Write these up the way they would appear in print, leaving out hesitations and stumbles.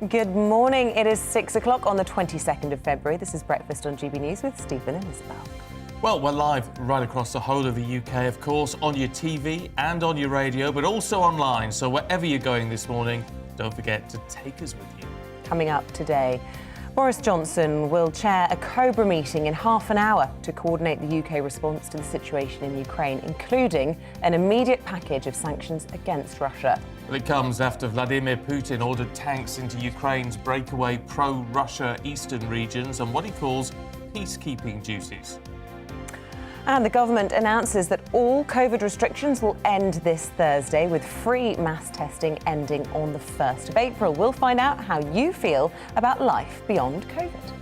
Good morning. It is 6 o'clock on the 22nd of February. This is Breakfast on GB News with Stephen and Isabel. Well, we're live right across the whole of the UK, of course, on your TV and on your radio, but also online. So wherever you're going this morning, don't forget to take us with you. Coming up today, Boris Johnson will chair a Cobra meeting in half an hour to coordinate the UK response to the situation in Ukraine, including an immediate package of sanctions against Russia. Well, it comes after Vladimir Putin ordered tanks into Ukraine's breakaway pro-Russia eastern regions on what he calls peacekeeping duties. And the government announces that all COVID restrictions will end this Thursday, with free mass testing ending on the 1st of April. We'll find out how you feel about life beyond COVID.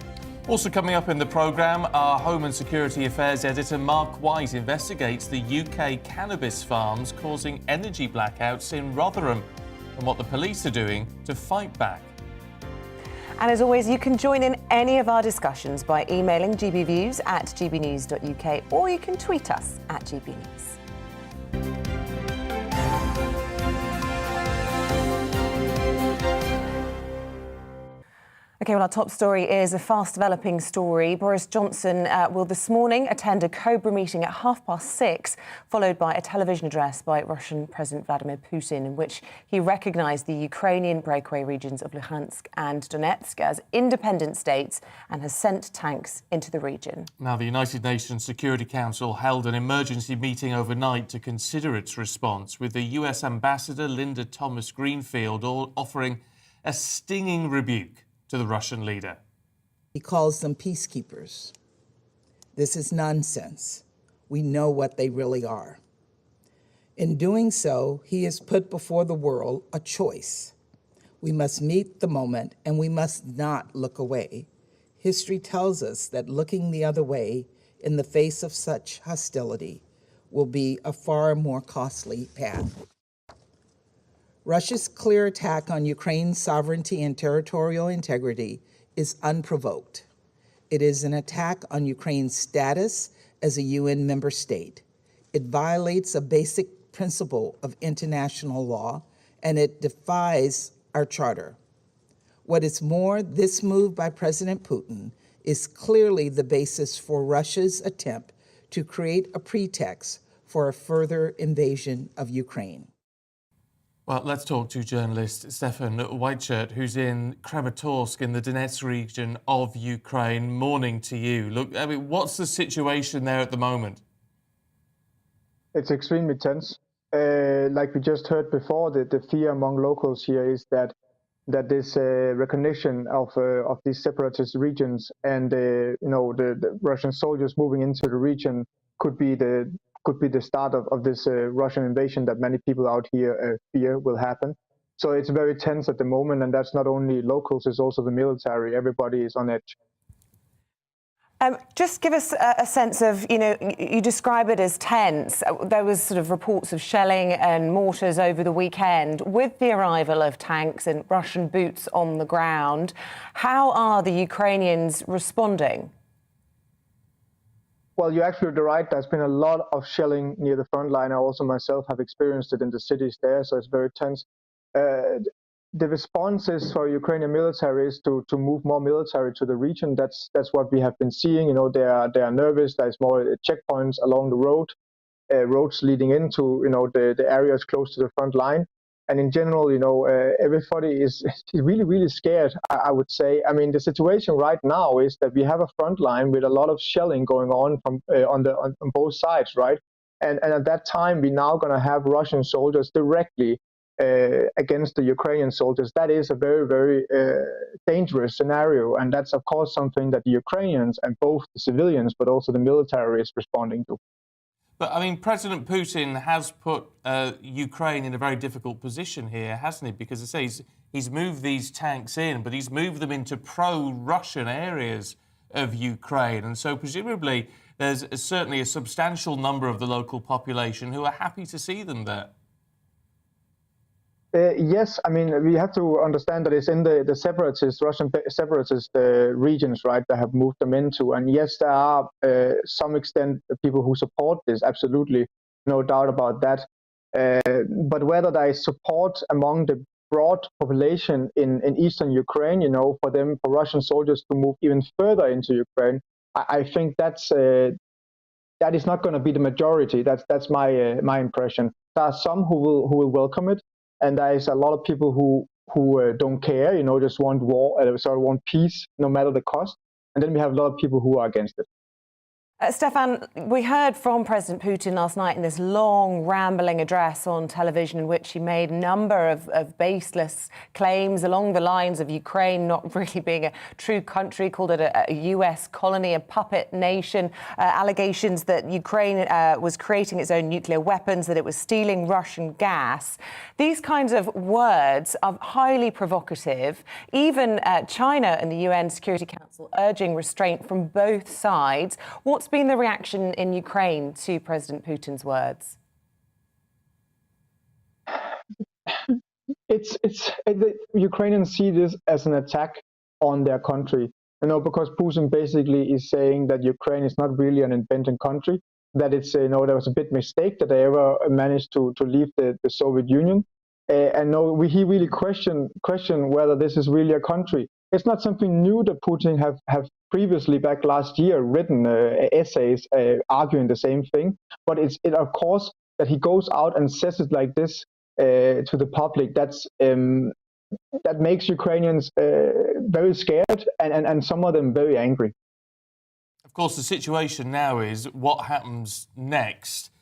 Also coming up in the programme, our Home and Security Affairs editor Mark White investigates the UK cannabis farms causing energy blackouts in Rotherham and what the police are doing to fight back. And as always, you can join in any of our discussions by emailing gbviews@gbnews.uk, or you can tweet us at GBNews. OK, well, our top story is a fast-developing story. Boris Johnson will this morning attend a Cobra meeting at 6:30, followed by a television address by Russian President Vladimir Putin, in which he recognised the Ukrainian breakaway regions of Luhansk and Donetsk as independent states and has sent tanks into the region. Now, the United Nations Security Council held an emergency meeting overnight to consider its response, with the US Ambassador Linda Thomas-Greenfield offering a stinging rebuke to the Russian leader. He calls them peacekeepers. This is nonsense. We know what they really are. In doing so, he has put before the world a choice. We must meet the moment, and we must not look away. History tells us that looking the other way in the face of such hostility will be a far more costly path. Russia's clear attack on Ukraine's sovereignty and territorial integrity is unprovoked. It is an attack on Ukraine's status as a UN member state. It violates a basic principle of international law, and it defies our charter. What is more, this move by President Putin is clearly the basis for Russia's attempt to create a pretext for a further invasion of Ukraine. Well, let's talk to journalist Stefan Whiteshirt, who's in Kramatorsk in the Donetsk region of Ukraine. Morning to you. Look, I mean, what's the situation there at the moment? It's extremely tense. Like we just heard before, the fear among locals here is that this recognition of these separatist regions and the Russian soldiers moving into the region could be the start of this Russian invasion that many people out here fear will happen. So it's very tense at the moment, and that's not only locals, it's also the military. Everybody is on edge. Just give us a sense of, you describe it as tense. There was sort of reports of shelling and mortars over the weekend. With the arrival of tanks and Russian boots on the ground, how are the Ukrainians responding? Well, you're absolutely right. There's been a lot of shelling near the front line. I also myself have experienced it in the cities there, so it's very tense. The responses for Ukrainian military is to move more military to the region. That's what we have been seeing. They are nervous. There's more checkpoints along the roads leading into the areas close to the front line. And in general, everybody is really, really scared, I would say. I mean, the situation right now is that we have a front line with a lot of shelling going on on both sides, right? And at that time, we're now going to have Russian soldiers directly against the Ukrainian soldiers. That is a very, very dangerous scenario. And that's, of course, something that the Ukrainians and both the civilians, but also the military is responding to. But, I mean, President Putin has put Ukraine in a very difficult position here, hasn't he? Because, as I say, he's moved these tanks in, but he's moved them into pro-Russian areas of Ukraine. And so, presumably, there's certainly a substantial number of the local population who are happy to see them there. Yes, I mean, we have to understand that it's in the Russian separatist regions, right, that have moved them into. And yes, there are some extent people who support this, absolutely, no doubt about that. But whether there is support among the broad population in eastern Ukraine, for Russian soldiers to move even further into Ukraine, I think that is not going to be the majority. That's my impression. There are some who will welcome it, and there is a lot of people who don't care, just want want peace no matter the cost. And then we have a lot of people who are against it. Stefan, we heard from President Putin last night in this long, rambling address on television in which he made a number of baseless claims along the lines of Ukraine not really being a true country, called it a US colony, a puppet nation, allegations that Ukraine was creating its own nuclear weapons, that it was stealing Russian gas. These kinds of words are highly provocative. Even China and the UN Security Council urging restraint from both sides. What's been the reaction in Ukraine to President Putin's words? The Ukrainians see this as an attack on their country, because Putin basically is saying that Ukraine is not really an independent country, that it's, there was a big mistake that they ever managed to leave the Soviet Union. And he really question whether this is really a country. It's not something new that Putin have previously, back last year, written essays arguing the same thing. But it of course, that he goes out and says it like this to the public, that makes Ukrainians very scared and some of them very angry. Of course, the situation now is what happens next.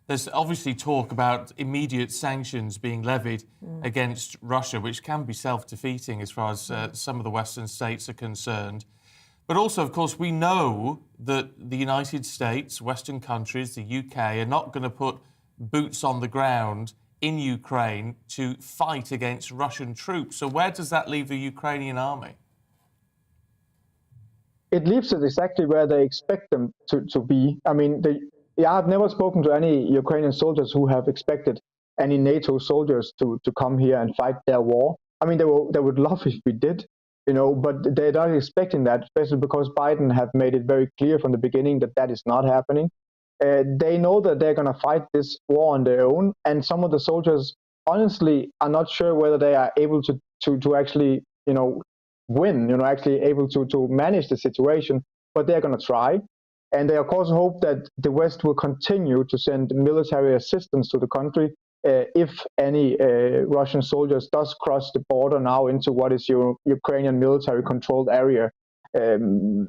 There's obviously talk about immediate sanctions being levied against Russia, which can be self-defeating as far as some of the Western states are concerned. But also, of course, we know that the United States, Western countries, the UK, are not going to put boots on the ground in Ukraine to fight against Russian troops. So where does that leave the Ukrainian army? It leaves it exactly where they expect them to be. I mean, I've never spoken to any Ukrainian soldiers who have expected any NATO soldiers to come here and fight their war. I mean, they would love if we did, but they're not expecting that, especially because Biden have made it very clear from the beginning that is not happening. They know that they're going to fight this war on their own, and some of the soldiers, honestly, are not sure whether they are able to actually, win, actually able to manage the situation, but they're going to try. And they, of course, hope that the West will continue to send military assistance to the country if any Russian soldiers does cross the border now into what is your Ukrainian military-controlled area. And,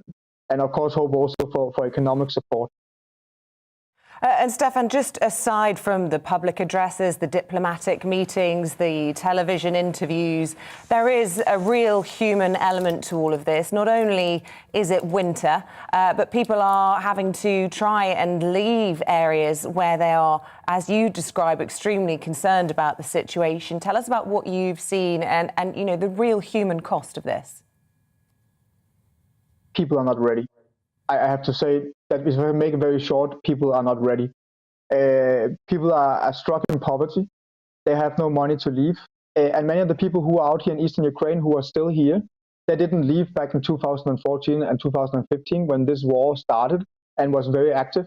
of course, hope also for economic support. And Stefan, just aside from the public addresses, the diplomatic meetings, the television interviews, there is a real human element to all of this. Not only is it winter, but people are having to try and leave areas where they are, as you describe, extremely concerned about the situation. Tell us about what you've seen and the real human cost of this. People are not ready. I have to say that if I make it very short, people are not ready. People are struck in poverty. They have no money to leave. And many of the people who are out here in Eastern Ukraine who are still here, they didn't leave back in 2014 and 2015 when this war started and was very active.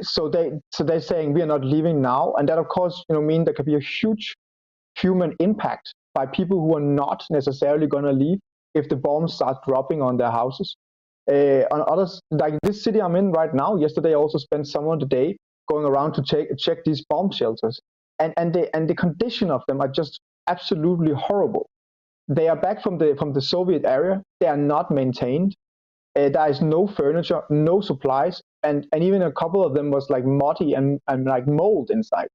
So they're saying we are not leaving now. And that, of course, mean there could be a huge human impact by people who are not necessarily going to leave if the bombs start dropping on their houses. On others, like this city I'm in right now, yesterday I also spent some of the day going around to check these bomb shelters, and the condition of them are just absolutely horrible. They are back from the Soviet era. They are not maintained. There is no furniture, no supplies, and even a couple of them was like muddy and like mold inside.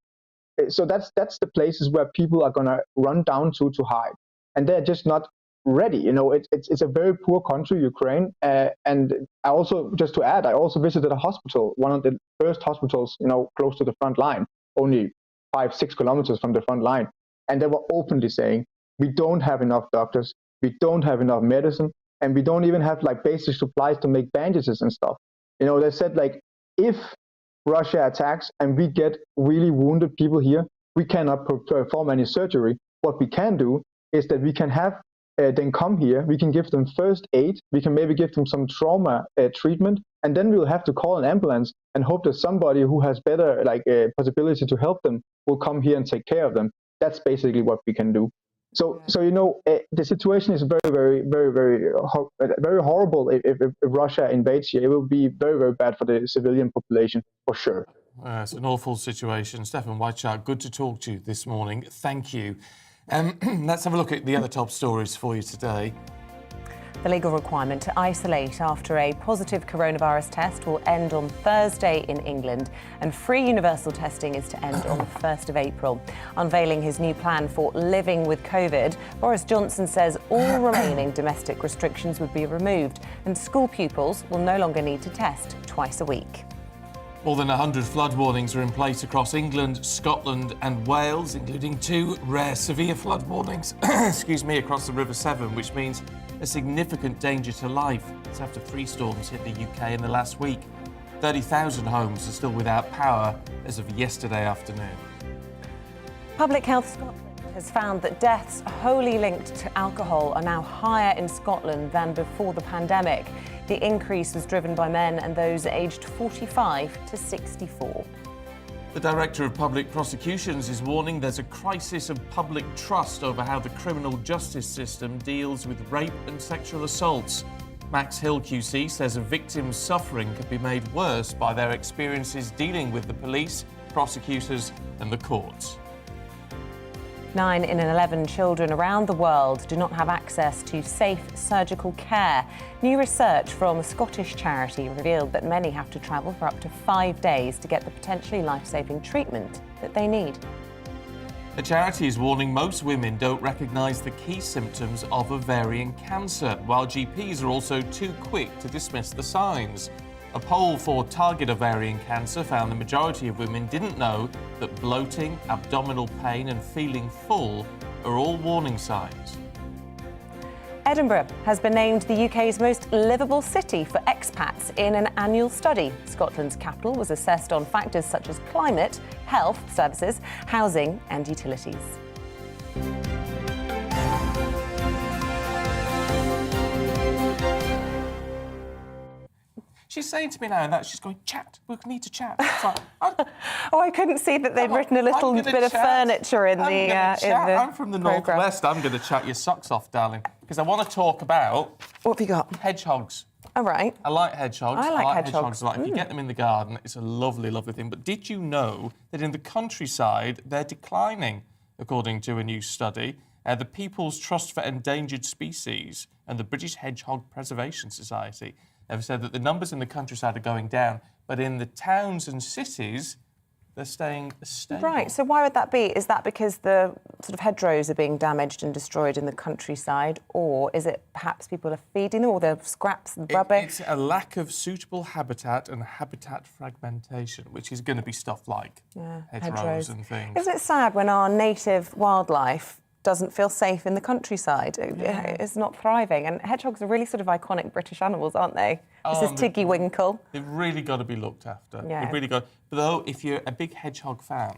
So that's the places where people are gonna run down to hide, and they're just not ready. It's a very poor country, Ukraine. And I also, just to add, I also visited a hospital, one of the first hospitals, close to the front line, only 5-6 kilometers from the front line. And they were openly saying, we don't have enough doctors, we don't have enough medicine, and we don't even have like basic supplies to make bandages and stuff. They said, like, if Russia attacks and we get really wounded people here, we cannot perform any surgery. What we can do is that we can have then come here, we can give them first aid, we can maybe give them some trauma treatment, and then we'll have to call an ambulance and hope that somebody who has better possibility to help them will come here and take care of them. That's basically what we can do. So the situation is very horrible. If Russia invades here, it will be very, very bad for the civilian population, for sure. It's an awful situation. Stefan Whiteshark, good to talk to you this morning. Thank you. Let's have a look at the other top stories for you today. The legal requirement to isolate after a positive coronavirus test will end on Thursday in England, and free universal testing is to end on the 1st of April. Unveiling his new plan for living with COVID, Boris Johnson says all remaining domestic restrictions would be removed and school pupils will no longer need to test twice a week. More than 100 flood warnings are in place across England, Scotland and Wales, including 2 rare severe flood warnings across the River Severn, which means a significant danger to life. It's after 3 storms hit the UK in the last week. 30,000 homes are still without power as of yesterday afternoon. Public Health Scotland has found that deaths wholly linked to alcohol are now higher in Scotland than before the pandemic. The increase was driven by men and those aged 45 to 64. The Director of Public Prosecutions is warning there's a crisis of public trust over how the criminal justice system deals with rape and sexual assaults. Max Hill QC says a victim's suffering could be made worse by their experiences dealing with the police, prosecutors and the courts. 9 in 11 children around the world do not have access to safe surgical care. New research from a Scottish charity revealed that many have to travel for up to 5 days to get the potentially life-saving treatment that they need. The charity is warning most women don't recognise the key symptoms of ovarian cancer, while GPs are also too quick to dismiss the signs. A poll for Target Ovarian Cancer found the majority of women didn't know that bloating, abdominal pain and feeling full are all warning signs. Edinburgh has been named the UK's most livable city for expats in an annual study. Scotland's capital was assessed on factors such as climate, health services, housing and utilities. She's saying to me now that she's going, chat, we need to chat. Like, Oh, I couldn't see that they'd written a little bit of furniture in the I'm from the programme. northwest. I'm going to chat your socks off, darling, because I want to talk about What have you got? hedgehogs. All right. I like hedgehogs. I like hedgehogs. a lot. If you get them in the garden, it's a lovely, lovely thing. But did you know that in the countryside, they're declining, according to a new study? The People's Trust for Endangered Species and the British Hedgehog Preservation Society have said that the numbers in the countryside are going down, but in the towns and cities, they're staying stable. Right, so why would that be? Is that because the sort of hedgerows are being damaged and destroyed in the countryside, or is it perhaps people are feeding them, or the scraps and rubbish? It's a lack of suitable habitat and habitat fragmentation, which is going to be stuff like hedgerows and things. Isn't it sad when our native wildlife doesn't feel safe in the countryside? It's not thriving. And hedgehogs are really sort of iconic British animals, aren't they? This is Tiggy Winkle. They've really got to be looked after. Yeah. They've really got. But though, if you're a big hedgehog fan,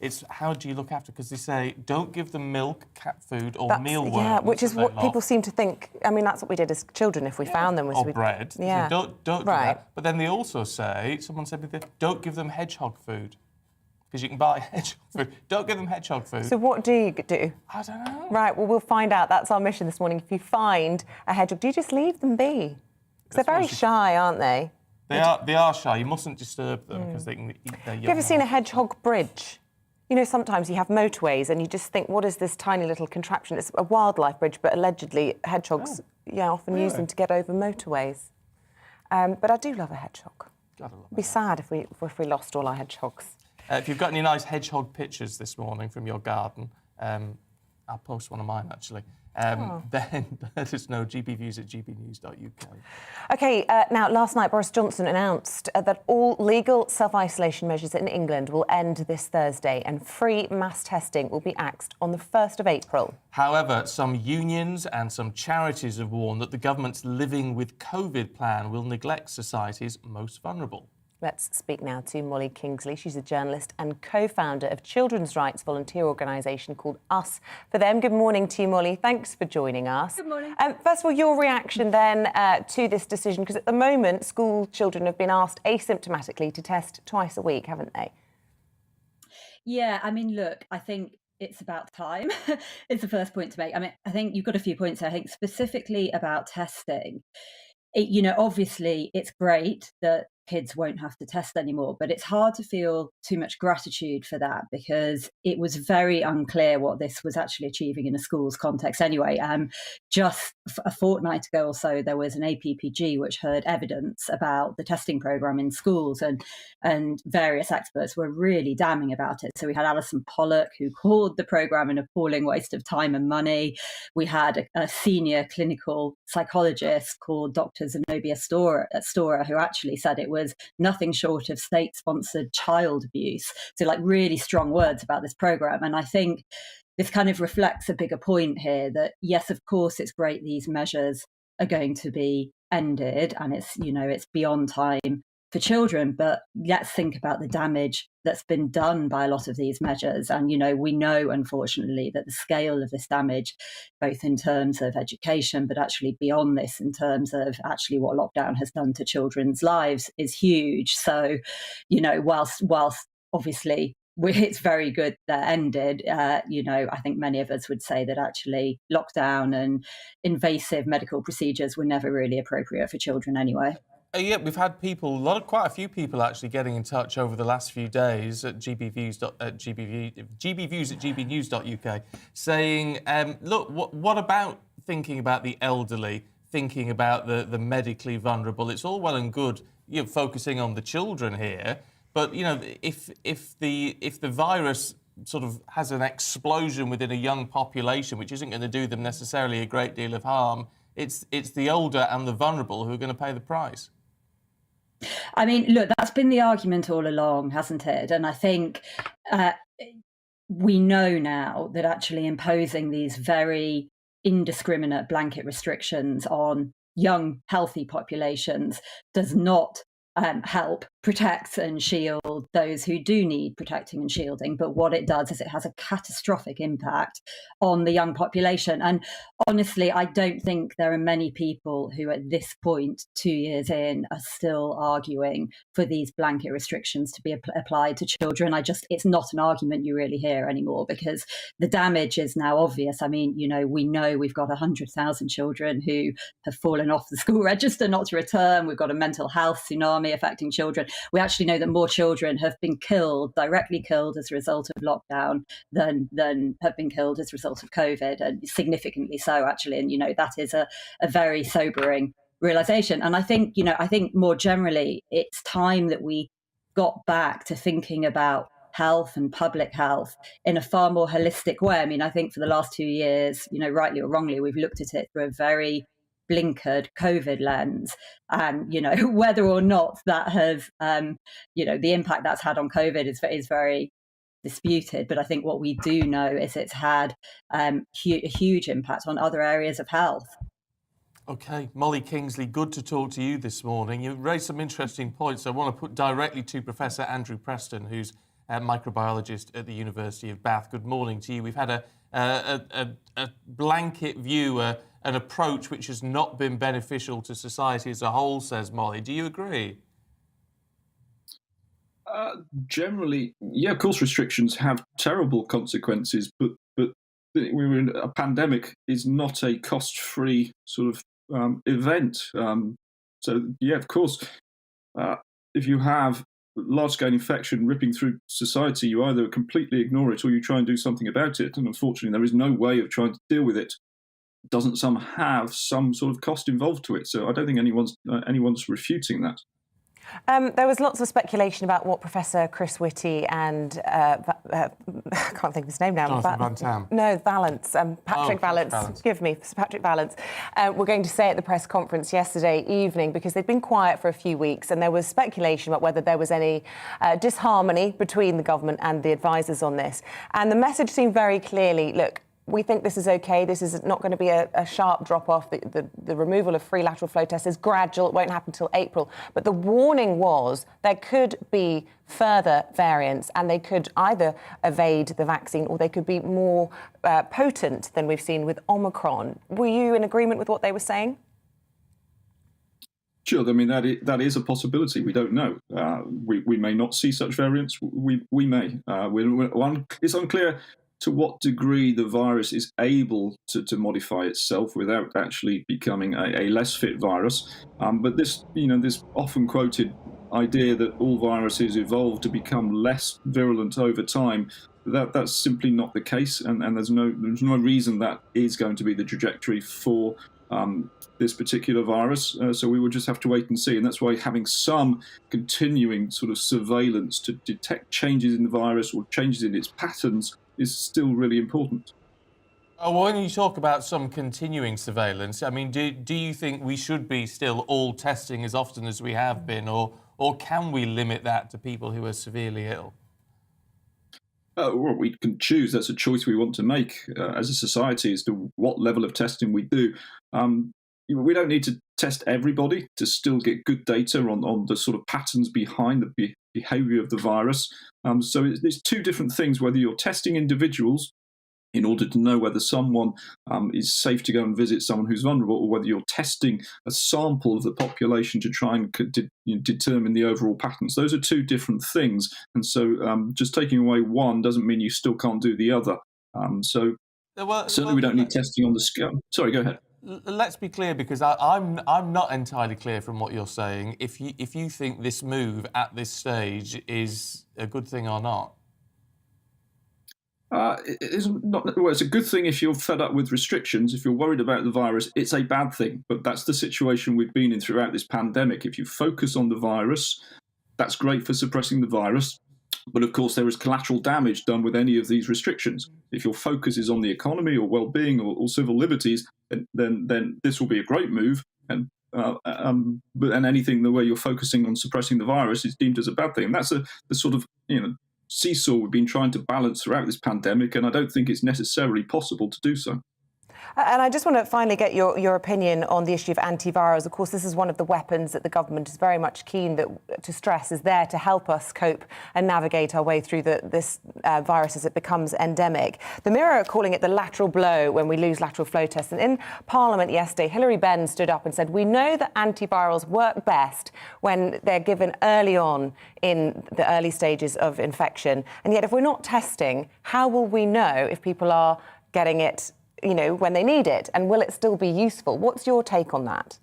it's how do you look after? Because they say don't give them milk, cat food, or mealworms. Yeah, which is what people seem to think. I mean, that's what we did as children if we found them. Or bread. Yeah. So don't do that. But then they also say, someone said, don't give them hedgehog food. Because you can buy hedgehog food. Don't give them hedgehog food. So what do you do? I don't know. Right, well, we'll find out. That's our mission this morning. If you find a hedgehog, do you just leave them be? Because they're very shy, aren't they? They are shy. You mustn't disturb them because they can eat their young. Have you ever seen a hedgehog bridge? You know, sometimes you have motorways and you just think, what is this tiny little contraption? It's a wildlife bridge, but allegedly hedgehogs often use them to get over motorways. But I do love a hedgehog. It'd be sad if we lost all our hedgehogs. If you've got any nice hedgehog pictures this morning from your garden, I'll post one of mine, actually. Then let us know, gbviews@gbnews.uk. OK, now, last night, Boris Johnson announced that all legal self-isolation measures in England will end this Thursday and free mass testing will be axed on the 1st of April. However, some unions and some charities have warned that the government's Living with COVID plan will neglect society's most vulnerable. Let's speak now to Molly Kingsley. She's a journalist and co-founder of children's rights volunteer organisation called Us for Them. Good morning to you, Molly. Thanks for joining us. Good morning. First of all, your reaction then to this decision, because at the moment, school children have been asked asymptomatically to test twice a week, haven't they? Yeah, I mean, look, I think it's about time. It's the first point to make. I mean, I think you've got a few points there. I think specifically about testing. Obviously, it's great that kids won't have to test anymore, but it's hard to feel too much gratitude for that because it was very unclear what this was actually achieving in a school's context anyway. Just a fortnight ago or so, there was an APPG which heard evidence about the testing programme in schools, and various experts were really damning about it. So we had Alison Pollock, who called the programme an appalling waste of time and money. We had a senior clinical psychologist called Dr. Zenobia Storer, who actually said it was nothing short of state-sponsored child abuse. So like really strong words about this programme. And I think this kind of reflects a bigger point here that, yes, of course, it's great these measures are going to be ended and it's beyond time for children, but let's think about the damage that's been done by a lot of these measures. And, we know, unfortunately, that the scale of this damage, both in terms of education, but actually beyond this, in terms of actually what lockdown has done to children's lives, is huge. So, whilst obviously it's very good that ended, I think many of us would say that actually lockdown and invasive medical procedures were never really appropriate for children anyway. Yeah, we've had quite a few people actually getting in touch over the last few days at gbviews at gbnews.uk saying, look, what about thinking about the elderly, thinking about the medically vulnerable? It's all well and good, focusing on the children here, but if the virus sort of has an explosion within a young population, which isn't going to do them necessarily a great deal of harm, it's the older and the vulnerable who are going to pay the price. I mean, look, that's been the argument all along, hasn't it? And I think we know now that actually imposing these very indiscriminate blanket restrictions on young, healthy populations does not help protect and shield those who do need protecting and shielding. But what it does is it has a catastrophic impact on the young population. And honestly, I don't think there are many people who at this point, 2 years in, are still arguing for these blanket restrictions to be applied to children. It's not an argument you really hear anymore because the damage is now obvious. I mean, we know we've got 100,000 children who have fallen off the school register not to return. We've got a mental health tsunami affecting children. We actually know that more children have been directly killed as a result of lockdown than have been killed as a result of COVID, and significantly so, actually. And, that is a very sobering realization. And I think more generally, it's time that we got back to thinking about health and public health in a far more holistic way. I mean, I think for the last 2 years, rightly or wrongly, we've looked at it through a very blinkered COVID lens, and whether or not that has the impact that's had on COVID is very disputed. But I think what we do know is it's had a huge impact on other areas of health. OK, Molly Kingsley, good to talk to you this morning. You raised some interesting points I want to put directly to Professor Andrew Preston, who's a microbiologist at the University of Bath. Good morning to you. We've had a blanket view, an approach which has not been beneficial to society as a whole, says Molly. Do you agree? Generally, yeah, of course, restrictions have terrible consequences, but we were in a pandemic is not a cost-free sort of event. So, yeah, of course, if you have large-scale infection ripping through society, you either completely ignore it or you try and do something about it. And unfortunately, there is no way of trying to deal with it. It doesn't have some sort of cost involved to it. So I don't think anyone's refuting that. There was lots of speculation about what Professor Chris Whitty and I can't think of his name now. Jonathan Van Tam. No, Vallance. Patrick Vallance. Forgive me, Patrick Vallance. We're going to say at the press conference yesterday evening, because they'd been quiet for a few weeks, and there was speculation about whether there was any disharmony between the government and the advisors on this. And the message seemed very clearly, look, we think this is OK. This is not going to be a sharp drop-off. The removal of free lateral flow tests is gradual. It won't happen until April. But the warning was there could be further variants, and they could either evade the vaccine or they could be more potent than we've seen with Omicron. Were you in agreement with what they were saying? Sure. I mean, that is a possibility. We don't know. We may not see such variants. We may. It's unclear to what degree the virus is able to modify itself without actually becoming a less fit virus. But this, this often quoted idea that all viruses evolve to become less virulent over time, that's simply not the case, and there's no reason that is going to be the trajectory for this particular virus. So we will just have to wait and see, and that's why having some continuing sort of surveillance to detect changes in the virus or changes in its patterns is still really important. Well, when you talk about some continuing surveillance, I mean, do you think we should be still all testing as often as we have been, or can we limit that to people who are severely ill? Well, we can choose. That's a choice we want to make as a society as to what level of testing we do. We don't need to test everybody to still get good data on the sort of patterns behind the behaviour of the virus. So there's two different things, whether you're testing individuals in order to know whether someone is safe to go and visit someone who's vulnerable, or whether you're testing a sample of the population to try and determine the overall patterns. Those are two different things. And so just taking away one doesn't mean you still can't do the other. Certainly we don't need testing on the scale. Sorry, go ahead. Let's be clear, because I'm not entirely clear from what you're saying, if you think this move at this stage is a good thing or not. It's a good thing if you're fed up with restrictions. If you're worried about the virus, it's a bad thing. But that's the situation we've been in throughout this pandemic. If you focus on the virus, that's great for suppressing the virus. But of course, there is collateral damage done with any of these restrictions. If your focus is on the economy or well-being or civil liberties, then this will be a great move. But anything the way you're focusing on suppressing the virus is deemed as a bad thing. And that's the sort of seesaw we've been trying to balance throughout this pandemic, and I don't think it's necessarily possible to do so. And I just want to finally get your opinion on the issue of antivirals. Of course, this is one of the weapons that the government is very much keen to stress is there to help us cope and navigate our way through this virus as it becomes endemic. The Mirror are calling it the lateral blow when we lose lateral flow tests. And in Parliament yesterday, Hilary Benn stood up and said, we know that antivirals work best when they're given early on in the early stages of infection. And yet, if we're not testing, how will we know if people are getting it when they need it, and will it still be useful? What's your take on that?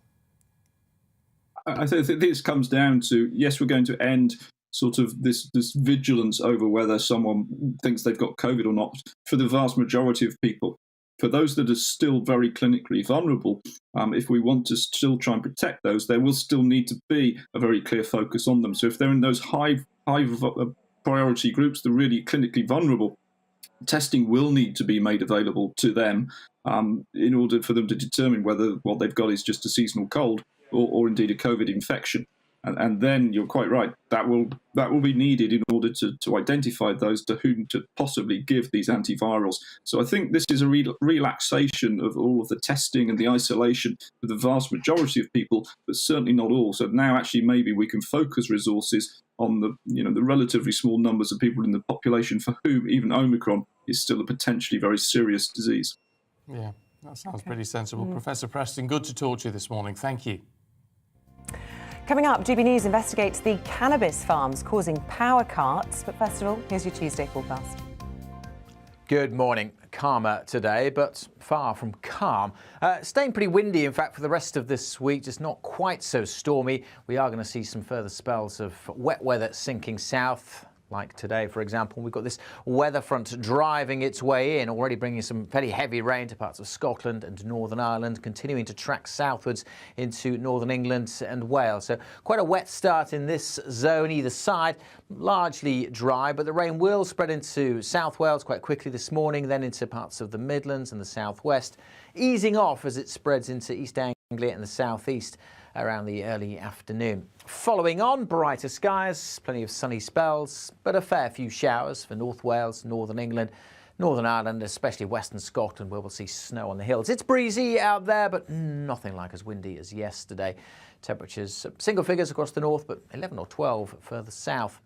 I think this comes down to, yes, we're going to end sort of this vigilance over whether someone thinks they've got COVID or not for the vast majority of people. For those that are still very clinically vulnerable, if we want to still try and protect those, there will still need to be a very clear focus on them. So if they're in those high priority groups, the really clinically vulnerable, testing will need to be made available to them in order for them to determine whether what they've got is just a seasonal cold or indeed a COVID infection. And then you're quite right, that will be needed in order to identify those to whom to possibly give these antivirals. So I think this is a relaxation of all of the testing and the isolation for the vast majority of people, but certainly not all. So now actually maybe we can focus resources on the relatively small numbers of people in the population for whom even Omicron is still a potentially very serious disease. Yeah, that sounds pretty sensible. Professor Preston, good to talk to you this morning. Thank you. Coming up, GBNews investigates the cannabis farms causing power cuts. But first of all, here's your Tuesday forecast. Good morning. Calmer today, but far from calm. Staying pretty windy, in fact, for the rest of this week, just not quite so stormy. We are going to see some further spells of wet weather sinking south. Like today, for example, we've got this weather front driving its way in, already bringing some fairly heavy rain to parts of Scotland and Northern Ireland, continuing to track southwards into Northern England and Wales. So quite a wet start in this zone either side, largely dry, but the rain will spread into South Wales quite quickly this morning, then into parts of the Midlands and the southwest, easing off as it spreads into East Anglia and the southeast around the early afternoon. Following on, brighter skies, plenty of sunny spells, but a fair few showers for North Wales, Northern England, Northern Ireland, especially Western Scotland, where we'll see snow on the hills. It's breezy out there, but nothing like as windy as yesterday. Temperatures single figures across the north, but 11 or 12 further south.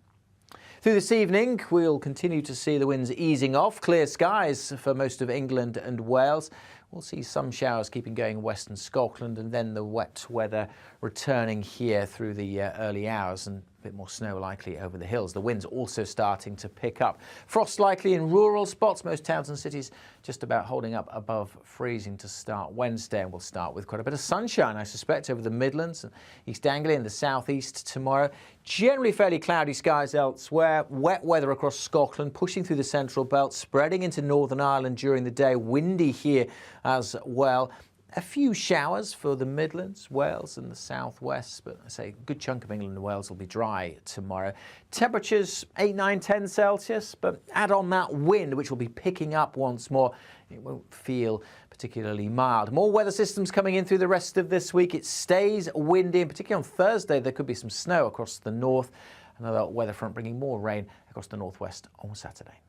Through this evening, we'll continue to see the winds easing off. Clear skies for most of England and Wales. We'll see some showers keeping going in western Scotland, and then the wet weather returning here through the early hours. And bit more snow likely over the hills. The wind's also starting to pick up. Frost likely in rural spots. Most towns and cities just about holding up above freezing to start Wednesday. And we'll start with quite a bit of sunshine, I suspect, over the Midlands and East Anglia and the southeast tomorrow. Generally fairly cloudy skies elsewhere. Wet weather across Scotland, pushing through the central belt, spreading into Northern Ireland during the day. Windy here as well. A few showers for the Midlands, Wales and the southwest, but I say a good chunk of England and Wales will be dry tomorrow. Temperatures 8, 9, 10 Celsius, but add on that wind, which will be picking up once more. It won't feel particularly mild. More weather systems coming in through the rest of this week. It stays windy, and particularly on Thursday, there could be some snow across the north. Another weather front bringing more rain across the northwest on Saturday.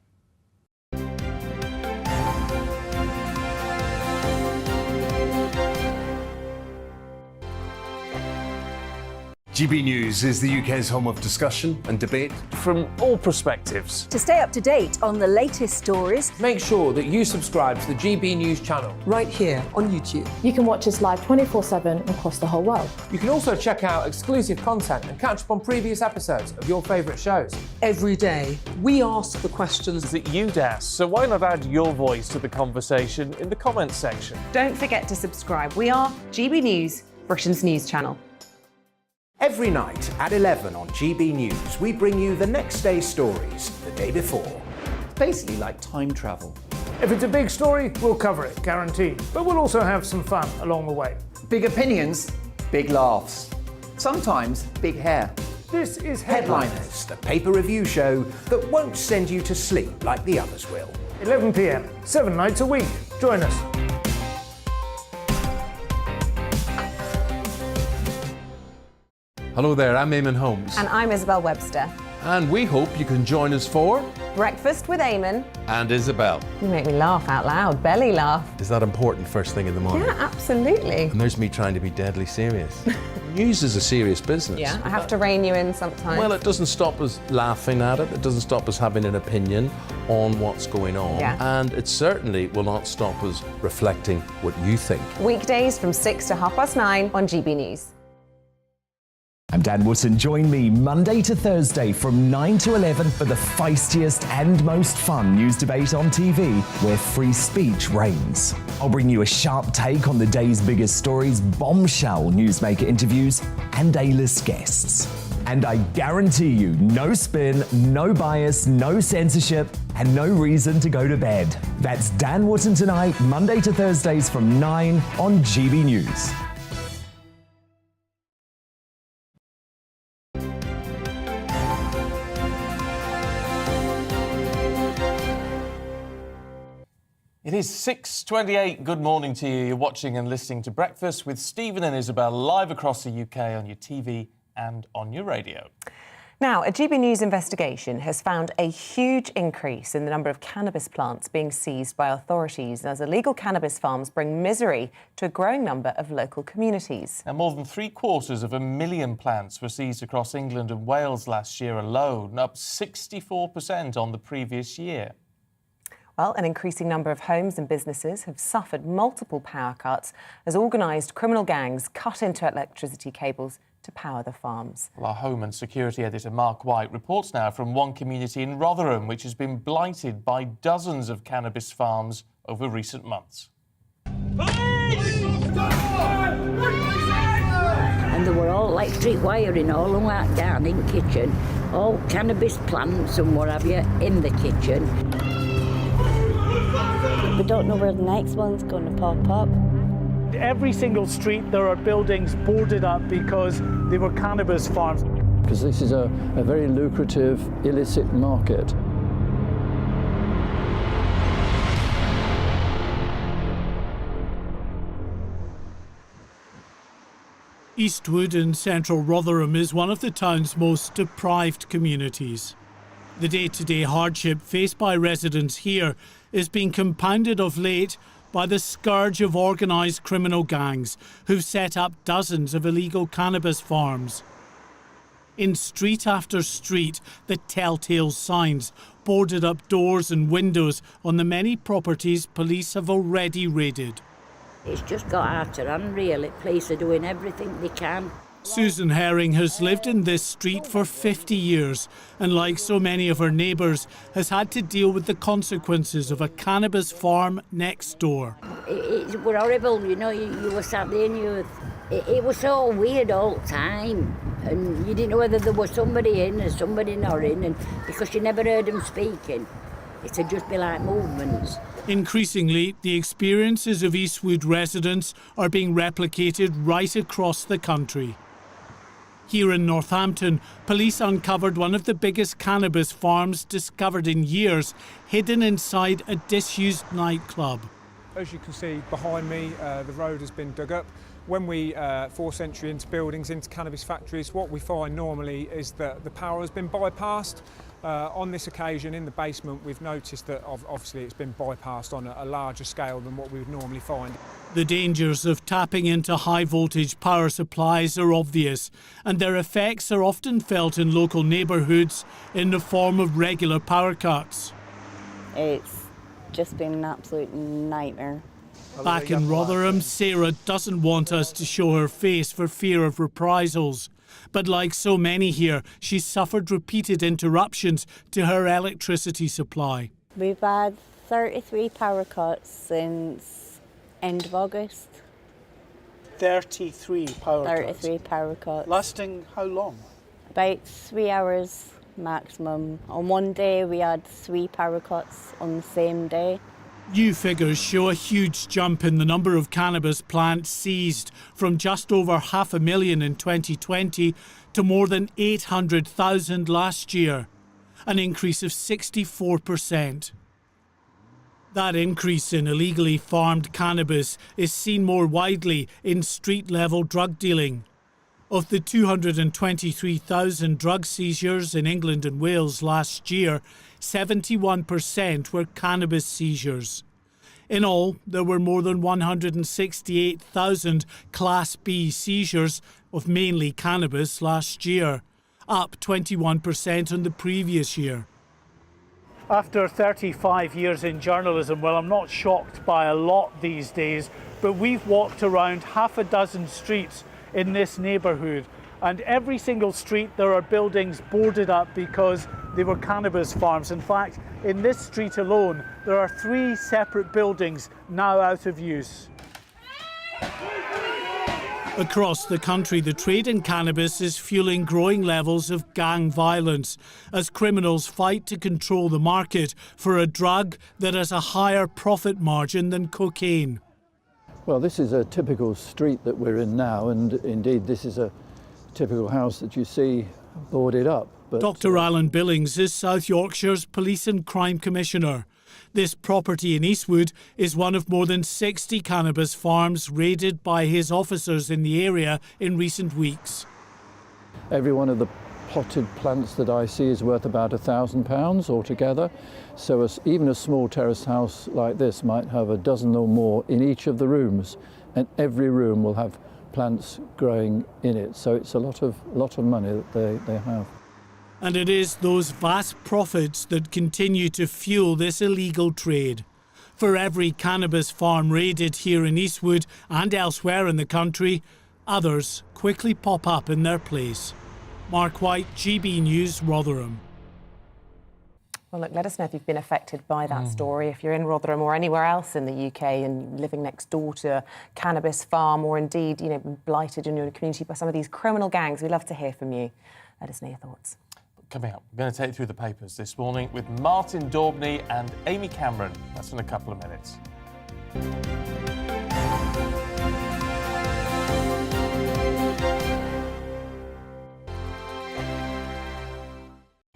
GB News is the UK's home of discussion and debate from all perspectives. To stay up to date on the latest stories, Make sure that you subscribe to the GB News channel. right here on YouTube. You can watch us live 24/7 across the whole world. You can also check out exclusive content and catch up on previous episodes of your favourite shows. Every day, we ask the questions That you'd ask, so why not add your voice to the conversation in the comments section? Don't forget to subscribe. We are GB News, Britain's news channel. Every night at 11 on GB News, we bring you the next day's stories the day before. It's basically like time travel. If it's a big story, we'll cover it, guaranteed. But we'll also have some fun along the way. Big opinions, big laughs. Sometimes big hair. This is Headliners, the paper review show that won't send you to sleep like the others will. 11 p.m, 7 nights a week. Join us. Hello there, I'm Eamonn Holmes. And I'm Isabel Webster. And we hope you can join us for Breakfast with Eamonn. And Isabel. You make me laugh out loud, belly laugh. Is that important first thing in the morning? Yeah, absolutely. And there's me trying to be deadly serious. News is a serious business. Yeah, I have to rein you in sometimes. Well, it doesn't stop us laughing at it. It doesn't stop us having an opinion on what's going on. Yeah. And it certainly will not stop us reflecting what you think. Weekdays from 6 to 9:30 on GB News. I'm Dan Wootton. Join me Monday to Thursday from 9 to 11 for the feistiest and most fun news debate on TV, where free speech reigns. I'll bring you a sharp take on the day's biggest stories, bombshell newsmaker interviews, and A-list guests. And I guarantee you, no spin, no bias, no censorship, and no reason to go to bed. That's Dan Wootton Tonight, Monday to Thursdays from 9 on GB News. It is 6:28. Good morning to you. You're watching and listening to Breakfast with Stephen and Isabel live across the UK on your TV and on your radio. Now, a GB News investigation has found a huge increase in the number of cannabis plants being seized by authorities as illegal cannabis farms bring misery to a growing number of local communities. Now, more than 750,000 plants were seized across England and Wales last year alone, up 64% on the previous year. Well, an increasing number of homes and businesses have suffered multiple power cuts as organised criminal gangs cut into electricity cables to power the farms. Well, our home and security editor Mark White reports now from one community in Rotherham which has been blighted by dozens of cannabis farms over recent months. And there were all electric wiring all the way down in the kitchen, all cannabis plants and what have you in the kitchen. We don't know where the next one's going to pop up. Every single street there are buildings boarded up because they were cannabis farms. Because this is a very lucrative illicit market. Eastwood in central Rotherham is one of the town's most deprived communities. The day-to-day hardship faced by residents here is being compounded of late by the scourge of organised criminal gangs who've set up dozens of illegal cannabis farms. In street after street, the telltale signs, boarded up doors and windows on the many properties police have already raided. It's just got out of hand, really. Police are doing everything they can. Susan Herring has lived in this street for 50 years and, like so many of her neighbours, has had to deal with the consequences of a cannabis farm next door. It was horrible, you know, you were sat there and it was so weird all the time, and you didn't know whether there was somebody in or somebody not in, and because you never heard them speaking, it'd just be like movements. Increasingly, the experiences of Eastwood residents are being replicated right across the country. Here in Northampton, police uncovered one of the biggest cannabis farms discovered in years, hidden inside a disused nightclub. As you can see behind me, the road has been dug up. When we force entry into buildings, into cannabis factories, what we find normally is that the power has been bypassed. On this occasion, in the basement, we've noticed that obviously it's been bypassed on a larger scale than what we would normally find. The dangers of tapping into high-voltage power supplies are obvious, and their effects are often felt in local neighbourhoods in the form of regular power cuts. It's just been an absolute nightmare. Back in Rotherham, Sarah doesn't want us to show her face for fear of reprisals. But like so many here, she's suffered repeated interruptions to her electricity supply. We've had 33 power cuts since end of August. 33 power cuts. Lasting how long? About 3 hours maximum. On one day we had 3 power cuts on the same day. New figures show a huge jump in the number of cannabis plants seized, from just over 500,000 in 2020 to more than 800,000 last year, an increase of 64%. That increase in illegally farmed cannabis is seen more widely in street-level drug dealing. Of the 223,000 drug seizures in England and Wales last year, 71% were cannabis seizures. In all, there were more than 168,000 Class B seizures of mainly cannabis last year, up 21% on the previous year. After 35 years in journalism, well, I'm not shocked by a lot these days, but we've walked around half a dozen streets in this neighbourhood, and every single street there are buildings boarded up because they were cannabis farms. In fact, in this street alone, there are 3 separate buildings now out of use. Across the country, the trade in cannabis is fueling growing levels of gang violence as criminals fight to control the market for a drug that has a higher profit margin than cocaine. Well, this is a typical street that we're in now, and indeed this is a typical house that you see boarded up. But Dr. Alan Billings is South Yorkshire's Police and Crime Commissioner. This property in Eastwood is one of more than 60 cannabis farms raided by his officers in the area in recent weeks. every one of the potted plants that I see is worth about £1,000 altogether. So even a small terrace house like this might have a dozen or more in each of the rooms, and every room will have plants growing in it. So it's a lot of money that they have. And it is those vast profits that continue to fuel this illegal trade. For every cannabis farm raided here in Eastwood and elsewhere in the country, others quickly pop up in their place. Mark White, GB News, Rotherham. Well, look, let us know if you've been affected by that story. If you're in Rotherham or anywhere else in the UK and living next door to a cannabis farm, or indeed, been blighted in your community by some of these criminal gangs, we'd love to hear from you. Let us know your thoughts. Coming up, we're going to take you through the papers this morning with Martin Daubney and Amy Cameron. That's in a couple of minutes.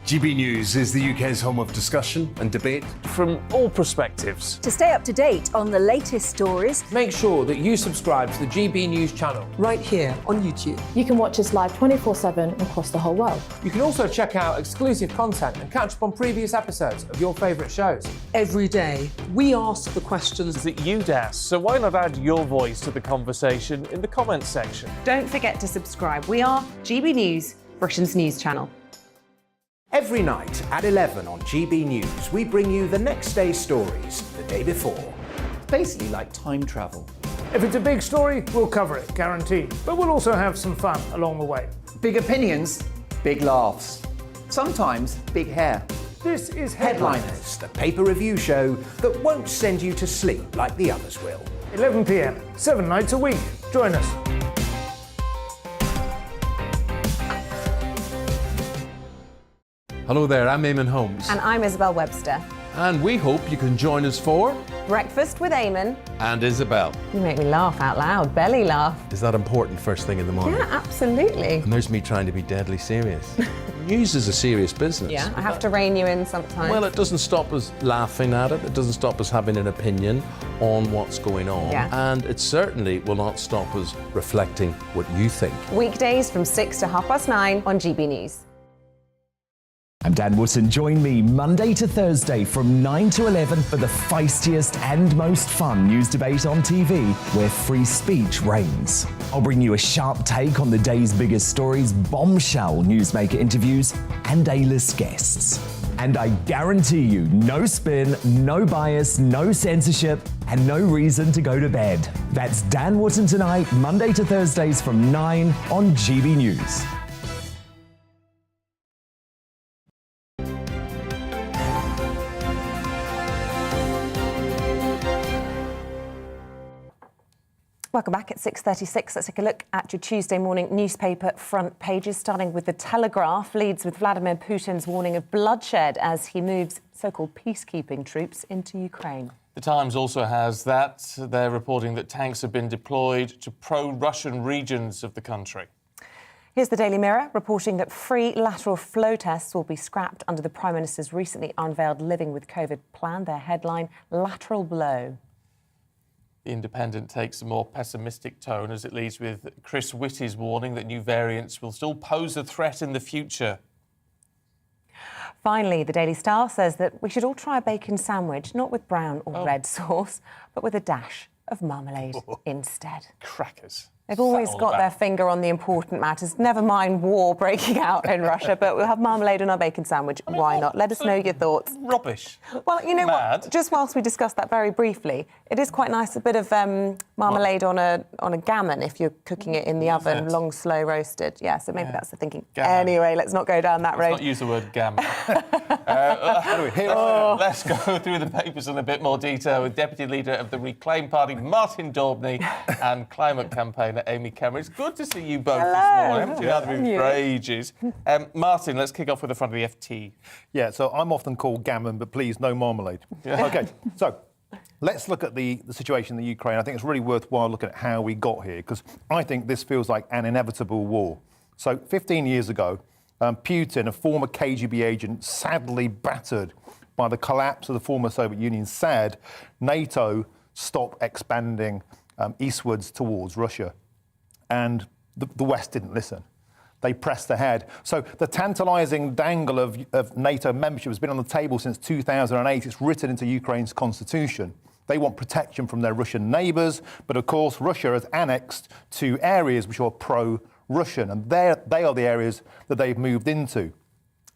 GB News is the UK's home of discussion and debate from all perspectives. To stay up to date on the latest stories, make sure that you subscribe to the GB News channel right here on YouTube. You can watch us live 24/7 across the whole world. You can also check out exclusive content and catch up on previous episodes of your favourite shows. Every day, we ask the questions that you'd ask, so why not add your voice to the conversation in the comments section? Don't forget to subscribe. We are GB News, Britain's news channel. Every night at 11 on GB News, we bring you the next day's stories the day before. It's basically like time travel. If it's a big story, we'll cover it, guaranteed. But we'll also have some fun along the way. Big opinions, big laughs. Sometimes big hair. This is Headliners, the paper review show that won't send you to sleep like the others will. 11 p.m, 7 nights a week. Join us. Hello there, I'm Eamonn Holmes. And I'm Isabel Webster. And we hope you can join us for Breakfast with Eamonn. And Isabel. You make me laugh out loud, belly laugh. Is that important first thing in the morning? Yeah, absolutely. And there's me trying to be deadly serious. News is a serious business. Yeah, I have to rein you in sometimes. Well, it doesn't stop us laughing at it. It doesn't stop us having an opinion on what's going on. Yeah. And it certainly will not stop us reflecting what you think. Weekdays from 6 to 9:30 on GB News. I'm Dan Wootton. Join me Monday to Thursday from 9 to 11 for the feistiest and most fun news debate on TV, where free speech reigns. I'll bring you a sharp take on the day's biggest stories, bombshell newsmaker interviews, and A-list guests. And I guarantee you, no spin, no bias, no censorship, and no reason to go to bed. That's Dan Wootton tonight, Monday to Thursdays from 9 on GB News. Welcome back at 6:36. Let's take a look at your Tuesday morning newspaper front pages, starting with The Telegraph. Leads with Vladimir Putin's warning of bloodshed as he moves so-called peacekeeping troops into Ukraine. The Times also has that. They're reporting that tanks have been deployed to pro-Russian regions of the country. Here's the Daily Mirror reporting that free lateral flow tests will be scrapped under the Prime Minister's recently unveiled Living with COVID plan. Their headline, Lateral Blow. The Independent takes a more pessimistic tone as it leads with Chris Whitty's warning that new variants will still pose a threat in the future. Finally, the Daily Star says that we should all try a bacon sandwich, not with brown or red sauce, but with a dash of marmalade instead. Crackers. They've always got their finger on the important matters. Never mind war breaking out in Russia, but we'll have marmalade on our bacon sandwich. Why not? Let us know your thoughts. Rubbish. Well, you know what? Just whilst we discuss that very briefly, it is quite nice, a bit of marmalade on a gammon if you're cooking it in the oven, long, slow roasted. Yeah, so maybe that's the thinking. Gammon. Anyway, let's not go down that road. Let's not use the word gammon. Let's go through the papers in a bit more detail with Deputy Leader of the Reclaim Party, Martin Daubney, and climate campaigner Amy Cameron. It's good to see you both this morning. I haven't seen either of you for ages. Martin, let's kick off with the front of the FT. Yeah, so I'm often called gammon, but please, no marmalade. Yeah. OK, so let's look at the situation in the Ukraine. I think it's really worthwhile looking at how we got here, because I think this feels like an inevitable war. So 15 years ago, Putin, a former KGB agent, sadly battered by the collapse of the former Soviet Union, said NATO stopped expanding eastwards towards Russia. And the West didn't listen. They pressed ahead. So the tantalising dangle of NATO membership has been on the table since 2008. It's written into Ukraine's constitution. They want protection from their Russian neighbours, but of course Russia has annexed two areas which are pro-Russian, and they are the areas that they've moved into.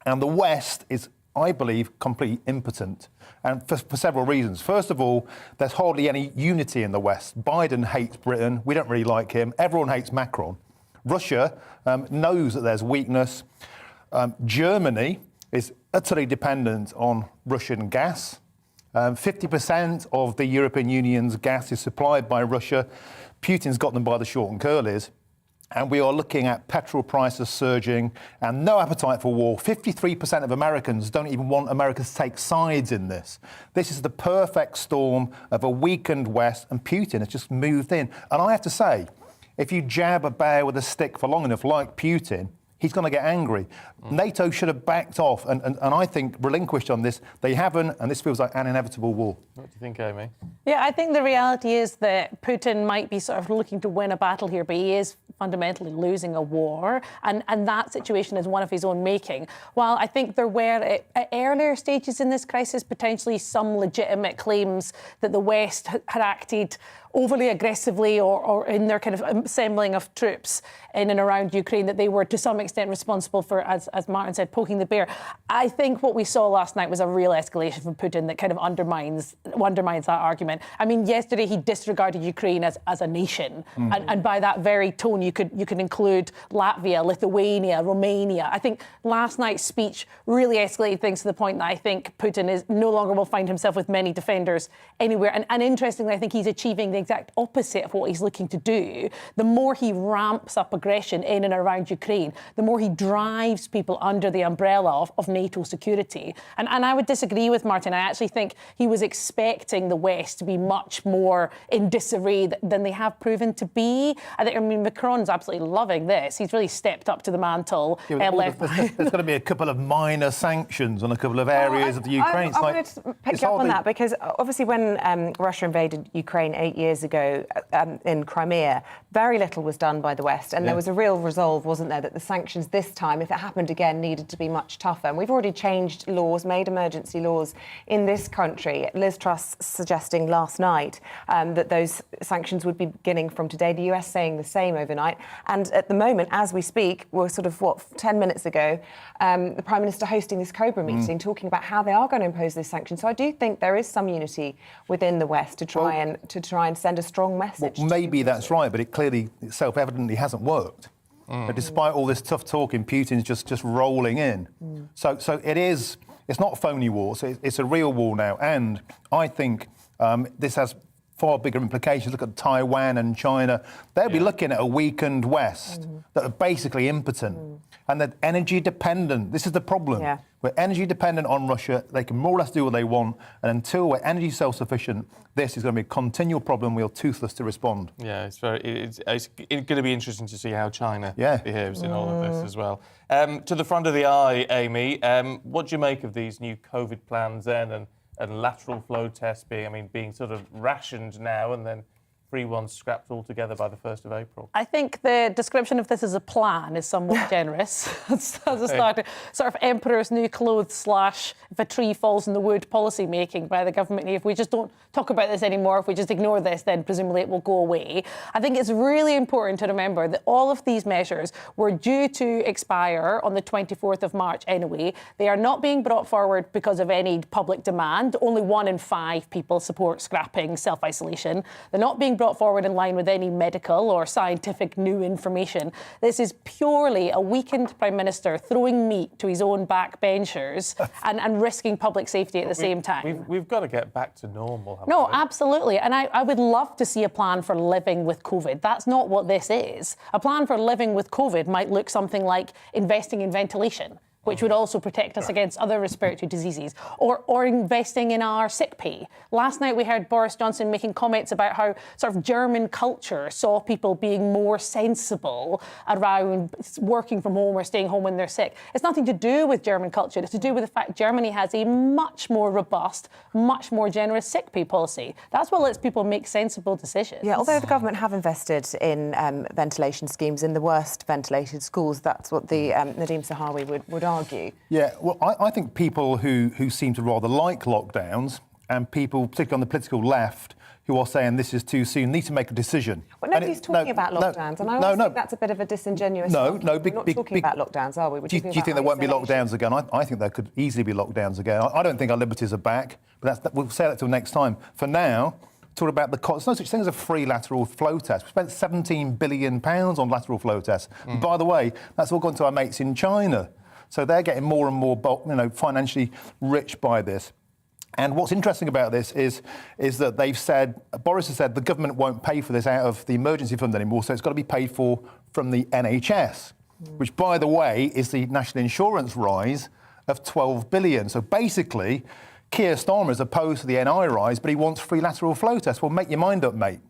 And the West is, I believe, completely impotent, and for several reasons. First of all, there's hardly any unity in the West. Biden hates Britain. We don't really like him. Everyone hates Macron. Russia knows that there's weakness. Germany is utterly dependent on Russian gas. 50% of the European Union's gas is supplied by Russia. Putin's got them by the short and curlies. And we are looking at petrol prices surging and no appetite for war. 53% of Americans don't even want America to take sides in this. This is the perfect storm of a weakened West, and Putin has just moved in. And I have to say, if you jab a bear with a stick for long enough, like Putin, he's going to get angry. NATO should have backed off and I think relinquished on this. They haven't, and this feels like an inevitable war. What do you think, Amy? Yeah, I think the reality is that Putin might be sort of looking to win a battle here, but he is fundamentally losing a war, and that situation is one of his own making. While I think there were, at earlier stages in this crisis, potentially some legitimate claims that the West had acted overly aggressively or in their kind of assembling of troops in and around Ukraine, that they were to some extent responsible for, as Martin said, poking the bear. I think what we saw last night was a real escalation from Putin that kind of undermines that argument. I mean, yesterday he disregarded Ukraine as a nation, and by that very tone, you could include Latvia, Lithuania, Romania. I think last night's speech really escalated things to the point that I think Putin is no longer will find himself with many defenders anywhere. And interestingly, I think he's achieving the exact opposite of what he's looking to do. The more he ramps up aggression in and around Ukraine, the more he drives people under the umbrella of NATO security. And I would disagree with Martin. I actually think he was expecting the West to be much more in disarray than they have proven to be. I mean, Macron's absolutely loving this. He's really stepped up to the mantle. There's going to be a couple of minor sanctions on a couple of areas of the Ukraine. I wanted to pick you up on that because obviously when Russia invaded Ukraine 8 years ago in Crimea, very little was done by the West, and there was a real resolve, wasn't there, that the sanctions this time, if it happened again, needed to be much tougher. And we've already changed laws, made emergency laws in this country. Liz Truss suggesting last night that those sanctions would be beginning from today. The US saying the same overnight. And at the moment, as we speak, we're sort of, 10 minutes ago, the Prime Minister hosting this Cobra meeting, talking about how they are going to impose these sanctions. So I do think there is some unity within the West to try and send a strong message. Well, maybe that's right, but it clearly, self-evidently hasn't worked. Despite all this tough talking, Putin's just rolling in. So it is. It's not a phony war. So it's a real war now, and I think this has far bigger implications. Look at Taiwan and China. They'll be looking at a weakened West that are basically impotent and they're energy dependent. This is the problem. We're energy dependent on Russia. They can more or less do what they want. And until we're energy self-sufficient, this is going to be a continual problem. We're toothless to respond. Yeah, it's going to be interesting to see how China behaves in all of this as well. To the front of the eye, Amy, what do you make of these new COVID plans then and lateral flow tests being sort of rationed now and then free ones scrapped altogether by the 1st of April? I think the description of this as a plan is somewhat generous. As a start, sort of emperor's new clothes / if a tree falls in the wood policy making by the government. If we just don't talk about this anymore, if we just ignore this, then presumably it will go away. I think it's really important to remember that all of these measures were due to expire on the 24th of March anyway. They are not being brought forward because of any public demand. Only 1 in 5 people support scrapping self-isolation. They're not being brought forward in line with any medical or scientific new information. This is purely a weakened Prime Minister throwing meat to his own backbenchers and risking public safety at the same time. We've got to get back to normal. No, absolutely. And I would love to see a plan for living with COVID. That's not what this is. A plan for living with COVID might look something like investing in ventilation, which would also protect us against other respiratory diseases, or investing in our sick pay. Last night we heard Boris Johnson making comments about how sort of German culture saw people being more sensible around working from home or staying home when they're sick. It's nothing to do with German culture. It's to do with the fact Germany has a much more robust, much more generous sick pay policy. That's what lets people make sensible decisions. Yeah, although the government have invested in ventilation schemes in the worst ventilated schools, that's what the Nadeem Sahawi would argue. Yeah, well, I think people who seem to rather like lockdowns and people, particularly on the political left, who are saying this is too soon, need to make a decision. Well, nobody's talking about lockdowns, and I always think that's a bit of a disingenuous argument. We're not talking about lockdowns, are we? Do you think there won't be lockdowns again? I think there could easily be lockdowns again. I don't think our liberties are back, but we'll say that till next time. For now, talk about the cost. There's no such thing as a free lateral flow test. We spent £17 billion on lateral flow tests. And by the way, that's all gone to our mates in China. So they're getting more and more, financially rich by this. And what's interesting about this is that Boris has said the government won't pay for this out of the emergency fund anymore, so it's got to be paid for from the NHS, which, by the way, is the national insurance rise of £12 billion. So basically, Keir Starmer is opposed to the NI rise, but he wants free lateral flow tests. Well, make your mind up, mate.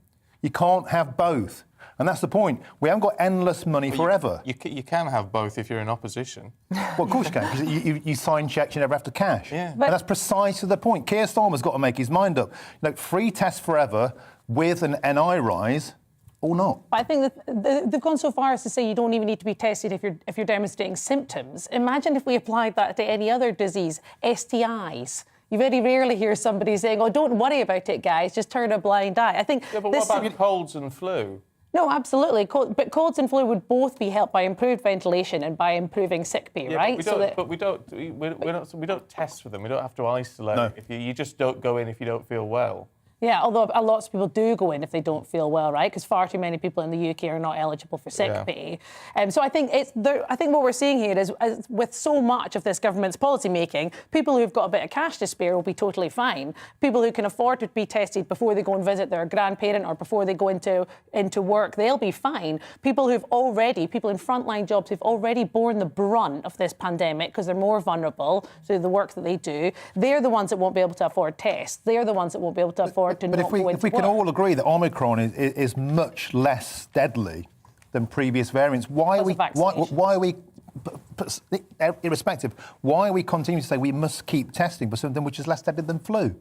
You can't have both. And that's the point. We haven't got endless money forever. You can have both if you're in opposition. Well, of course you can, because you sign cheques, you never have to cash. Yeah. And that's precisely the point. Keir Starmer's got to make his mind up. Free tests forever with an NI rise or not. I think that they've gone so far as to say you don't even need to be tested if you're demonstrating symptoms. Imagine if we applied that to any other disease, STIs. You very rarely hear somebody saying, oh, don't worry about it, guys, just turn a blind eye. I think. Yeah, but what about colds and flu? No, absolutely. But colds and flu would both be helped by improved ventilation and by improving sick pay, right? But we don't test for them. We don't have to isolate. No. If you just don't go in if you don't feel well. Yeah, although a lot of people do go in if they don't feel well, right? Because far too many people in the UK are not eligible for sick pay. So I think I think what we're seeing here is with so much of this government's policy making, people who've got a bit of cash to spare will be totally fine. People who can afford to be tested before they go and visit their grandparent or before they go into work, they'll be fine. People in frontline jobs who've already borne the brunt of this pandemic because they're more vulnerable through the work that they do, they're the ones that won't be able to afford tests. They're the ones that won't be able to afford to not go into work. But if we can all agree that Omicron is much less deadly than previous variants, why are we, irrespective, why are we continuing to say we must keep testing for something which is less deadly than flu?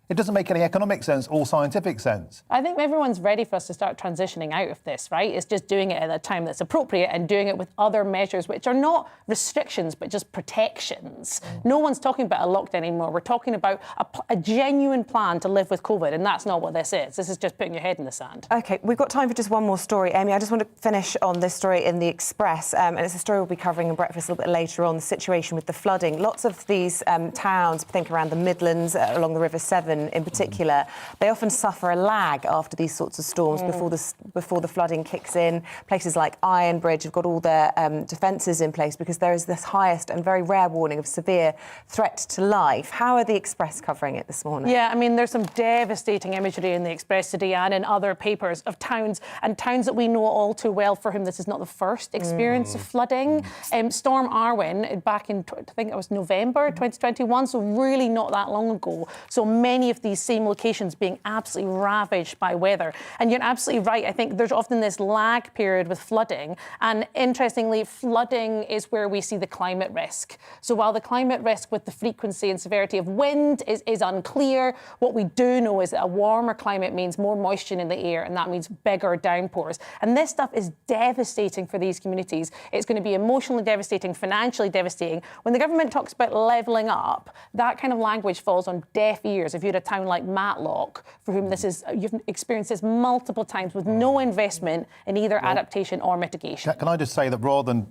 It doesn't make any economic sense or scientific sense. I think everyone's ready for us to start transitioning out of this, right? It's just doing it at a time that's appropriate and doing it with other measures which are not restrictions but just protections. No one's talking about a lockdown anymore. We're talking about a genuine plan to live with COVID, and that's not what this is. This is just putting your head in the sand. OK, we've got time for just one more story. Amy, I just want to finish on this story in the Express, and it's a story we'll be covering in Breakfast a little bit later on, the situation with the flooding. Lots of these towns, think around the Midlands, along the River Severn in particular, they often suffer a lag after these sorts of storms before the flooding kicks in. Places like Ironbridge have got all their defences in place because there is this highest and very rare warning of severe threat to life. How are the Express covering it this morning? Yeah, I mean, there's some devastating imagery in the Express today and in other papers of towns that we know all too well for whom this is not the first experience of flooding. Storm Arwen, back in, I think it was November 2021, so really not that long ago. So many of these same locations being absolutely ravaged by weather. And you're absolutely right. I think there's often this lag period with flooding. And interestingly, flooding is where we see the climate risk. So while the climate risk with the frequency and severity of wind is unclear, what we do know is that a warmer climate means more moisture in the air, and that means bigger downpours. And this stuff is devastating for these communities. It's going to be emotionally devastating, financially devastating. When the government talks about levelling up, that kind of language falls on deaf ears. If you had a town like Matlock, for whom you've experienced this multiple times with no investment in either adaptation or mitigation. Can I just say that rather than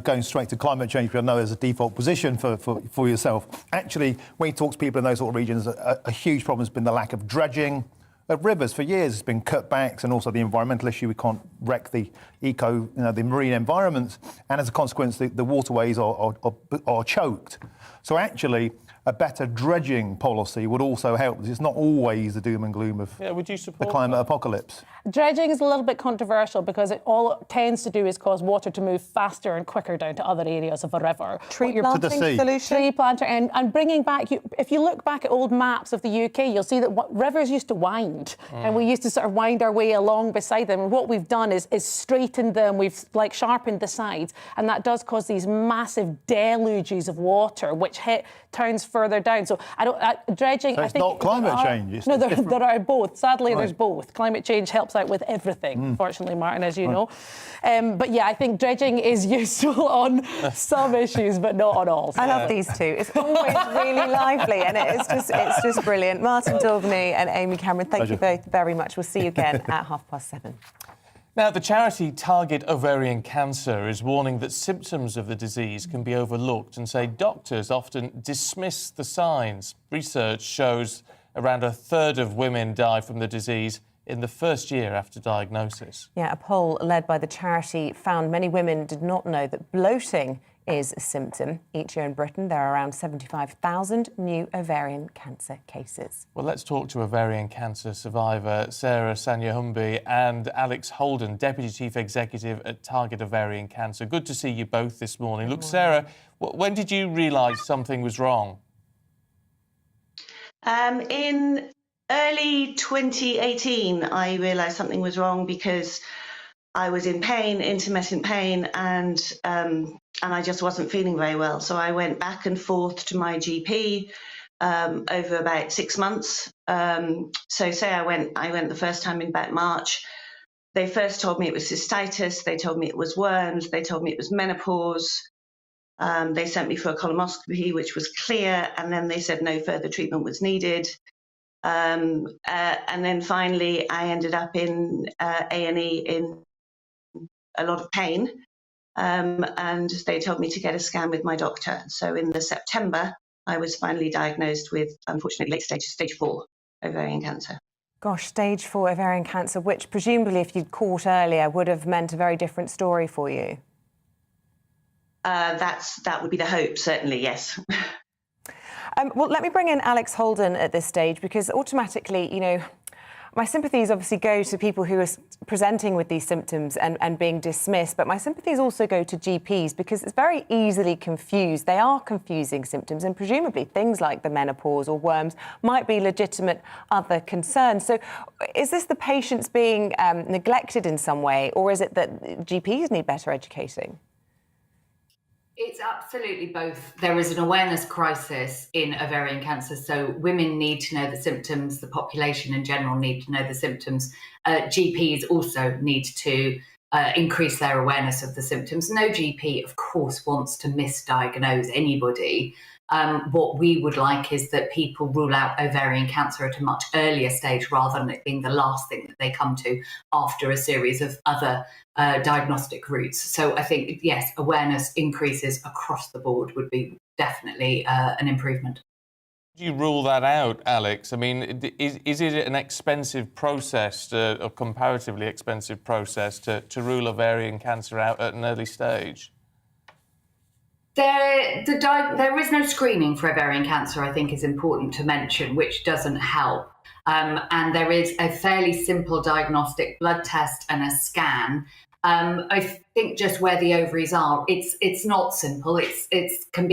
going straight to climate change, which I know is a default position for yourself, actually, when you talk to people in those sort of regions, a huge problem has been the lack of dredging of rivers. For years, it's been cutbacks and also the environmental issue. We can't wreck the the marine environments, and as a consequence, the waterways are choked. So actually, a better dredging policy would also help. It's not always the doom and gloom of the climate apocalypse. Dredging is a little bit controversial because all it tends to do is cause water to move faster and quicker down to other areas of a river. Tree planting solution? Tree planter and bringing back, if you look back at old maps of the UK, you'll see that rivers used to wind and we used to sort of wind our way along beside them. And what we've done is straightened them, we've sharpened the sides, and that does cause these massive deluges of water which hit towns further down. So dredging. So it's not climate change. No, there are both. Sadly, there's both. Climate change helps out with everything. Fortunately, Martin, as you know. But yeah, I think dredging is useful on some issues, but not on all. I love these two. It's always really lively, and it's just brilliant. Martin Daubney and Amy Cameron, thank you both very much. We'll see you again at 7:30. Now, the charity Target Ovarian Cancer is warning that symptoms of the disease can be overlooked and say doctors often dismiss the signs. Research shows around a third of women die from the disease in the first year after diagnosis. Yeah, a poll led by the charity found many women did not know that bloating is a symptom. Each year in Britain, there are around 75,000 new ovarian cancer cases. Well, let's talk to ovarian cancer survivor Sarah Sanyahumbi and Alex Holden, Deputy Chief Executive at Target Ovarian Cancer. Good to see you both this morning. Look, Sarah, when did you realise something was wrong? In early 2018, I realised something was wrong because I was in pain, intermittent pain, and I just wasn't feeling very well. So I went back and forth to my GP over about 6 months. So say I went the first time in about March. They first told me it was cystitis. They told me it was worms. They told me it was menopause. They sent me for a colonoscopy, which was clear, and then they said no further treatment was needed. And then finally, I ended up in A&E in a lot of pain, and they told me to get a scan with my doctor. So in the September, I was finally diagnosed with, unfortunately, stage 4 ovarian cancer. Gosh, stage 4 ovarian cancer, which presumably, if you'd caught earlier, would have meant a very different story for you. That would be the hope, certainly, yes. Well, let me bring in Alex Holden at this stage, because automatically, you know, my sympathies obviously go to people who are presenting with these symptoms and being dismissed, but my sympathies also go to GPs, because it's very easily confused. They are confusing symptoms, and presumably things like the menopause or worms might be legitimate other concerns. So is this the patients being neglected in some way, or is it that GPs need better educating? It's absolutely both. There is an awareness crisis in ovarian cancer, so women need to know the symptoms, the population in general need to know the symptoms. GPs also need to increase their awareness of the symptoms. No GP, of course, wants to misdiagnose anybody. What we would like is that people rule out ovarian cancer at a much earlier stage, rather than it being the last thing that they come to after a series of other diagnostic routes. So I think, yes, awareness increases across the board would be definitely an improvement. Do you rule that out, Alex? I mean, is it an expensive process, a comparatively expensive process to rule ovarian cancer out at an early stage? There is no screening for ovarian cancer, I think is important to mention, which doesn't help. And there is a fairly simple diagnostic blood test and a scan. I think just where the ovaries are, it's not simple. It can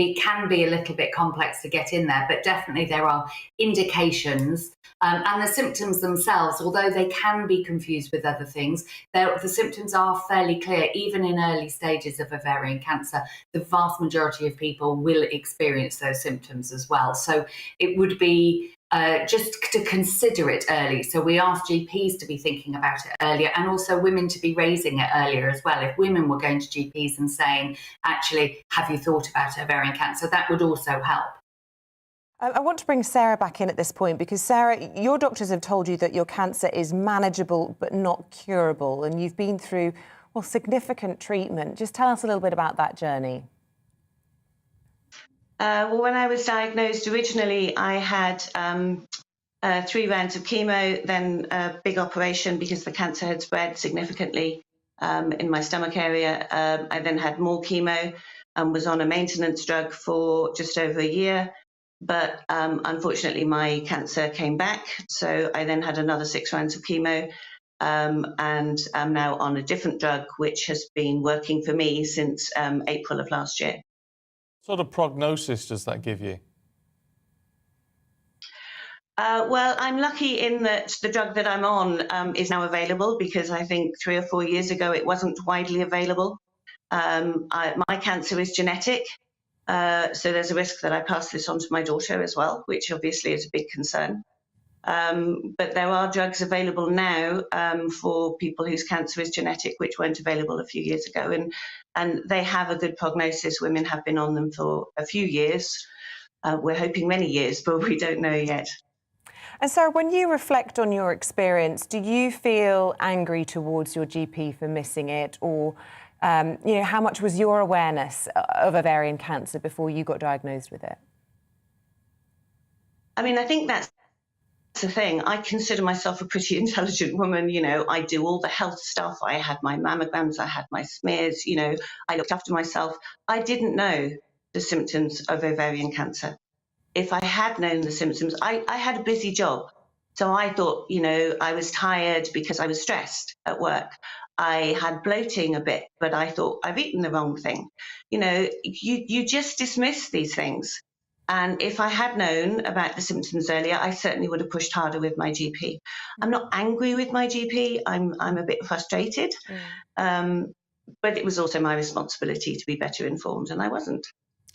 be a little bit complex to get in there, but definitely there are indications. And the symptoms themselves, although they can be confused with other things, the symptoms are fairly clear. Even in early stages of ovarian cancer, the vast majority of people will experience those symptoms as well. So it would be just to consider it early. So we ask GPs to be thinking about it earlier, and also women to be raising it earlier as well. If women were going to GPs and saying, actually, have you thought about ovarian cancer, that would also help. I want to bring Sarah back in at this point, because Sarah, your doctors have told you that your cancer is manageable but not curable, and you've been through, well, significant treatment. Just tell us a little bit about that journey. Well, when I was diagnosed originally, I had 3 rounds of chemo, then a big operation because the cancer had spread significantly in my stomach area. I then had more chemo and was on a maintenance drug for just over a year. But unfortunately, my cancer came back. So I then had another 6 rounds of chemo, and I'm now on a different drug, which has been working for me since April of last year. What sort of prognosis does that give you? Well, I'm lucky in that the drug that I'm on is now available, because I think 3 or 4 years ago it wasn't widely available. My cancer is genetic, so there's a risk that I pass this on to my daughter as well, which obviously is a big concern. But there are drugs available now for people whose cancer is genetic, which weren't available a few years ago, and they have a good prognosis. Women have been on them for a few years. We're hoping many years, but we don't know yet. And Sarah, when you reflect on your experience, do you feel angry towards your GP for missing it, or you know, how much was your awareness of ovarian cancer before you got diagnosed with it? I mean, I think that's the thing. I consider myself a pretty intelligent woman. You know, I do all the health stuff. I had my mammograms, I had my smears, you know, I looked after myself. I didn't know the symptoms of ovarian cancer. If I had known the symptoms, I had a busy job. So I thought, you know, I was tired because I was stressed at work. I had bloating a bit, but I thought I've eaten the wrong thing. You know, you just dismiss these things. And if I had known about the symptoms earlier, I certainly would have pushed harder with my GP. I'm not angry with my GP. I'm a bit frustrated. But it was also my responsibility to be better informed, and I wasn't.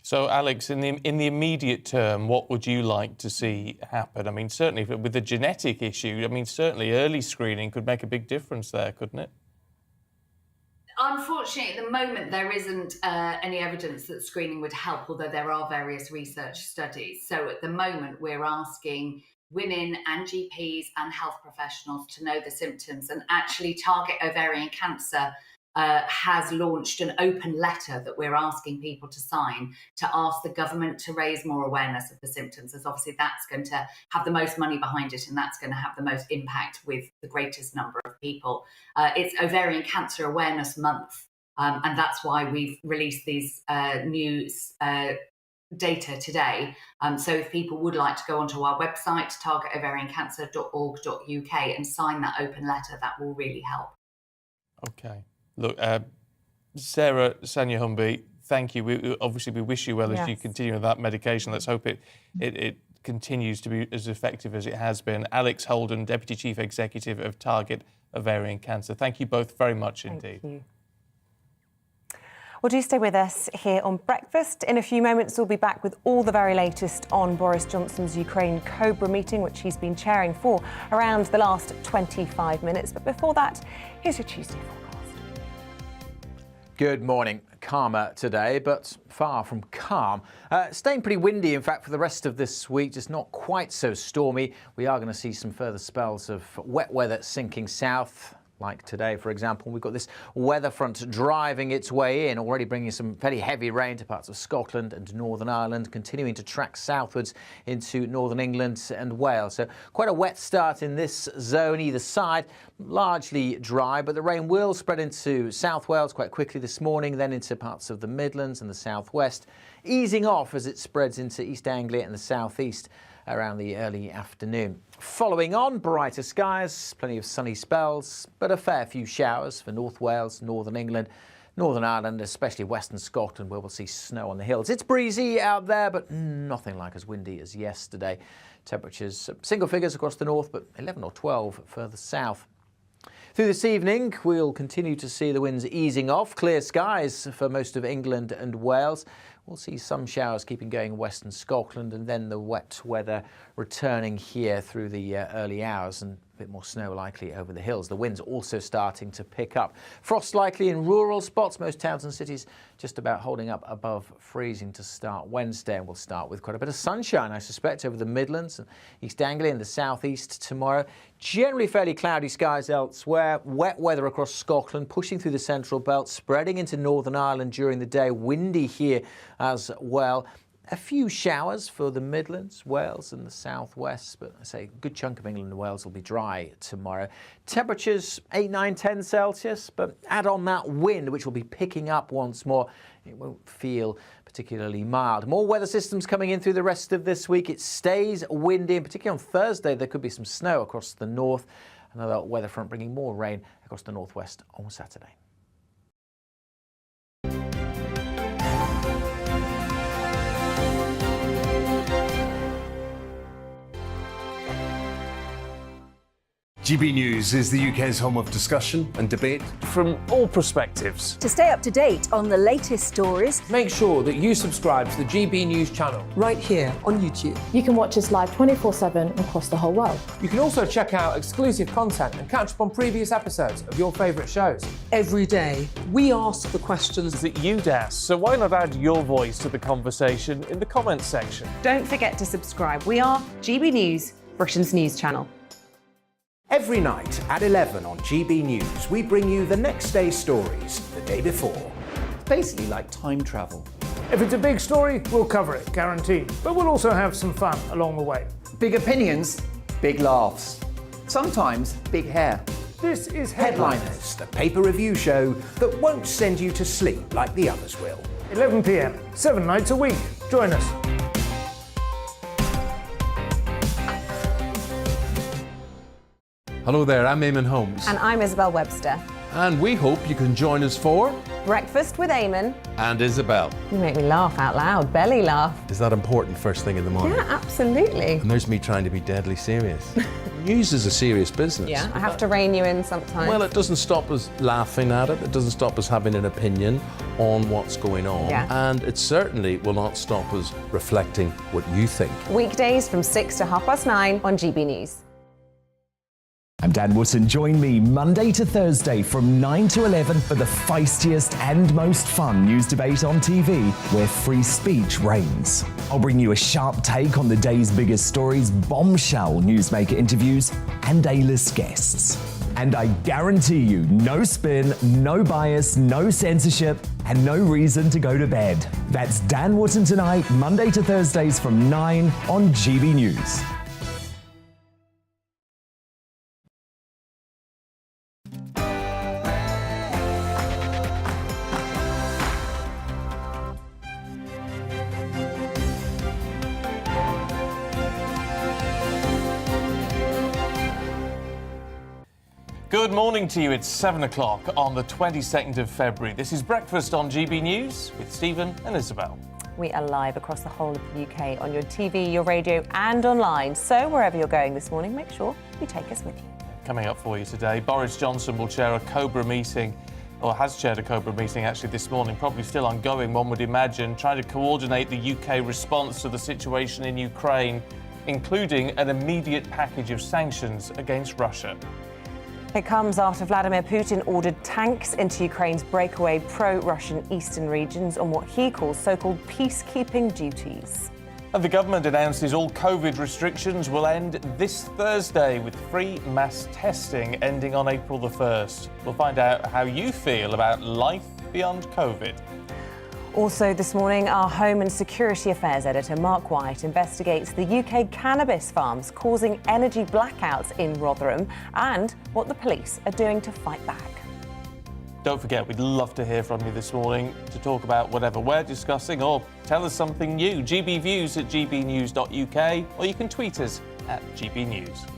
So, Alex, in the immediate term, what would you like to see happen? I mean, certainly with the genetic issue, I mean, certainly early screening could make a big difference there, couldn't it? Unfortunately, at the moment, there isn't any evidence that screening would help, although there are various research studies. So at the moment, we're asking women and GPs and health professionals to know the symptoms, and actually Target Ovarian Cancer has launched an open letter that we're asking people to sign to ask the government to raise more awareness of the symptoms, as obviously that's going to have the most money behind it and that's going to have the most impact with the greatest number of people. It's Ovarian Cancer Awareness Month, and that's why we've released these new data today. So if people would like to go onto our website, targetovariancancer.org.uk, and sign that open letter, that will really help. Okay. Look, Sarah Sanya Humby, thank you. We wish you well as you continue with that medication. Let's hope it continues to be as effective as it has been. Alex Holden, Deputy Chief Executive of Target Ovarian Cancer. Thank you both very much indeed. Thank you. Well, do stay with us here on Breakfast. In a few moments, we'll be back with all the very latest on Boris Johnson's Ukraine Cobra meeting, which he's been chairing for around the last 25 minutes. But before that, here's your Tuesday forecast. Good morning. Calmer today, but far from calm. Staying pretty windy, in fact, for the rest of this week, just not quite so stormy. We are going to see some further spells of wet weather sinking south. Like today, for example, we've got this weather front driving its way in, already bringing some fairly heavy rain to parts of Scotland and Northern Ireland, continuing to track southwards into Northern England and Wales. So quite a wet start in this zone either side, largely dry, but the rain will spread into South Wales quite quickly this morning, then into parts of the Midlands and the southwest, easing off as it spreads into East Anglia and the southeast around the early afternoon. Following on, brighter skies, plenty of sunny spells, but a fair few showers for North Wales, Northern England, Northern Ireland, especially Western Scotland, where we'll see snow on the hills. It's breezy out there, but nothing like as windy as yesterday. Temperatures single figures across the north, but 11 or 12 further south. Through this evening, we'll continue to see the winds easing off. Clear skies for most of England and Wales. We'll see some showers keeping going in western Scotland, and then the wet weather returning here through the early hours, and a bit more snow likely over the hills. The wind's also starting to pick up. Frost likely in rural spots. Most towns and cities just about holding up above freezing to start Wednesday. And we'll start with quite a bit of sunshine, I suspect, over the Midlands and East Anglia and the southeast tomorrow. Generally fairly cloudy skies elsewhere. Wet weather across Scotland, pushing through the central belt, spreading into Northern Ireland during the day. Windy here as well. A few showers for the Midlands, Wales and the southwest, but I say a good chunk of England and Wales will be dry tomorrow. Temperatures 8, 9, 10 Celsius, but add on that wind, which will be picking up once more. It won't feel particularly mild. More weather systems coming in through the rest of this week. It stays windy, and particularly on Thursday, there could be some snow across the north. Another weather front bringing more rain across the northwest on Saturday. GB News is the UK's home of discussion and debate from all perspectives. To stay up to date on the latest stories, make sure that you subscribe to the GB News channel right here on YouTube. You can watch us live 24/7 across the whole world. You can also check out exclusive content and catch up on previous episodes of your favourite shows. Every day, we ask the questions that you'd ask, so why not add your voice to the conversation in the comments section? Don't forget to subscribe. We are GB News, Britain's news channel. Every night at 11 on GB News, we bring you the next day's stories the day before. It's basically like time travel. If it's a big story, we'll cover it, guaranteed. But we'll also have some fun along the way. Big opinions, big laughs. Sometimes big hair. This is Headliners, the paper review show that won't send you to sleep like the others will. 11 p.m, 7 nights a week. Join us. Hello there, I'm Eamonn Holmes. And I'm Isabel Webster. And we hope you can join us for Breakfast with Eamonn and Isabel. You make me laugh out loud, belly laugh. Is that important first thing in the morning? Yeah, absolutely. And there's me trying to be deadly serious. News is a serious business. Yeah, I have to rein you in sometimes. Well, it doesn't stop us laughing at it. It doesn't stop us having an opinion on what's going on. Yeah. And it certainly will not stop us reflecting what you think. Weekdays from 6 to 9:30 on GB News. I'm Dan Wootton. Join me Monday to Thursday from 9 to 11 for the feistiest and most fun news debate on TV, where free speech reigns. I'll bring you a sharp take on the day's biggest stories, bombshell newsmaker interviews, and A-list guests. And I guarantee you, no spin, no bias, no censorship, and no reason to go to bed. That's Dan Wootton Tonight, Monday to Thursdays from 9 on GB News. Good morning to you. It's 7 o'clock on the 22nd of February. This is Breakfast on GB News with Stephen and Isabel. We are live across the whole of the UK on your TV, your radio and online. So wherever you're going this morning, make sure you take us with you. Coming up for you today, Boris Johnson will chair a Cobra meeting, or has chaired a Cobra meeting actually this morning, probably still ongoing, one would imagine, trying to coordinate the UK response to the situation in Ukraine, including an immediate package of sanctions against Russia. It comes after Vladimir Putin ordered tanks into Ukraine's breakaway pro-Russian eastern regions on what he calls so-called peacekeeping duties. And the government announces all COVID restrictions will end this Thursday, with free mass testing ending on April the 1st. We'll find out how you feel about life beyond COVID. Also this morning, our Home and Security Affairs editor Mark White investigates the UK cannabis farms causing energy blackouts in Rotherham and what the police are doing to fight back. Don't forget, we'd love to hear from you this morning to talk about whatever we're discussing or tell us something new. GBviews at gbnews.uk, or you can tweet us at GBnews.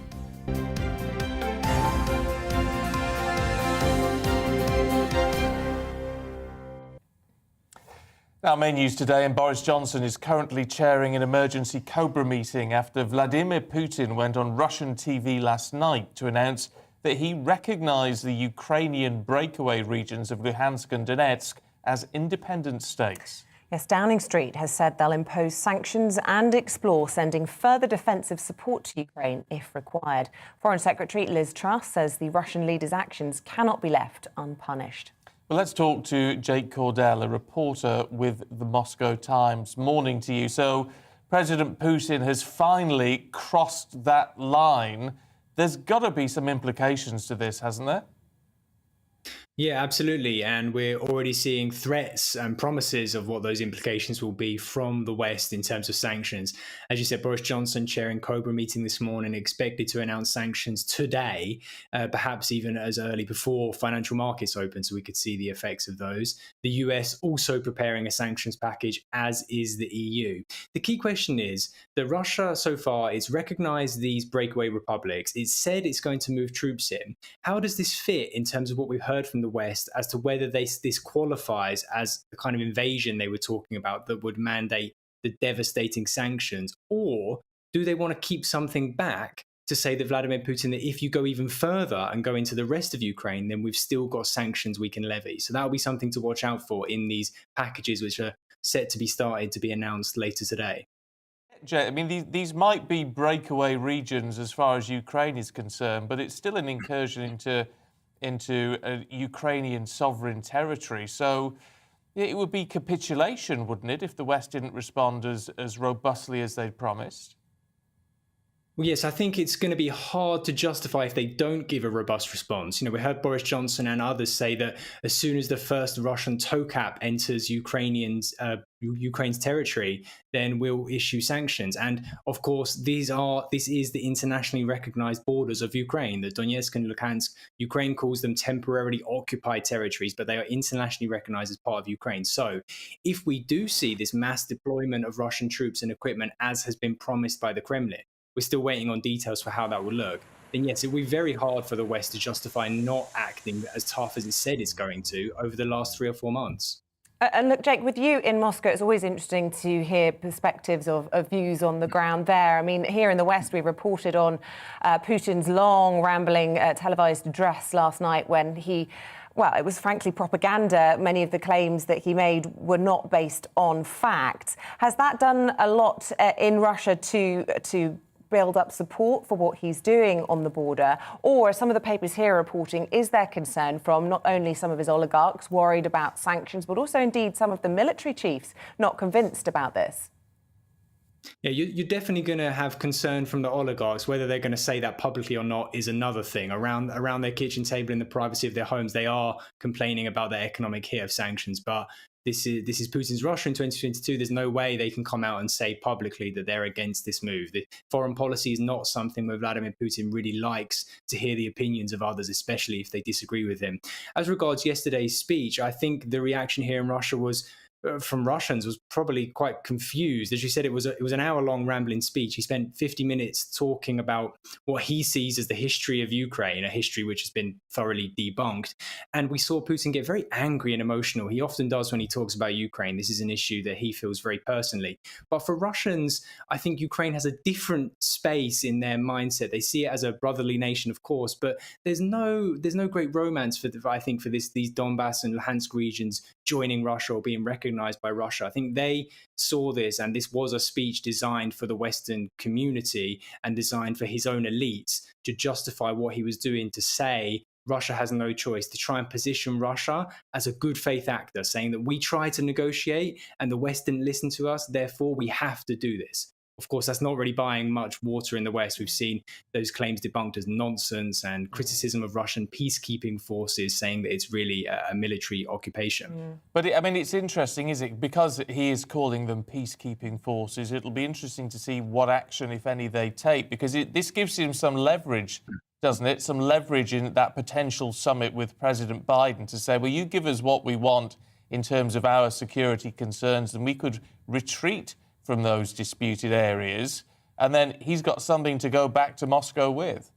Our main news today, and Boris Johnson is currently chairing an emergency Cobra meeting after Vladimir Putin went on Russian TV last night to announce that he recognised the Ukrainian breakaway regions of Luhansk and Donetsk as independent states. Yes, Downing Street has said they'll impose sanctions and explore sending further defensive support to Ukraine if required. Foreign Secretary Liz Truss says the Russian leader's actions cannot be left unpunished. Well, let's talk to Jake Cordell, a reporter with the Moscow Times. Morning to you. So, President Putin has finally crossed that line. There's got to be some implications to this, hasn't there? Yeah, absolutely. And we're already seeing threats and promises of what those implications will be from the West in terms of sanctions. As you said, Boris Johnson chairing Cobra meeting this morning, expected to announce sanctions today, perhaps even as early before financial markets open, so we could see the effects of those. The US also preparing a sanctions package, as is the EU. The key question is that Russia so far has recognized these breakaway republics. It's said it's going to move troops in. How does this fit in terms of what we've heard from the West as to whether this qualifies as the kind of invasion they were talking about that would mandate the devastating sanctions? Or do they want to keep something back to say that Vladimir Putin, that if you go even further and go into the rest of Ukraine, then we've still got sanctions we can levy? So that'll be something to watch out for in these packages, which are set to be started to be announced later today. Jay, I mean, these might be breakaway regions as far as Ukraine is concerned, but it's still an incursion into a Ukrainian sovereign territory. So it would be capitulation, wouldn't it, if the West didn't respond as robustly as they'd promised? Well, yes, I think it's going to be hard to justify if they don't give a robust response. You know, we heard Boris Johnson and others say that as soon as the first Russian TOCAP enters Ukraine's territory, then we'll issue sanctions. And of course, this is the internationally recognized borders of Ukraine, the Donetsk and Luhansk. Ukraine calls them temporarily occupied territories, but they are internationally recognized as part of Ukraine. So if we do see this mass deployment of Russian troops and equipment, as has been promised by the Kremlin, we're still waiting on details for how that will look, then yes, it will be very hard for the West to justify not acting as tough as it said it's going to over the last 3 or 4 months. And look, Jake, with you in Moscow, it's always interesting to hear perspectives of views on the ground there. I mean, here in the West, we reported on Putin's long, rambling, televised address last night when he... Well, it was frankly propaganda. Many of the claims that he made were not based on fact. Has that done a lot in Russia to build up support for what he's doing on the border? Or, as some of the papers here are reporting, is there concern from not only some of his oligarchs worried about sanctions, but also indeed some of the military chiefs not convinced about this? Yeah, you're definitely going to have concern from the oligarchs. Whether they're going to say that publicly or not is another thing. Around their kitchen table in the privacy of their homes, they are complaining about the economic hit of sanctions. But this is Putin's Russia in 2022. There's no way they can come out and say publicly that they're against this move. The foreign policy is not something where Vladimir Putin really likes to hear the opinions of others, especially if they disagree with him. As regards yesterday's speech, I think the reaction here in Russia was from Russians was probably quite confused. As you said, it was an hour-long rambling speech. He spent 50 minutes talking about what he sees as the history of Ukraine, a history which has been thoroughly debunked. And we saw Putin get very angry and emotional. He often does when he talks about Ukraine. This is an issue that he feels very personally. But for Russians, I think Ukraine has a different space in their mindset. They see it as a brotherly nation, of course, but there's no great romance for these Donbass and Luhansk regions joining Russia or being recognized by Russia. I think they saw this, and this was a speech designed for the Western community and designed for his own elites to justify what he was doing, to say Russia has no choice, to try and position Russia as a good faith actor, saying that we tried to negotiate and the West didn't listen to us, therefore we have to do this. Of course, that's not really buying much water in the West. We've seen those claims debunked as nonsense and criticism of Russian peacekeeping forces, saying that it's really a military occupation. But, it's interesting, is it? Because he is calling them peacekeeping forces, it'll be interesting to see what action, if any, they take, because this gives him some leverage, doesn't it? Some leverage in that potential summit with President Biden to say, well, you give us what we want in terms of our security concerns, and we could retreat from those disputed areas, and then he's got something to go back to Moscow with.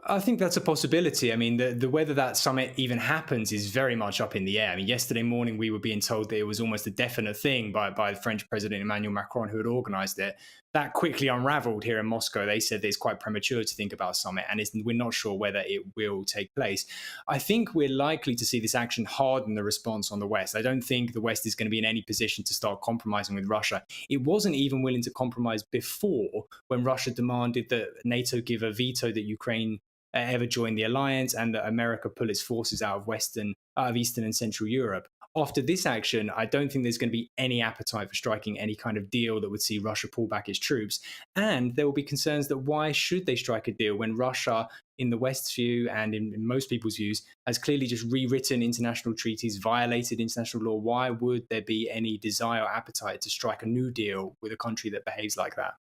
I think that's a possibility. The whether that summit even happens is very much up in the air. Yesterday morning we were being told that it was almost a definite thing by the French President Emmanuel Macron, who had organised it. That quickly unravelled here in Moscow. They said that it's quite premature to think about a summit, and we're not sure whether it will take place. I think we're likely to see this action harden the response on the West. I don't think the West is going to be in any position to start compromising with Russia. It wasn't even willing to compromise before, when Russia demanded that NATO give a veto that Ukraine ever join the alliance and that America pull its forces out of Eastern and Central Europe. After this action, I don't think there's going to be any appetite for striking any kind of deal that would see Russia pull back its troops. And there will be concerns that why should they strike a deal when Russia, in the West's view and in most people's views, has clearly just rewritten international treaties, violated international law? Why would there be any desire or appetite to strike a new deal with a country that behaves like that?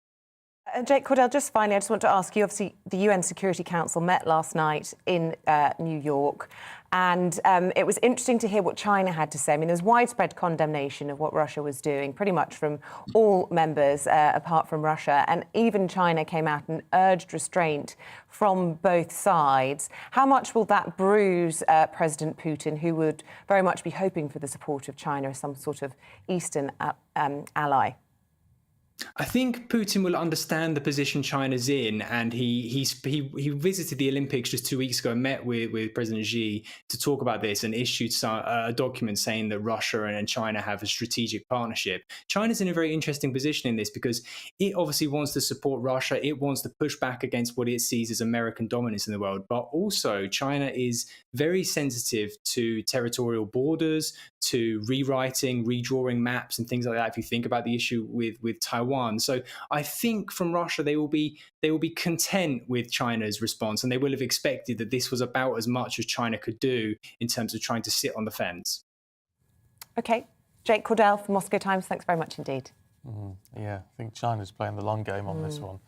Jake Cordell, just finally, I just want to ask you, obviously, the UN Security Council met last night in New York, and it was interesting to hear what China had to say. There's widespread condemnation of what Russia was doing, pretty much from all members, apart from Russia, and even China came out and urged restraint from both sides. How much will that bruise President Putin, who would very much be hoping for the support of China as some sort of Eastern ally? I think Putin will understand the position China's in, and he visited the Olympics just 2 weeks ago and met with President Xi to talk about this, and issued a document saying that Russia and China have a strategic partnership. China's in a very interesting position in this because it obviously wants to support Russia. It wants to push back against what it sees as American dominance in the world. But also China is very sensitive to territorial borders, to rewriting, redrawing maps and things like that, if you think about the issue with Taiwan. So I think from Russia, they will be content with China's response, and they will have expected that this was about as much as China could do in terms of trying to sit on the fence. OK. Jake Cordell from Moscow Times, thanks very much indeed. Yeah, I think China's playing the long game on this one.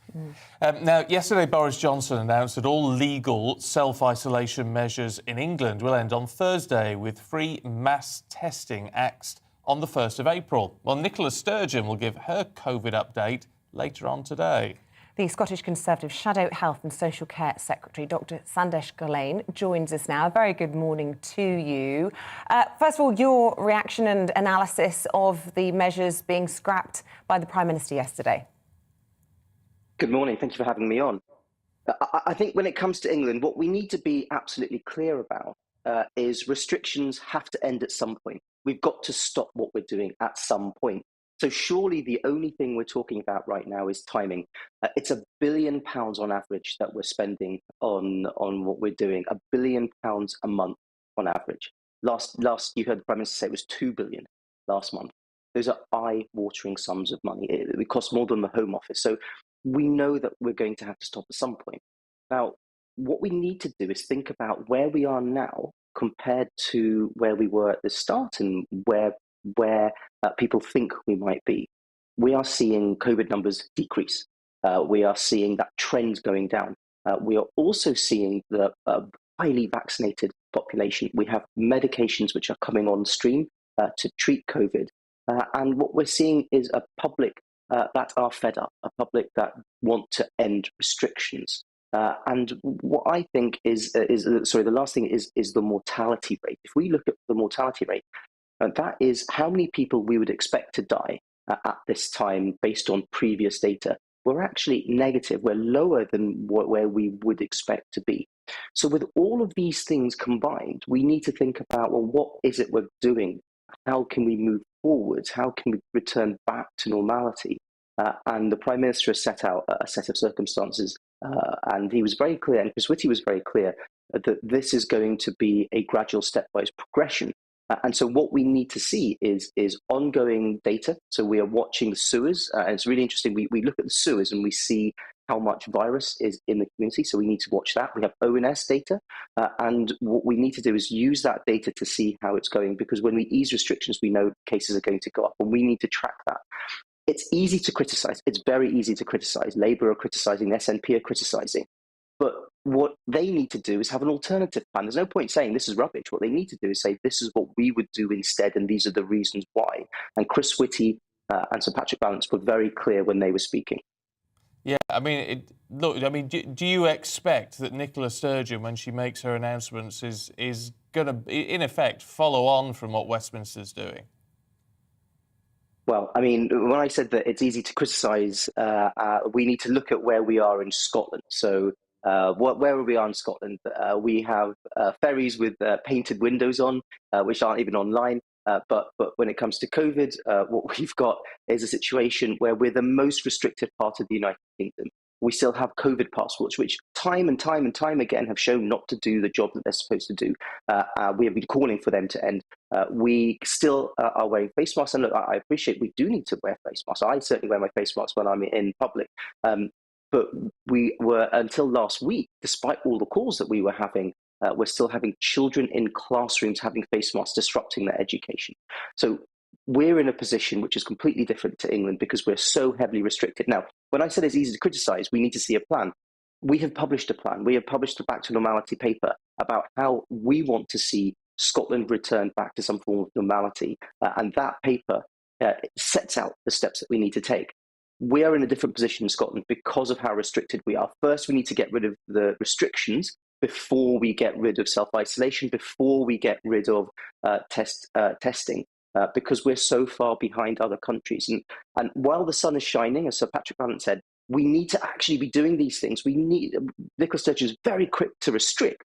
Now, yesterday, Boris Johnson announced that all legal self-isolation measures in England will end on Thursday, with free mass testing axed on the 1st of April. Well, Nicola Sturgeon will give her COVID update later on today. The Scottish Conservative Shadow Health and Social Care Secretary, Dr Sandesh Gulane, joins us now. A very good morning to you. First of all, your reaction and analysis of the measures being scrapped by the Prime Minister yesterday. Good morning. Thank you for having me on. I think when it comes to England, what we need to be absolutely clear about is restrictions have to end at some point. We've got to stop what we're doing at some point. So surely the only thing we're talking about right now is timing. It's £1 billion on average that we're spending on what we're doing. £1 billion a month on average. Last you heard the Prime Minister say it was 2 billion last month. Those are eye-watering sums of money. It costs more than the Home Office. So we know that we're going to have to stop at some point. Now, what we need to do is think about where we are now compared to where we were at the start and where people think we might be. We are seeing COVID numbers decrease. We are seeing that trend going down. We are also seeing the highly vaccinated population. We have medications which are coming on stream to treat COVID. And what we're seeing is a public that are fed up, a public that want to end restrictions. And what I think is the last thing is the mortality rate. If we look at the mortality rate, that is how many people we would expect to die at this time based on previous data. We're actually negative. We're lower than where we would expect to be. So with all of these things combined, we need to think about, well, what is it we're doing? How can we move forwards? How can we return back to normality? And the Prime Minister has set out a set of circumstances, and he was very clear, and Chris Whitty was very clear, that this is going to be a gradual stepwise progression. And so what we need to see is ongoing data. So we are watching the sewers, and it's really interesting. We look at the sewers and we see how much virus is in the community. So we need to watch that. We have ONS data, and what we need to do is use that data to see how it's going, because when we ease restrictions, we know cases are going to go up, and we need to track that. It's easy to criticize. It's very easy to criticize. Labour are criticizing, the SNP are criticizing. But what they need to do is have an alternative plan. There's no point saying this is rubbish. What they need to do is say this is what we would do instead, and these are the reasons why. And Chris Whitty and Sir Patrick Vallance were very clear when they were speaking. Yeah, I mean, do you expect that Nicola Sturgeon, when she makes her announcements, is going to, in effect, follow on from what Westminster's doing? Well, I mean, when I said that it's easy to criticise, we need to look at where we are in Scotland. So where we are in Scotland, we have ferries with painted windows on, which aren't even online. But when it comes to COVID, what we've got is a situation where we're the most restricted part of the United Kingdom. We still have COVID passports, which time and time again have shown not to do the job that they're supposed to do. We have been calling for them to end. We still are wearing face masks. And look, I appreciate we do need to wear face masks. I certainly wear my face mask when I'm in public. But we were, until last week, despite all the calls that we were having, we're still having children in classrooms having face masks, disrupting their education. So we're in a position which is completely different to England because we're so heavily restricted. Now, when I said it's easy to criticise, we need to see a plan. We have published a plan. We have published a Back to Normality paper about how we want to see Scotland return back to some form of normality. And that paper sets out the steps that we need to take. We are in a different position in Scotland because of how restricted we are. First, we need to get rid of the restrictions before we get rid of self-isolation, before we get rid of testing, because we're so far behind other countries. And while the sun is shining, as Sir Patrick Vallance said, we need to actually be doing these things. Nicola Sturgeon is very quick to restrict,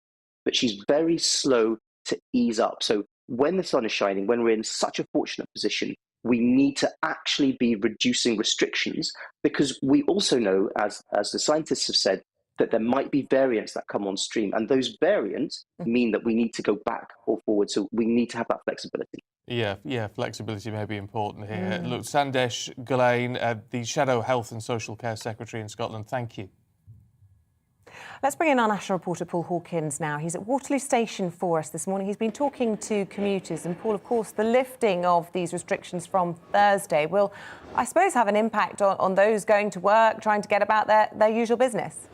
but she's very slow to ease up. So when the sun is shining, when we're in such a fortunate position, we need to actually be reducing restrictions, because we also know, as the scientists have said, that there might be variants that come on stream, and those variants mean that we need to go back or forward. So we need to have that flexibility. Yeah, flexibility may be important here. Look, Sandesh Gulain, the Shadow Health and Social Care Secretary in Scotland, thank you. Let's bring in our national reporter, Paul Hawkins, now. He's at Waterloo Station for us this morning. He's been talking to commuters. And, Paul, of course, the lifting of these restrictions from Thursday will, I suppose, have an impact on those going to work, trying to get about their usual business.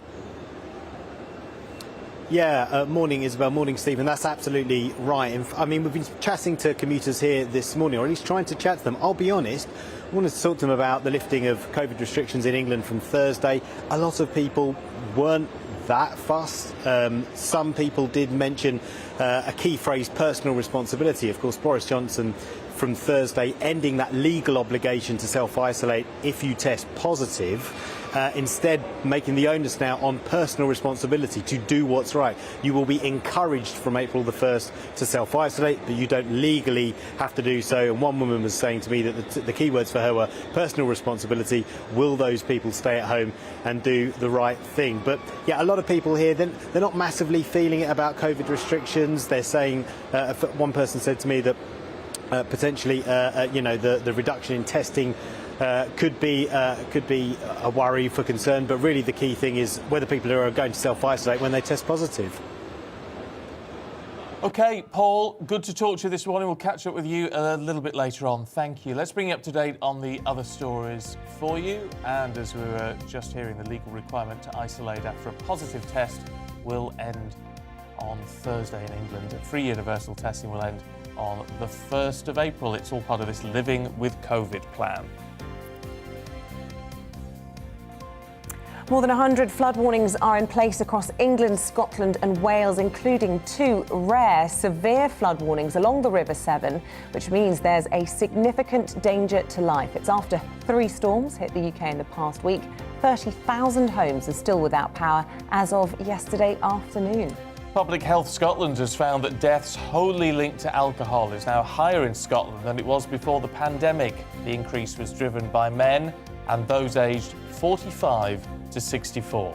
Yeah, morning, Isabel. Morning, Stephen. That's absolutely right. I mean, we've been chatting to commuters here this morning, or at least trying to chat to them. I'll be honest, I wanted to talk to them about the lifting of COVID restrictions in England from Thursday. A lot of people weren't that fussed. Some people did mention a key phrase, personal responsibility. Of course, Boris Johnson from Thursday, ending that legal obligation to self-isolate if you test positive. Instead, making the onus now on personal responsibility to do what's right. You will be encouraged from April the 1st to self-isolate, but you don't legally have to do so. And one woman was saying to me that the key words for her were personal responsibility. Will those people stay at home and do the right thing? But yeah, a lot of people here, they're not massively feeling it about COVID restrictions. They're saying, one person said to me that potentially, the reduction in testing could be a worry for concern, but really the key thing is whether people are going to self-isolate when they test positive. OK, Paul, good to talk to you this morning. We'll catch up with you a little bit later on. Thank you. Let's bring you up to date on the other stories for you. And as we were just hearing, the legal requirement to isolate after a positive test will end on Thursday in England. Free universal testing will end on the 1st of April. It's all part of this Living with COVID plan. More than 100 flood warnings are in place across England, Scotland and Wales, including 2 rare severe flood warnings along the River Severn, which means there's a significant danger to life. It's after 3 storms hit the UK in the past week. 30,000 homes are still without power as of yesterday afternoon. Public Health Scotland has found that deaths wholly linked to alcohol is now higher in Scotland than it was before the pandemic. The increase was driven by men and those aged 45 to 64.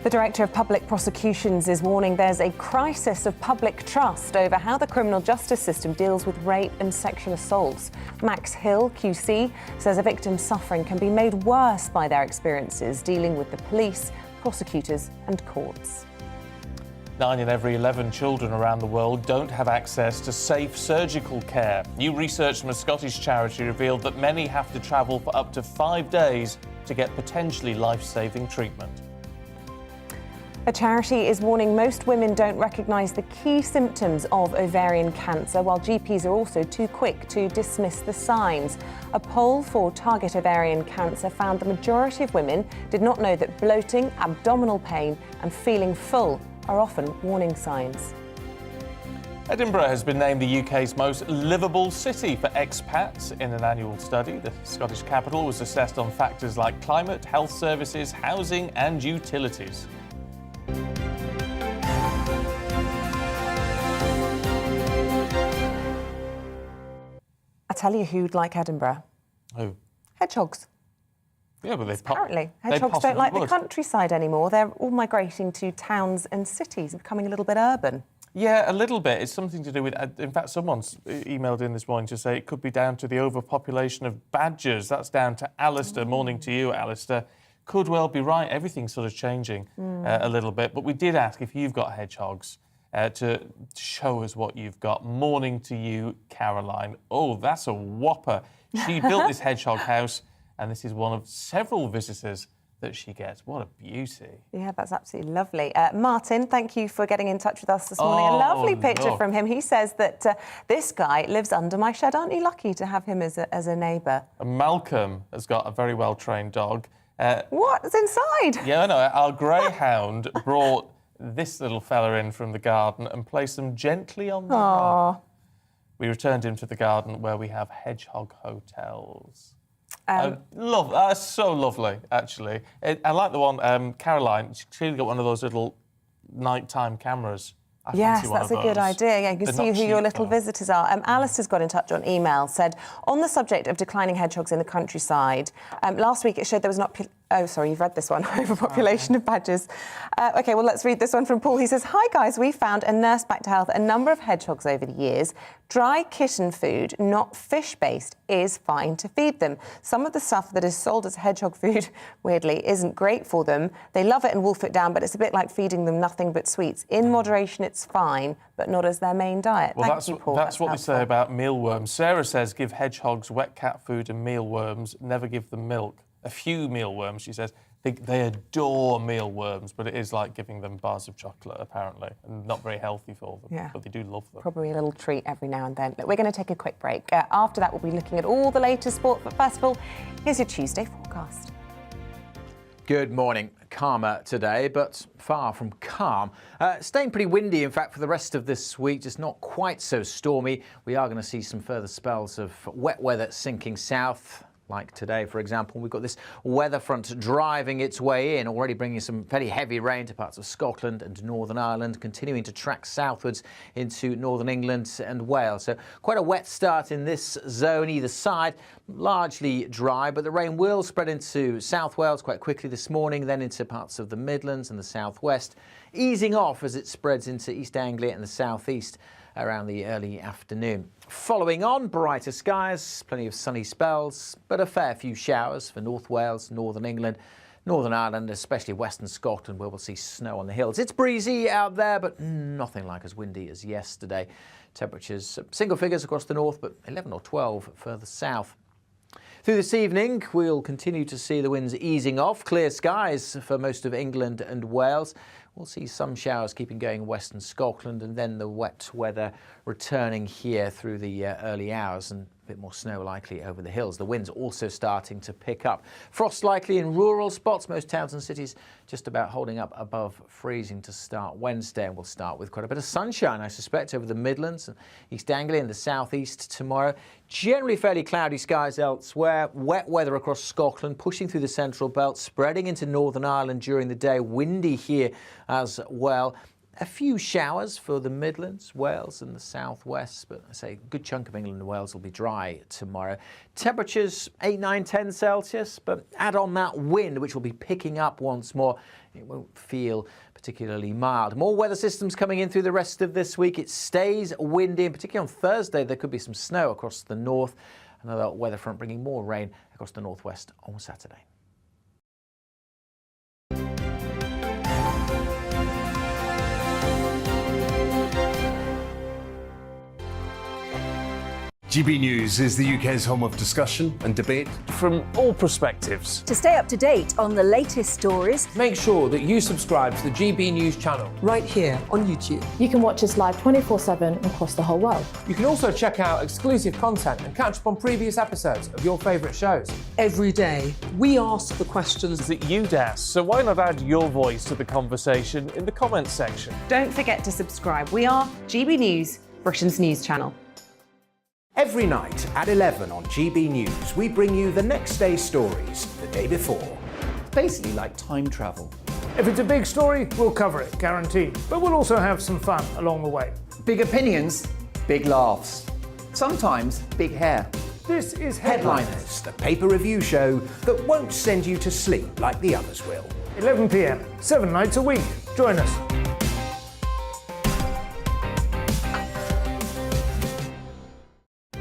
The Director of Public Prosecutions is warning there's a crisis of public trust over how the criminal justice system deals with rape and sexual assaults. Max Hill, QC, says a victim's suffering can be made worse by their experiences dealing with the police, prosecutors and courts. 9 in every 11 children around the world don't have access to safe surgical care. New research from a Scottish charity revealed that many have to travel for up to 5 days to get potentially life-saving treatment. A charity is warning most women don't recognise the key symptoms of ovarian cancer, while GPs are also too quick to dismiss the signs. A poll for Target Ovarian Cancer found the majority of women did not know that bloating, abdominal pain and feeling full are often warning signs. Edinburgh has been named the UK's most livable city for expats in an annual study. The Scottish capital was assessed on factors like climate, health services, housing and utilities. I tell you who'd like Edinburgh. Who? Hedgehogs. Yeah, but Apparently, hedgehogs don't like the countryside anymore. They're all migrating to towns and cities, becoming a little bit urban. Yeah, a little bit. It's something to do with... In fact, someone's emailed in this morning to say it could be down to the overpopulation of badgers. That's down to Alistair. Morning to you, Alistair. Could well be right. Everything's sort of changing a little bit. But we did ask if you've got hedgehogs to show us what you've got. Morning to you, Caroline. Oh, that's a whopper. She built this hedgehog house, and this is one of several visitors that she gets. What a beauty. Yeah, that's absolutely lovely. Martin, thank you for getting in touch with us this morning. A lovely picture from him. He says that this guy lives under my shed. Aren't you lucky to have him as a neighbour? Malcolm has got a very well-trained dog. What's inside? Yeah, I know. Our greyhound brought this little fella in from the garden and placed him gently on the rug. We returned him to the garden where we have hedgehog hotels. That's so lovely, actually. I like the one, Caroline, she's clearly got one of those little nighttime cameras. Yes, that's a good idea. Yeah, you can see who your little visitors are. Alistair's got in touch on email, said, on the subject of declining hedgehogs in the countryside, last week it showed there was not... Oh, sorry, you've read this one. Overpopulation of badgers. OK, well, let's read this one from Paul. He says, hi, guys, we found and nursed back to health a number of hedgehogs over the years. Dry kitten food, not fish-based, is fine to feed them. Some of the stuff that is sold as hedgehog food, weirdly, isn't great for them. They love it and wolf it down, but it's a bit like feeding them nothing but sweets. In moderation, it's fine, but not as their main diet. Well, Thank you, Paul. That's what helpful. We say about mealworms. Sarah says, give hedgehogs wet cat food and mealworms, never give them milk. A few mealworms, she says. They adore mealworms, but it is like giving them bars of chocolate, apparently, and not very healthy for them. Yeah. But they do love them. Probably a little treat every now and then. Look, we're going to take a quick break. After that, we'll be looking at all the latest sport. But first of all, here's your Tuesday forecast. Good morning. Calmer today, but far from calm. Staying pretty windy, in fact, for the rest of this week, just not quite so stormy. We are going to see some further spells of wet weather sinking south. Like today, for example, we've got this weather front driving its way in, already bringing some fairly heavy rain to parts of Scotland and Northern Ireland, continuing to track southwards into Northern England and Wales. So quite a wet start in this zone either side, largely dry, but the rain will spread into South Wales quite quickly this morning, then into parts of the Midlands and the southwest, easing off as it spreads into East Anglia and the southeast around the early afternoon. Following on, brighter skies, plenty of sunny spells, but a fair few showers for North Wales, Northern England, Northern Ireland, especially Western Scotland, where we'll see snow on the hills. It's breezy out there, but nothing like as windy as yesterday. Temperatures single figures across the north, but 11 or 12 further south. Through this evening, we'll continue to see the winds easing off. Clear skies for most of England and Wales. We'll see some showers keeping going in western Scotland, and then the wet weather returning here through the early hours, and a bit more snow likely over the hills. The wind's also starting to pick up. Frost likely in rural spots. Most towns and cities just about holding up above freezing to start Wednesday. And we'll start with quite a bit of sunshine, I suspect, over the Midlands and East Anglia and the southeast tomorrow. Generally fairly cloudy skies elsewhere. Wet weather across Scotland, pushing through the central belt, spreading into Northern Ireland during the day. Windy here as well. A few showers for the Midlands, Wales and the southwest, but I say a good chunk of England and Wales will be dry tomorrow. Temperatures 8, 9, 10 Celsius, but add on that wind, which will be picking up once more. It won't feel particularly mild. More weather systems coming in through the rest of this week. It stays windy, and particularly on Thursday, there could be some snow across the north. Another weather front bringing more rain across the northwest on Saturday. GB News is the UK's home of discussion and debate from all perspectives. To stay up to date on the latest stories, make sure that you subscribe to the GB News channel right here on YouTube. You can watch us live 24/7 across the whole world. You can also check out exclusive content and catch up on previous episodes of your favourite shows. Every day, we ask the questions that you'd ask, so why not add your voice to the conversation in the comments section? Don't forget to subscribe. We are GB News, Britain's news channel. Every night at 11 on GB News, we bring you the next day's stories the day before. It's basically like time travel. If it's a big story, we'll cover it, guaranteed. But we'll also have some fun along the way. Big opinions, big laughs. Sometimes big hair. This is Headliners, the paper review show that won't send you to sleep like the others will. 11 p.m, 7 nights a week. Join us.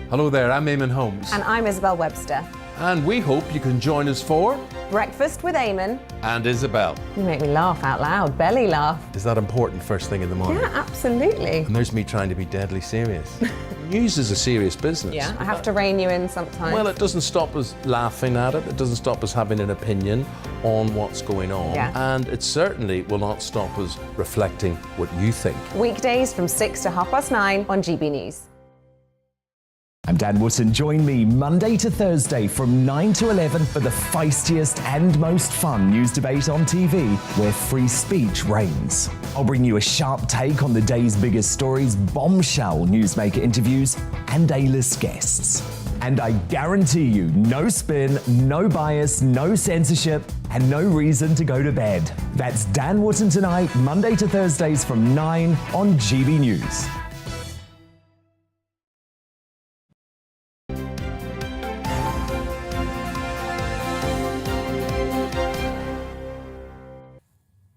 Hello there, I'm Eamonn Holmes. And I'm Isabel Webster. And we hope you can join us for Breakfast with Eamonn and Isabel. You make me laugh out loud, belly laugh. Is that important first thing in the morning? Yeah, absolutely. And there's me trying to be deadly serious. News is a serious business. Yeah, I have to rein you in sometimes. Well, it doesn't stop us laughing at it. It doesn't stop us having an opinion on what's going on. Yeah. And it certainly will not stop us reflecting what you think. Weekdays from 6 to 9:30 on GB News. I'm Dan Wootton. Join me Monday to Thursday from 9 to 11 for the feistiest and most fun news debate on TV, where free speech reigns. I'll bring you a sharp take on the day's biggest stories, bombshell newsmaker interviews, and A-list guests. And I guarantee you, no spin, no bias, no censorship, and no reason to go to bed. That's Dan Wootton tonight, Monday to Thursdays from 9 on GB News.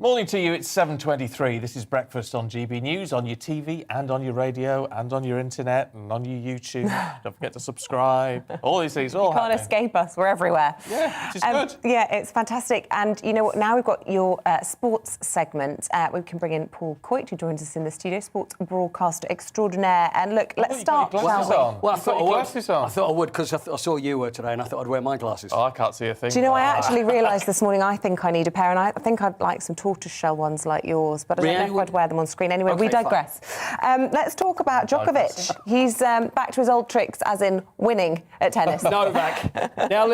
Morning to you, it's 7:23. This is Breakfast on GB News, on your TV and on your radio and on your internet and on your YouTube. Don't forget to subscribe. All these things, all You can't happening. escape us, we're everywhere. Yeah, which is good. Yeah, it's fantastic. And you know what, now we've got your sports segment. We can bring in Paul Coit, who joins us in the studio, sports broadcaster extraordinaire. And look, let's start, shall we? Well, I thought I would because I saw you today and I thought I'd wear my glasses. Oh, I can't see a thing. Do you know, I actually realised this morning I think I need a pair, and I think I'd like some talk tortoiseshell ones like yours, but I don't know if I'd wear them on screen. Anyway, we digress. Let's talk about Djokovic. He's back to his old tricks, as in winning at tennis. Novak. Now,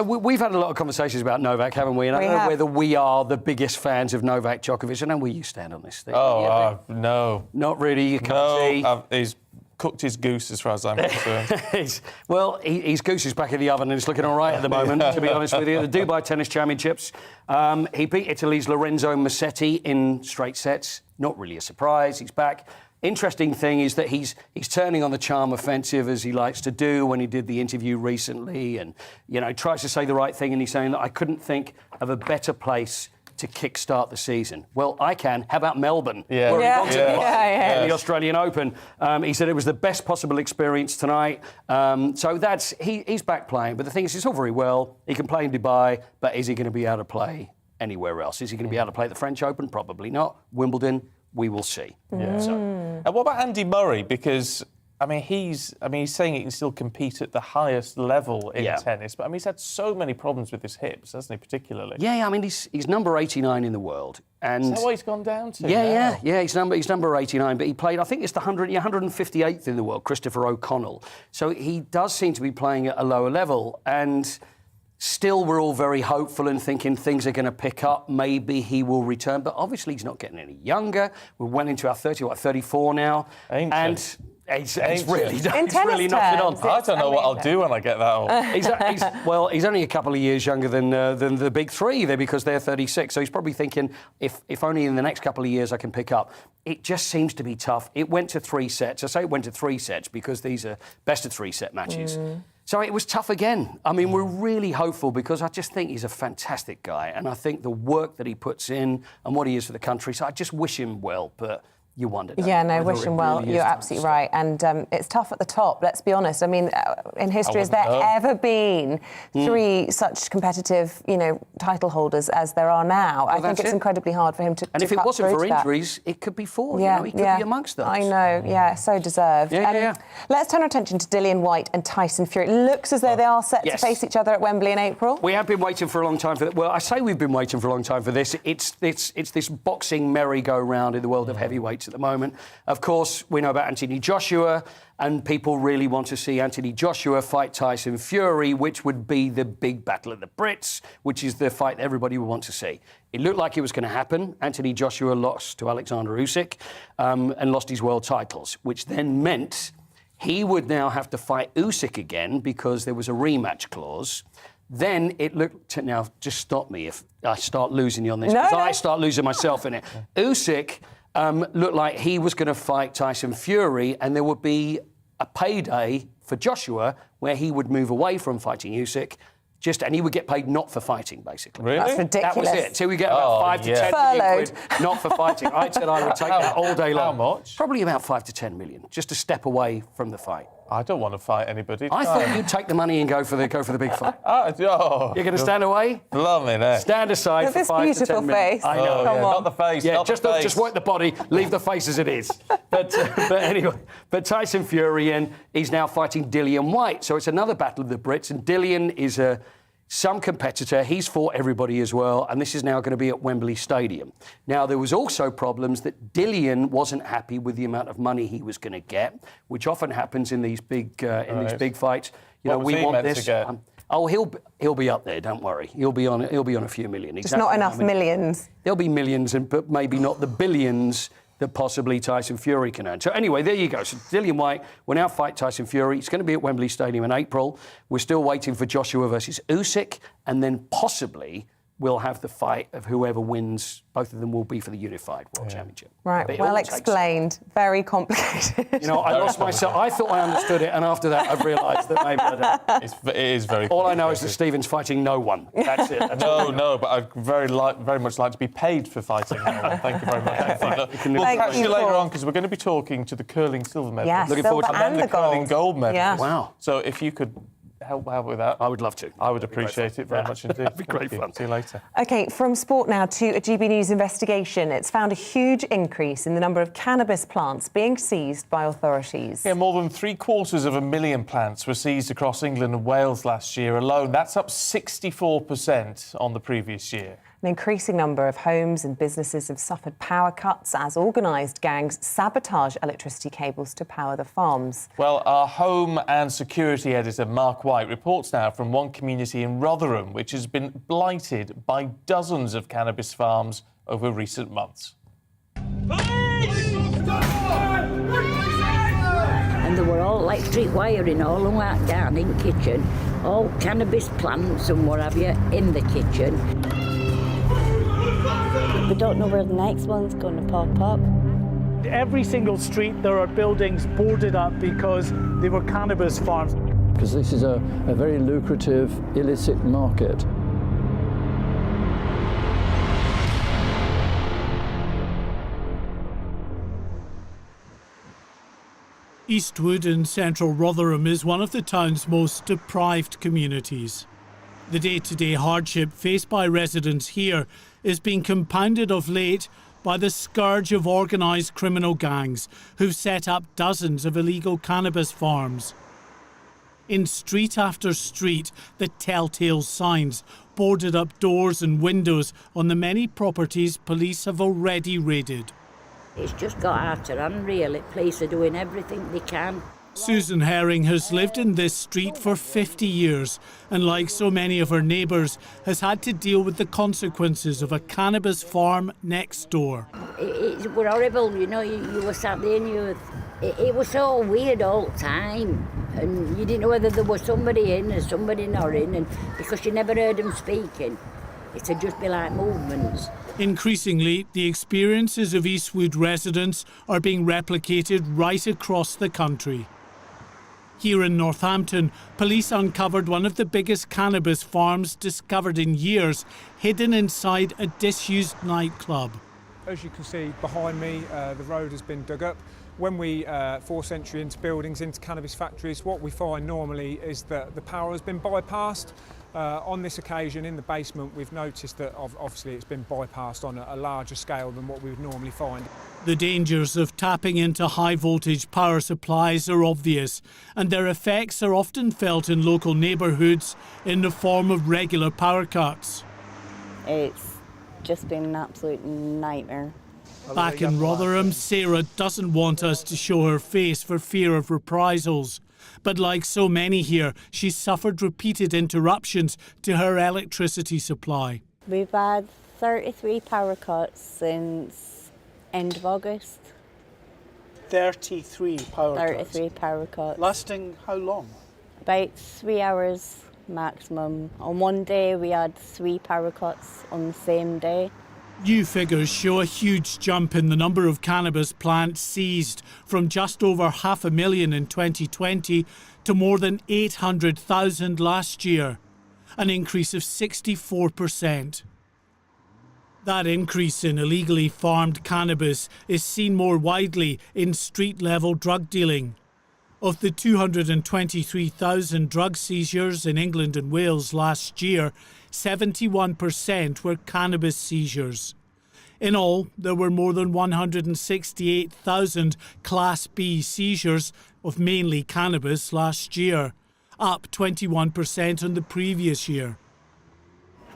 we've had a lot of conversations about Novak, haven't we? And I don't know whether we are the biggest fans of Novak Djokovic. I know where you stand on this thing. No. Not really. You can't see. He's cooked his goose, as far as I'm concerned. His goose is back in the oven and it's looking all right at the moment, to be honest with you. The Dubai Tennis Championships. He beat Italy's Lorenzo Musetti in straight sets. Not really a surprise. He's back. Interesting thing is that he's turning on the charm offensive, as he likes to do when he did the interview recently, and tries to say the right thing, and he's saying that I couldn't think of a better place to kickstart the season. Well, I can. How about Melbourne? In the Australian Open. He said it was the best possible experience tonight. So he's back playing. But the thing is, it's all very well. He can play in Dubai, but is he going to be able to play anywhere else? Is he going to be able to play at the French Open? Probably not. Wimbledon, we will see. And what about Andy Murray? Because he's saying he can still compete at the highest level in tennis, but he's had so many problems with his hips, hasn't he, particularly? Yeah, he's number 89 in the world. And is that what he's gone down to? Yeah, he's number 89, but he played, I think it's the 158th in the world, Christopher O'Connell. So he does seem to be playing at a lower level, and still we're all very hopeful and thinking things are going to pick up. Maybe he will return, but obviously he's not getting any younger. We're well into our 34 now. Ancient. He's really In really knocked it on. I don't know what I'll do when I get that old. He's only a couple of years younger than the big three there, because they're 36. So he's probably thinking, if only in the next couple of years I can pick up. It just seems to be tough. It went to 3 sets. I say it went to 3 sets because these are best of 3 set matches. So it was tough again. We're really hopeful, because I just think he's a fantastic guy, and I think the work that he puts in and what he is for the country. So I just wish him well, but you wonder. Wish him well. Really, you're absolutely right. And it's tough at the top, let's be honest. In history, has there ever been 3 such competitive, title holders as there are now? I think it's incredibly hard for him to. And if it wasn't for injuries, it could be 4. He could be amongst those. I know. So deserved. Let's turn our attention to Dillian Whyte and Tyson Fury. It looks as though they are set to face each other at Wembley in April. We have been waiting for a long time for that. Well, I say we've been waiting for a long time for this. It's this boxing merry-go-round in the world of heavyweights at the moment. Of course, we know about Anthony Joshua, and people really want to see Anthony Joshua fight Tyson Fury, which would be the big battle of the Brits, which is the fight everybody would want to see. It looked like it was going to happen. Anthony Joshua lost to Alexander Usyk and lost his world titles, which then meant he would now have to fight Usyk again because there was a rematch clause. Then it looked... Now, just stop me if I start losing you on this, because I start losing myself in it. Usyk... looked like he was going to fight Tyson Fury, and there would be a payday for Joshua where he would move away from fighting Usyk, and he would get paid not for fighting, basically. Really? That's ridiculous. That was it. So we get about 5 to 10 million quid not for fighting. I said I would take that all day long. How much? Probably about 5 to 10 million, just to step away from the fight. I don't want to fight anybody. I thought you'd take the money and go for the big fight. You're going to stand away? Blimey, no. Stand aside for 5 to 10 minutes. Face. I know. Come on. Not the face. Yeah, not just the face. just work the body, leave the face as it is. But anyway, Tyson Fury, and he's now fighting Dillian Whyte. So it's another battle of the Brits, and Dillian is some competitor. He's fought everybody as well, and this is now going to be at Wembley Stadium. Now, there was also problems that Dillian wasn't happy with the amount of money he was going to get, which often happens in these big big fights. What was he meant to get? He'll be up there. Don't worry. He'll be on a few million. Just not enough millions. There'll be millions, but maybe not the billions that possibly Tyson Fury can earn. So anyway, there you go. So Dillian Whyte will now fight Tyson Fury. It's going to be at Wembley Stadium in April. We're still waiting for Joshua versus Usyk, and then possibly we'll have the fight of whoever wins. Both of them will be for the Unified World Championship. Right, well explained. Very complicated. I lost myself. I thought I understood it, and after that I've realised that maybe I don't. It is very All I know is that Stephen's fighting no one. That's it. No, but I'd very much like to be paid for fighting no one. Thank you very much. We'll catch you later on, because we're going to be talking to the curling silver medal. Yes, looking forward to silver and the curling gold medal. Yeah. Wow. So if you could help out with that, I would love to. I would appreciate it very much indeed. That'd be great fun. See you later. OK, from sport now to a GBNews investigation. It's found a huge increase in the number of cannabis plants being seized by authorities. Yeah, more than 750,000 plants were seized across England and Wales last year alone. That's up 64% on the previous year. An increasing number of homes and businesses have suffered power cuts as organised gangs sabotage electricity cables to power the farms. Well, our home and security editor, Mark White, reports now from one community in Rotherham, which has been blighted by dozens of cannabis farms over recent months. And there were all electric wiring all along that down in the kitchen, all cannabis plants and what have you in the kitchen. We don't know where the next one's going to pop up. Every single street there are buildings boarded up because they were cannabis farms. Because this is a very lucrative illicit market. Eastwood in central Rotherham is one of the town's most deprived communities. The day-to-day hardship faced by residents here is being compounded of late by the scourge of organised criminal gangs who've set up dozens of illegal cannabis farms. In street after street, the telltale signs, boarded up doors and windows on the many properties police have already raided. It's just got out of hand, really. Police are doing everything they can. Susan Herring has lived in this street for 50 years and, like so many of her neighbours, has had to deal with the consequences of a cannabis farm next door. It were horrible, you know, you were sat there and it was so weird all the time. And you didn't know whether there was somebody in or somebody not in, and because you never heard them speaking. It'd just be like movements. Increasingly, the experiences of Eastwood residents are being replicated right across the country. Here in Northampton, police uncovered one of the biggest cannabis farms discovered in years, hidden inside a disused nightclub. As you can see behind me, the road has been dug up. When we force entry into buildings, into cannabis factories, what we find normally is that the power has been bypassed. On this occasion, in the basement, we've noticed that obviously it's been bypassed on a larger scale than what we would normally find. The dangers of tapping into high-voltage power supplies are obvious, and their effects are often felt in local neighbourhoods in the form of regular power cuts. It's just been an absolute nightmare. Back in Rotherham, Sarah doesn't want us to show her face for fear of reprisals. But like so many here, she's suffered repeated interruptions to her electricity supply. We've had 33 power cuts since end of August. 33 power cuts? 33 power cuts. Lasting how long? About 3 hours maximum. On one day we had 3 power cuts on the same day. New figures show a huge jump in the number of cannabis plants seized, from just over 500,000 in 2020 to more than 800,000 last year, an increase of 64%. That increase in illegally farmed cannabis is seen more widely in street-level drug dealing. Of the 223,000 drug seizures in England and Wales last year, 71% were cannabis seizures. In all, there were more than 168,000 Class B seizures of mainly cannabis last year, up 21% on the previous year.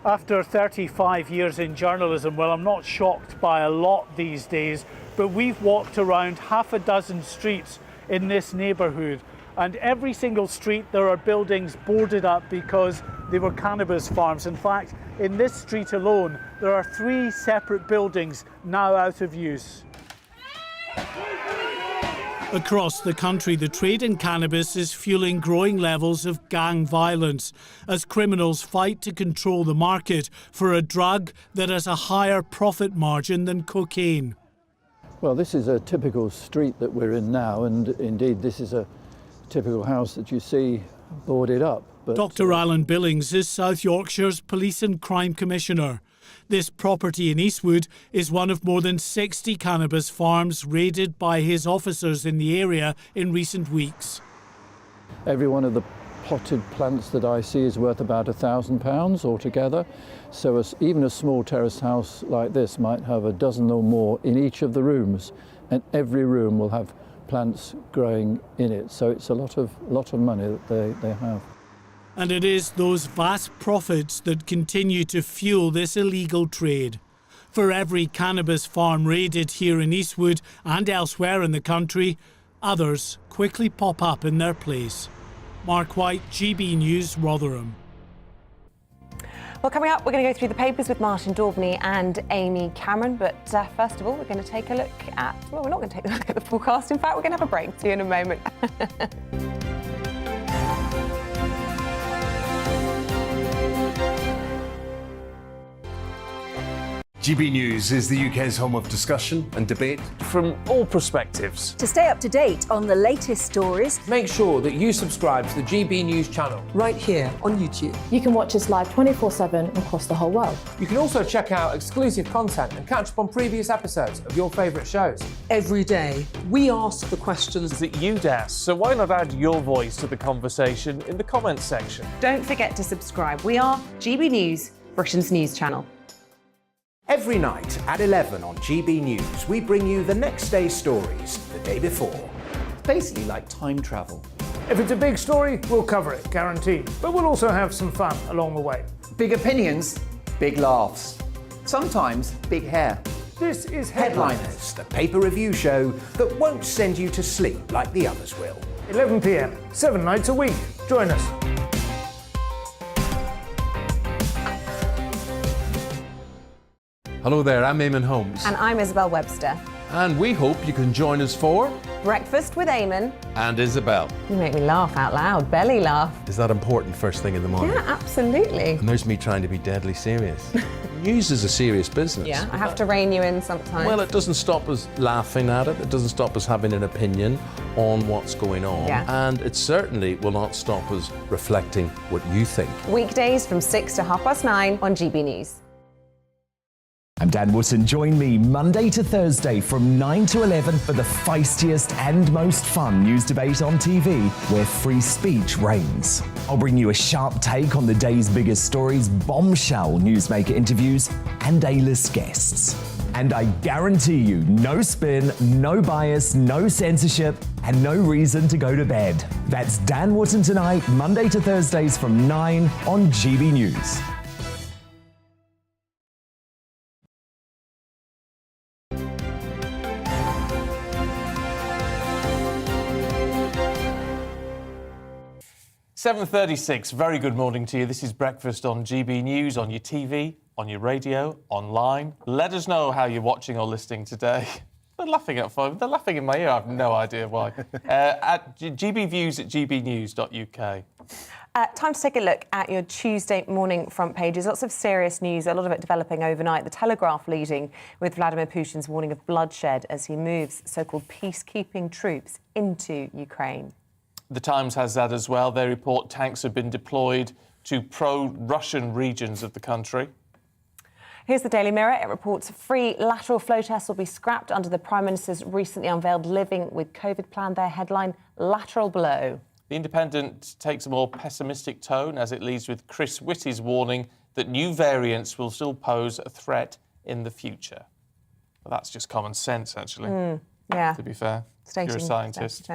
After 35 years in journalism, well, I'm not shocked by a lot these days, but we've walked around half a dozen streets in this neighbourhood, and every single street there are buildings boarded up because they were cannabis farms. In fact, in this street alone, there are 3 separate buildings now out of use. Across the country, the trade in cannabis is fueling growing levels of gang violence as criminals fight to control the market for a drug that has a higher profit margin than cocaine. Well, this is a typical street that we're in now, and indeed this is a typical house that you see boarded up. But Dr. Alan Billings is South Yorkshire's Police and Crime Commissioner. This property in Eastwood is one of more than 60 cannabis farms raided by his officers in the area in recent weeks. every one of the potted plants that I see is worth about £1,000 altogether. So even a small terraced house like this might have a dozen or more in each of the rooms, and every room will have plants growing in it. So it's a lot of money that they have. And it is those vast profits that continue to fuel this illegal trade. For every cannabis farm raided here in Eastwood and elsewhere in the country, others quickly pop up in their place. Mark White, GB News, Rotherham. Well, coming up, we're going to go through the papers with Martin Daubney and Amy Cameron. But first of all, we're going to take a look at... Well, we're not going to take a look at the forecast. In fact, we're going to have a break. See you in a moment. GB News is the UK's home of discussion and debate from all perspectives. To stay up to date on the latest stories, make sure that you subscribe to the GB News channel right here on YouTube. You can watch us live 24/7 across the whole world. You can also check out exclusive content and catch up on previous episodes of your favourite shows. Every day, we ask the questions that you'd ask, so why not add your voice to the conversation in the comments section? Don't forget to subscribe. We are GB News, Britain's news channel. Every night at 11 on GB News, we bring you the next day's stories the day before. Basically like time travel. If it's a big story, we'll cover it, guaranteed. But we'll also have some fun along the way. Big opinions, big laughs. Sometimes big hair. This is Headliners, the paper review show that won't send you to sleep like the others will. 11 p.m, 7 nights a week. Join us. Hello there, I'm Eamonn Holmes. And I'm Isabel Webster. And we hope you can join us for... Breakfast with Eamonn. And Isabel. You make me laugh out loud, belly laugh. Is that important first thing in the morning? Yeah, absolutely. And there's me trying to be deadly serious. News is a serious business. Yeah, I have to rein you in sometimes. Well, it doesn't stop us laughing at it. It doesn't stop us having an opinion on what's going on. Yeah. And it certainly will not stop us reflecting what you think. Weekdays from 6 to 9:30 on GB News. I'm Dan Wootton. Join me Monday to Thursday from 9 to 11 for the feistiest and most fun news debate on TV, where free speech reigns. I'll bring you a sharp take on the day's biggest stories, bombshell newsmaker interviews, and A-list guests. And I guarantee you, no spin, no bias, no censorship, and no reason to go to bed. That's Dan Wootton Tonight, Monday to Thursdays from 9 on GB News. "7:36, very good morning to you. This is Breakfast on GB News, on your TV, on your radio, online. Let us know how you're watching or listening today. They're laughing at phone. They're laughing in my ear. I have no idea why. At gbviews@gbnews.uk. Time to take a look at your Tuesday morning front pages. Lots of serious news, a lot of it developing overnight. The Telegraph leading with Vladimir Putin's warning of bloodshed as he moves so-called peacekeeping troops into Ukraine. The Times has that as well. They report tanks have been deployed to pro-Russian regions of the country. Here's the Daily Mirror. It reports free lateral flow tests will be scrapped under the Prime Minister's recently unveiled Living with COVID plan. Their headline, lateral blow. The Independent takes a more pessimistic tone as it leads with Chris Whitty's warning that new variants will still pose a threat in the future. Well, that's just common sense, actually, yeah. to be fair. Stating You're a scientist.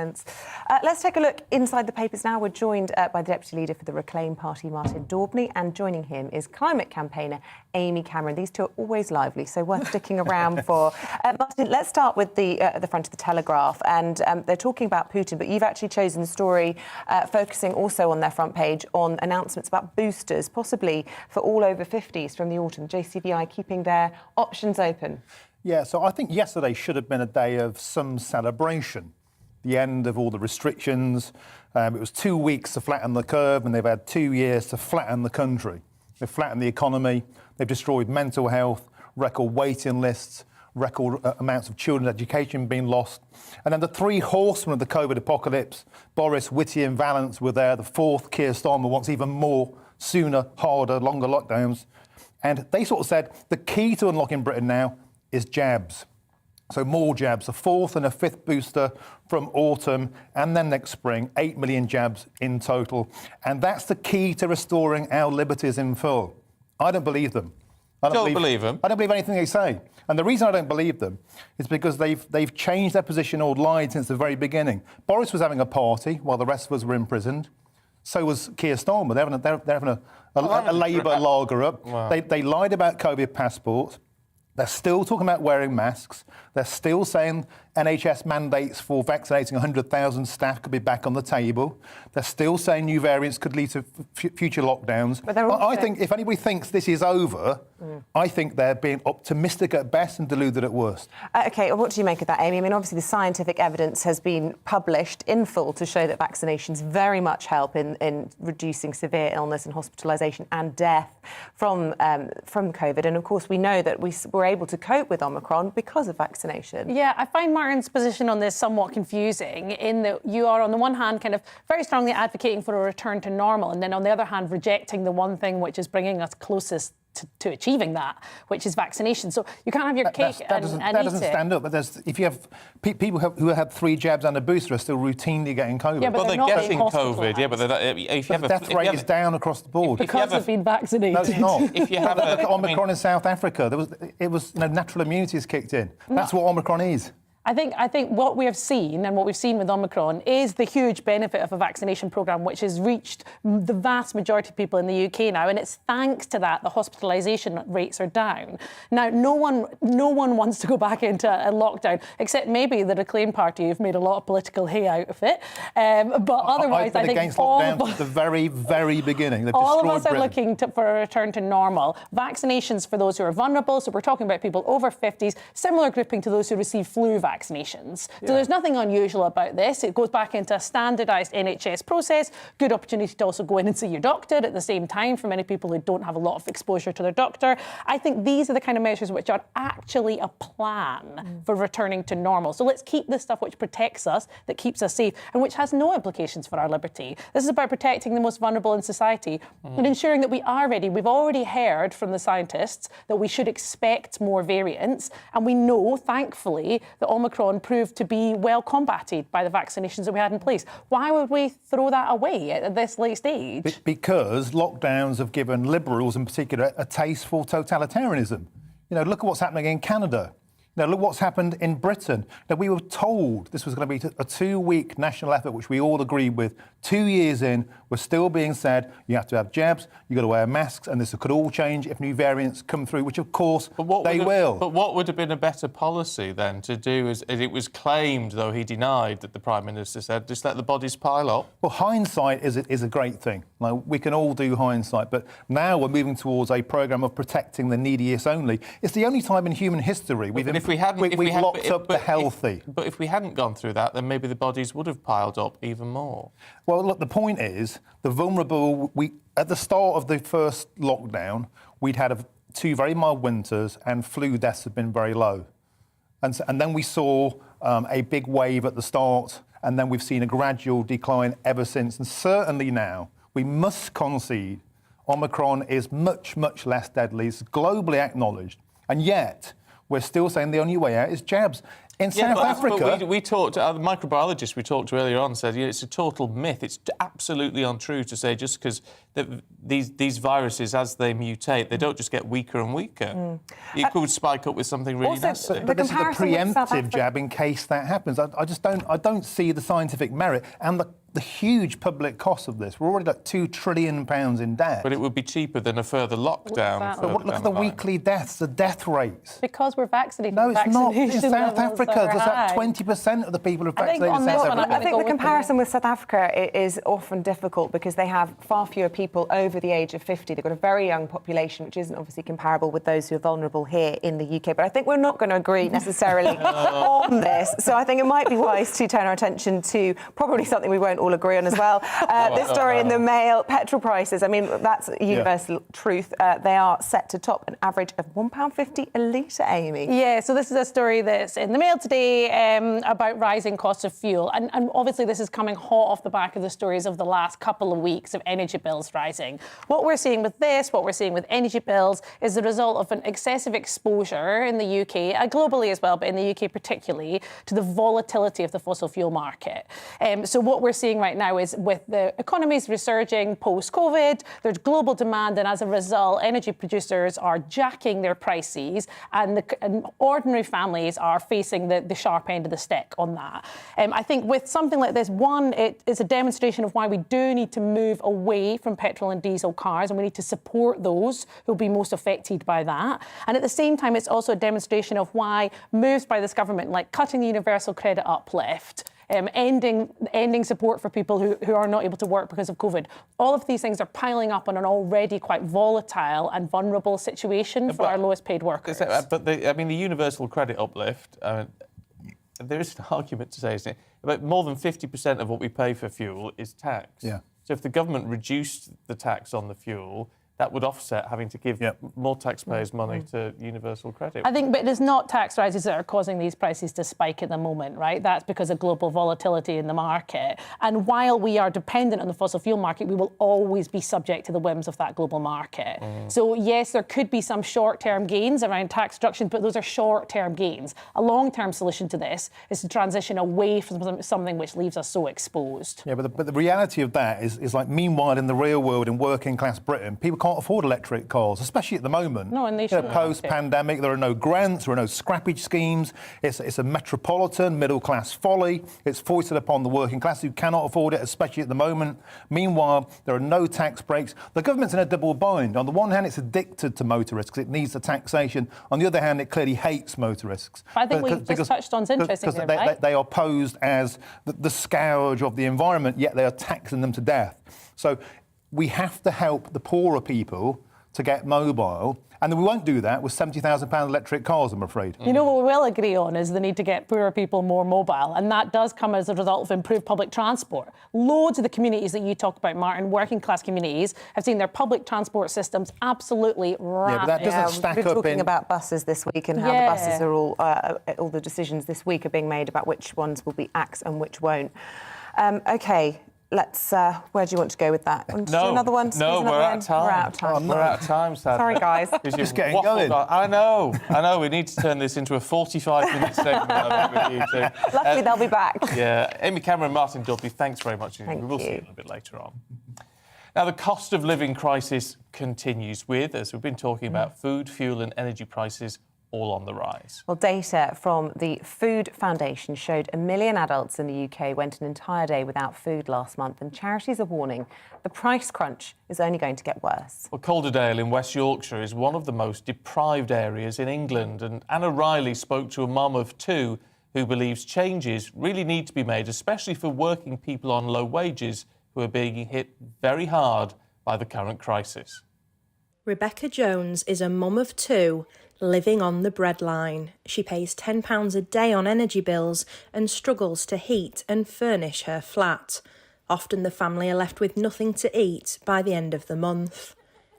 Let's take a look inside the papers now. We're joined by the Deputy Leader for the Reclaim Party, Martin Daubney, and joining him is climate campaigner Amy Cameron. These two are always lively, so worth sticking around for. Martin, let's start with the front of the Telegraph, and they're talking about Putin, but you've actually chosen the story focusing also on their front page on announcements about boosters, possibly for all over 50s from the autumn. JCVI keeping their options open. Yeah, so I think yesterday should have been a day of some celebration. The end of all the restrictions. It was 2 weeks to flatten the curve, and they've had 2 years to flatten the country. They've flattened the economy. They've destroyed mental health, record waiting lists, record amounts of children's education being lost. And then the three horsemen of the COVID apocalypse, Boris, Whitty and Vallance, were there. The fourth, Keir Starmer, wants even more, sooner, harder, longer lockdowns. And they sort of said the key to unlocking Britain now is jabs. So more jabs, a fourth and a fifth booster from autumn and then next spring, 8 million jabs in total. And that's the key to restoring our liberties in full. I don't believe them. I don't believe them? I don't believe anything they say. And the reason I don't believe them is because they've changed their position or lied since the very beginning. Boris was having a party while the rest of us were imprisoned. So was Keir Starmer. They're having a Labour lager up. Wow. They lied about COVID passports. They're still talking about wearing masks. They're still saying NHS mandates for vaccinating 100,000 staff could be back on the table. They're still saying new variants could lead to future lockdowns. But also... I think if anybody thinks this is over, I think they're being optimistic at best and deluded at worst. OK, well, what do you make of that, Amy? I mean, obviously the scientific evidence has been published in full to show that vaccinations very much help in reducing severe illness and hospitalisation and death from COVID. And, of course, we know that we were able to cope with Omicron because of vaccination. Yeah, I find Martin's position on this somewhat confusing in that you are, on the one hand, kind of very strongly advocating for a return to normal, and then, on the other hand, rejecting the one thing which is bringing us closest to achieving that, which is vaccination. So you can't have your cake and eat it. That doesn't stand up. But if you have people who have 3 jabs and a booster are still routinely getting COVID. Yeah, but they're getting COVID. Yeah, but if you have death rate is down across the board because they've been vaccinated. No, it's not. If you have look at Omicron in South Africa, it was natural immunity has kicked in. That's what Omicron is. I think what we have seen and what we've seen with Omicron is the huge benefit of a vaccination programme which has reached the vast majority of people in the UK now, and it's thanks to that the hospitalisation rates are down. Now, no one wants to go back into a lockdown, except maybe the Reclaim Party who've made a lot of political hay out of it. But otherwise, I've been against lockdown at the very, very beginning. All of us are looking for a return to normal. Vaccinations for those who are vulnerable, so we're talking about people over 50s, similar grouping to those who receive flu vaccinations. So there's nothing unusual about this. It goes back into a standardised NHS process, good opportunity to also go in and see your doctor at the same time for many people who don't have a lot of exposure to their doctor. I think these are the kind of measures which are actually a plan for returning to normal. So let's keep this stuff which protects us, that keeps us safe, and which has no implications for our liberty. This is about protecting the most vulnerable in society and ensuring that we are ready. We've already heard from the scientists that we should expect more variants, and we know, thankfully, that Omicron proved to be well combated by the vaccinations that we had in place. Why would we throw that away at this late stage? Because lockdowns have given Liberals in particular a taste for totalitarianism. You know, look at what's happening in Canada. Now, look what's happened in Britain. Now, we were told this was going to be a 2-week national effort, which we all agreed with. 2 years in, we're still being said you have to have jabs, you've got to wear masks, and this could all change if new variants come through, which, of course, they will. But what would have been a better policy, then, to do, as it was claimed, though he denied, that the Prime Minister said, just let the bodies pile up? Well, hindsight is a great thing. Like, we can all do hindsight, but now we're moving towards a programme of protecting the neediest only. It's the only time in human history we've locked up the healthy. But if we hadn't gone through that, then maybe the bodies would have piled up even more. Well, look, the point is, the vulnerable... At the start of the first lockdown, we'd had 2 very mild winters and flu deaths have been very low. And then we saw a big wave at the start, and then we've seen a gradual decline ever since. And certainly now, we must concede Omicron is much, much less deadly. It's globally acknowledged. And yet, we're still saying the only way out is jabs. In South Africa... But we talked, the microbiologist we talked to earlier on said it's a total myth. It's absolutely untrue to say just because these viruses, as they mutate, they don't just get weaker and weaker. It could spike up with something really nasty. But this is a preemptive jab in case that happens. I don't see the scientific merit and the huge public cost of this. We're already like £2 trillion in debt. But it would be cheaper than a further lockdown. But look at the weekly deaths, the death rates. Because we're vaccinated. No, it's not. In South Africa, there's like 20% of the people who are vaccinated in South Africa. I think the comparison with South Africa is often difficult because they have far fewer people over the age of 50. They've got a very young population, which isn't obviously comparable with those who are vulnerable here in the UK. But I think we're not going to agree necessarily on this. So I think it might be wise to turn our attention to probably something we won't all agree on as well. This story in the Mail, petrol prices. I mean, that's universal truth. They are set to top an average of £1.50 a litre, Amy. Yeah, so this is a story that's in the Mail today about rising costs of fuel. And obviously this is coming hot off the back of the stories of the last couple of weeks of energy bills rising. What we're seeing with this, what we're seeing with energy bills, is the result of an excessive exposure in the UK, globally as well, but in the UK particularly, to the volatility of the fossil fuel market. So what we're seeing seeing right now is with the economies resurging post-COVID, there's global demand, and as a result, energy producers are jacking their prices, and ordinary families are facing the sharp end of the stick on that. I think with something like this, one, it is a demonstration of why we do need to move away from petrol and diesel cars, and we need to support those who'll be most affected by that. And at the same time, it's also a demonstration of why moves by this government, like cutting the universal credit uplift, ending support for people who are not able to work because of COVID. All of these things are piling up on an already quite volatile and vulnerable situation for our lowest paid workers. But the universal credit uplift, there is an argument to say, isn't it? About more than 50% of what we pay for fuel is tax. Yeah. So if the government reduced the tax on the fuel, that would offset having to give more taxpayers money to universal credit. I think, but it is not tax rises that are causing these prices to spike at the moment, right? That's because of global volatility in the market. And while we are dependent on the fossil fuel market, we will always be subject to the whims of that global market. So yes, there could be some short-term gains around tax reductions, but those are short-term gains. A long-term solution to this is to transition away from something which leaves us so exposed. Yeah, but the reality of that is like, meanwhile, in the real world, in working-class Britain, people can't afford electric cars, especially at the moment. No, and they should. Post-pandemic, there are no grants, there are no scrappage schemes. It's a metropolitan middle-class folly. It's foisted upon the working class who cannot afford it, especially at the moment. Meanwhile, there are no tax breaks. The government's in a double bind. On the one hand, it's addicted to motorists because it needs the taxation. On the other hand, it clearly hates motorists. I think we just touched on interesting because there, right? they are posed as the scourge of the environment, yet they are taxing them to death. So we have to help the poorer people to get mobile, and we won't do that with £70,000 electric cars, I'm afraid. You know what we will agree on is the need to get poorer people more mobile, and that does come as a result of improved public transport. Loads of the communities that you talk about, Martin, working class communities, have seen their public transport systems absolutely ravaged. Yeah, but that doesn't stack up. We're talking about buses this week and how the buses are all the decisions this week are being made about which ones will be axed and which won't. OK. Let's. Where do you want to go with that? No, another one? No, we're out of time. We're out of time. Oh, no. We're out of time, sadly. Sorry, guys. Just getting going. I know. We need to turn this into a 45-minute segment. I think, with you two. Luckily, they'll be back. Yeah, Amy Cameron, Martin Dudley, thanks very much. Thank we will you. see you a little bit later on. Now, the cost of living crisis continues with, as we've been talking about, food, fuel and energy prices all on the rise. Well, data from the Food Foundation showed 1 million adults in the UK went an entire day without food last month, and charities are warning the price crunch is only going to get worse. Well, Calderdale in West Yorkshire is one of the most deprived areas in England, and Anna Riley spoke to a mum of two who believes changes really need to be made, especially for working people on low wages who are being hit very hard by the current crisis. Rebecca Jones is a mum of two living on the breadline. She pays £10 a day on energy bills and struggles to heat and furnish her flat. Often the family are left with nothing to eat by the end of the month.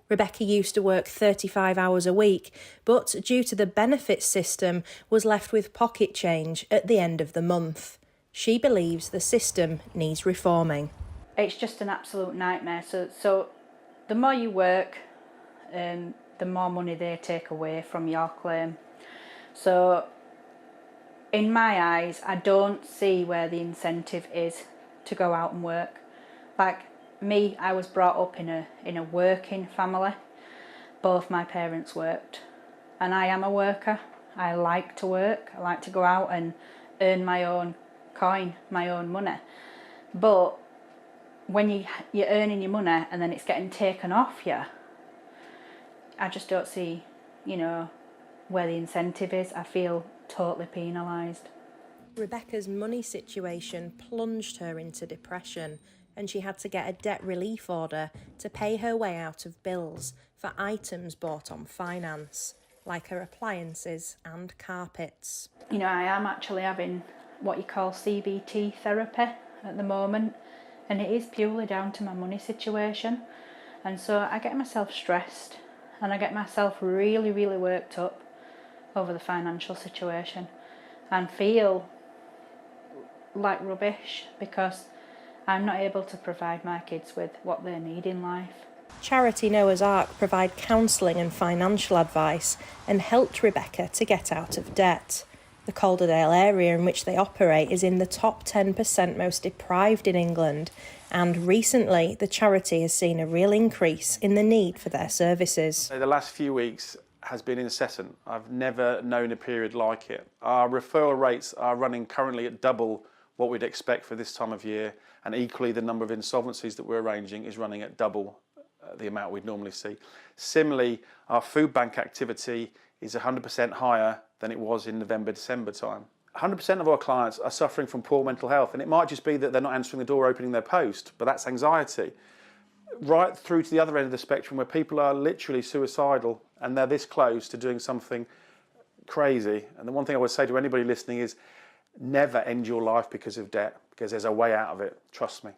Rebecca used to work 35 hours a week, but due to the benefits system was left with pocket change at the end of the month. She believes the system needs reforming. It's just an absolute nightmare. So the more you work, the more money they take away from your claim. So in my eyes, I don't see where the incentive is to go out and work. Like me, I was brought up in a working family. Both my parents worked, and I am a worker. I like to work. I like to go out and earn my own coin, my own money. But when you're earning your money and then it's getting taken off you, I just don't see, where the incentive is. I feel totally penalised. Rebecca's money situation plunged her into depression, and she had to get a debt relief order to pay her way out of bills for items bought on finance, like her appliances and carpets. I am actually having what you call CBT therapy at the moment, and it is purely down to my money situation. And so I get myself stressed, and I get myself really, really worked up over the financial situation and feel like rubbish because I'm not able to provide my kids with what they need in life. Charity Noah's Ark provide counselling and financial advice and helped Rebecca to get out of debt. The Calderdale area in which they operate is in the top 10% most deprived in England, and recently the charity has seen a real increase in the need for their services. The last few weeks has been incessant. I've never known a period like it. Our referral rates are running currently at double what we'd expect for this time of year, and equally the number of insolvencies that we're arranging is running at double the amount we'd normally see. Similarly, our food bank activity is 100% higher than it was in November, December time. 100% of our clients are suffering from poor mental health, and it might just be that they're not answering the door, opening their post, but that's anxiety. Right through to the other end of the spectrum where people are literally suicidal and they're this close to doing something crazy. And the one thing I would say to anybody listening is never end your life because of debt, because there's a way out of it, trust me.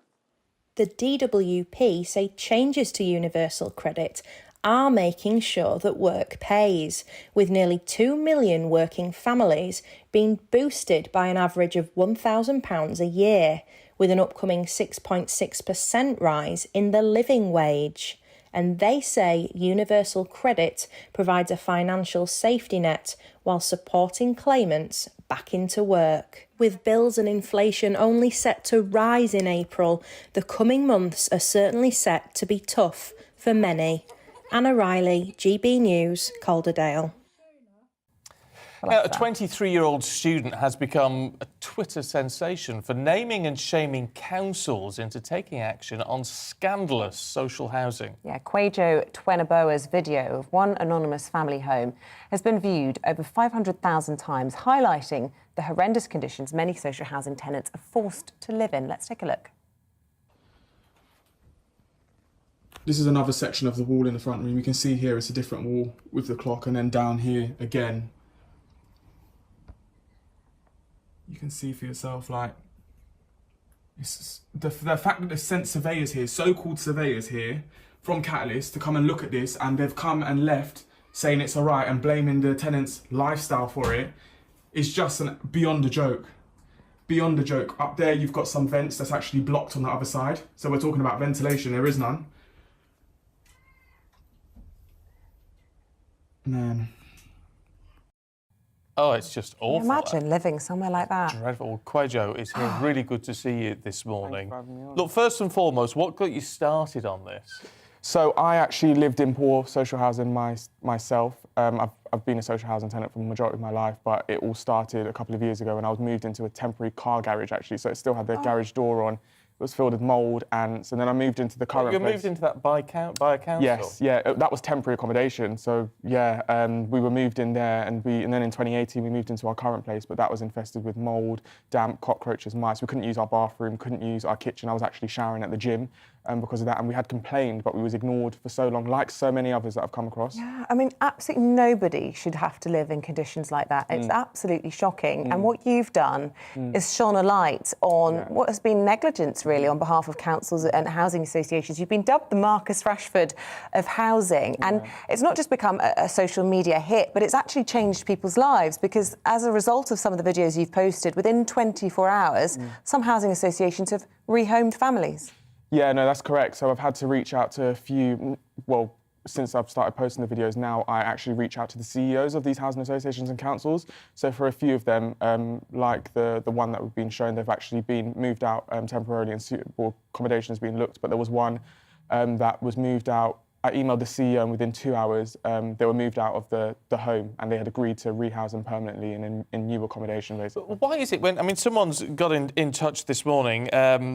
The DWP say changes to universal credit are making sure that work pays, with nearly 2 million working families being boosted by an average of £1,000 a year, with an upcoming 6.6% rise in the living wage. And they say universal credit provides a financial safety net while supporting claimants back into work. With bills and inflation only set to rise in April, the coming months are certainly set to be tough for many. Anna Riley, GB News, Calderdale. A 23-year-old student has become a Twitter sensation for naming and shaming councils into taking action on scandalous social housing. Yeah, Kwejo Twenaboa's video of one anonymous family home has been viewed over 500,000 times, highlighting the horrendous conditions many social housing tenants are forced to live in. Let's take a look. This is another section of the wall in the front room. You can see here it's a different wall with the clock, and then down here again. You can see for yourself, like, it's the fact that they've sent surveyors here, so-called surveyors here, from Catalyst to come and look at this, and they've come and left saying it's all right and blaming the tenants' lifestyle for it, is just beyond a joke. Beyond a joke. Up there, you've got some vents that's actually blocked on the other side. So we're talking about ventilation, there is none. Man. Oh, it's just awful. Imagine living somewhere like that. Dreadful. Kwejo, it's really good to see you this morning. Look, first and foremost, what got you started on this? So I actually lived in poor social housing myself. I've been a social housing tenant for the majority of my life, but it all started a couple of years ago when I was moved into a temporary car garage, actually. So it still had the garage door on. It was filled with mould, and so then I moved into the current place. You moved into that by a council? Yes, yeah, that was temporary accommodation. So yeah, we were moved in there, and then in 2018 we moved into our current place, but that was infested with mould, damp, cockroaches, mice. We couldn't use our bathroom, couldn't use our kitchen. I was actually showering at the gym because of that, and we had complained, but we was ignored for so long, like so many others that I've come across. Yeah, I mean, absolutely nobody should have to live in conditions like that. It's absolutely shocking. And what you've done is shone a light on what has been negligence, really, on behalf of councils and housing associations. You've been dubbed the Marcus Rashford of housing. And it's not just become a social media hit, but it's actually changed people's lives, because as a result of some of the videos you've posted, within 24 hours, some housing associations have rehomed families. Yeah, no, that's correct. So I've had to reach out to a few, well, since I've started posting the videos now, I actually reach out to the CEOs of these housing associations and councils. So for a few of them, like the one that we've been shown, they've actually been moved out temporarily and suitable accommodation has been looked. But there was one that was moved out. I emailed the CEO, and within 2 hours, they were moved out of the home, and they had agreed to rehouse them permanently in new accommodation, basically. Why is it when, I mean, someone's got in touch this morning,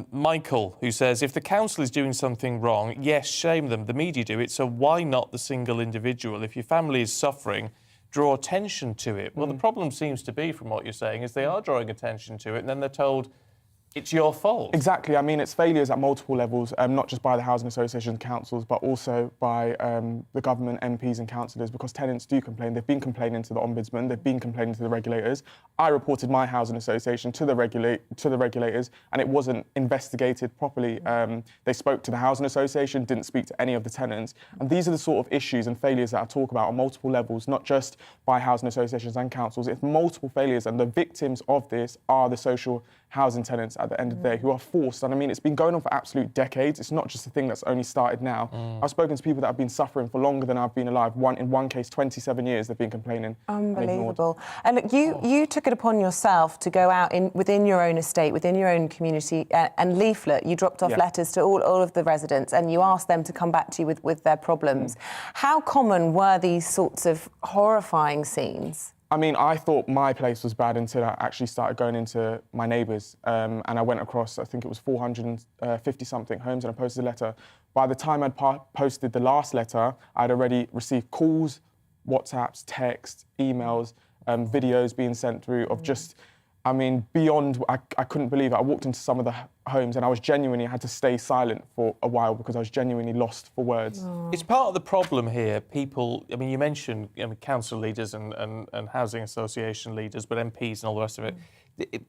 Michael, who says, if the council is doing something wrong, yes, shame them, the media do it, so why not the single individual? If your family is suffering, draw attention to it. Well, the problem seems to be, from what you're saying, is they are drawing attention to it, and then they're told, it's your fault. Exactly. I mean, it's failures at multiple levels, not just by the housing associations, councils, but also by the government, MPs and councillors, because tenants do complain. They've been complaining to the Ombudsman, they've been complaining to the regulators. I reported my housing association to the regulators, and it wasn't investigated properly. They spoke to the housing association, didn't speak to any of the tenants. And these are the sort of issues and failures that I talk about on multiple levels, not just by housing associations and councils. It's multiple failures, and the victims of this are the social housing tenants. at the end of the day, who are forced. And I mean, it's been going on for absolute decades. It's not just a thing that's only started now. I've spoken to people that have been suffering for longer than I've been alive. In one case, 27 years they've been complaining. Unbelievable. And look, you took it upon yourself to go out within your own estate, within your own community, and leaflet. You dropped off letters to all of the residents, and you asked them to come back to you with their problems. How common were these sorts of horrifying scenes? I mean, I thought my place was bad until I actually started going into my neighbours, and I went across, I think it was 450-something homes, and I posted a letter. By the time I'd posted the last letter, I'd already received calls, WhatsApps, texts, emails, videos being sent through of just, I mean, beyond, I couldn't believe it. I walked into some of the homes and I had to stay silent for a while because I was genuinely lost for words. It's part of the problem here. People, I mean, you mentioned council leaders and housing association leaders, but MPs and all the rest of it.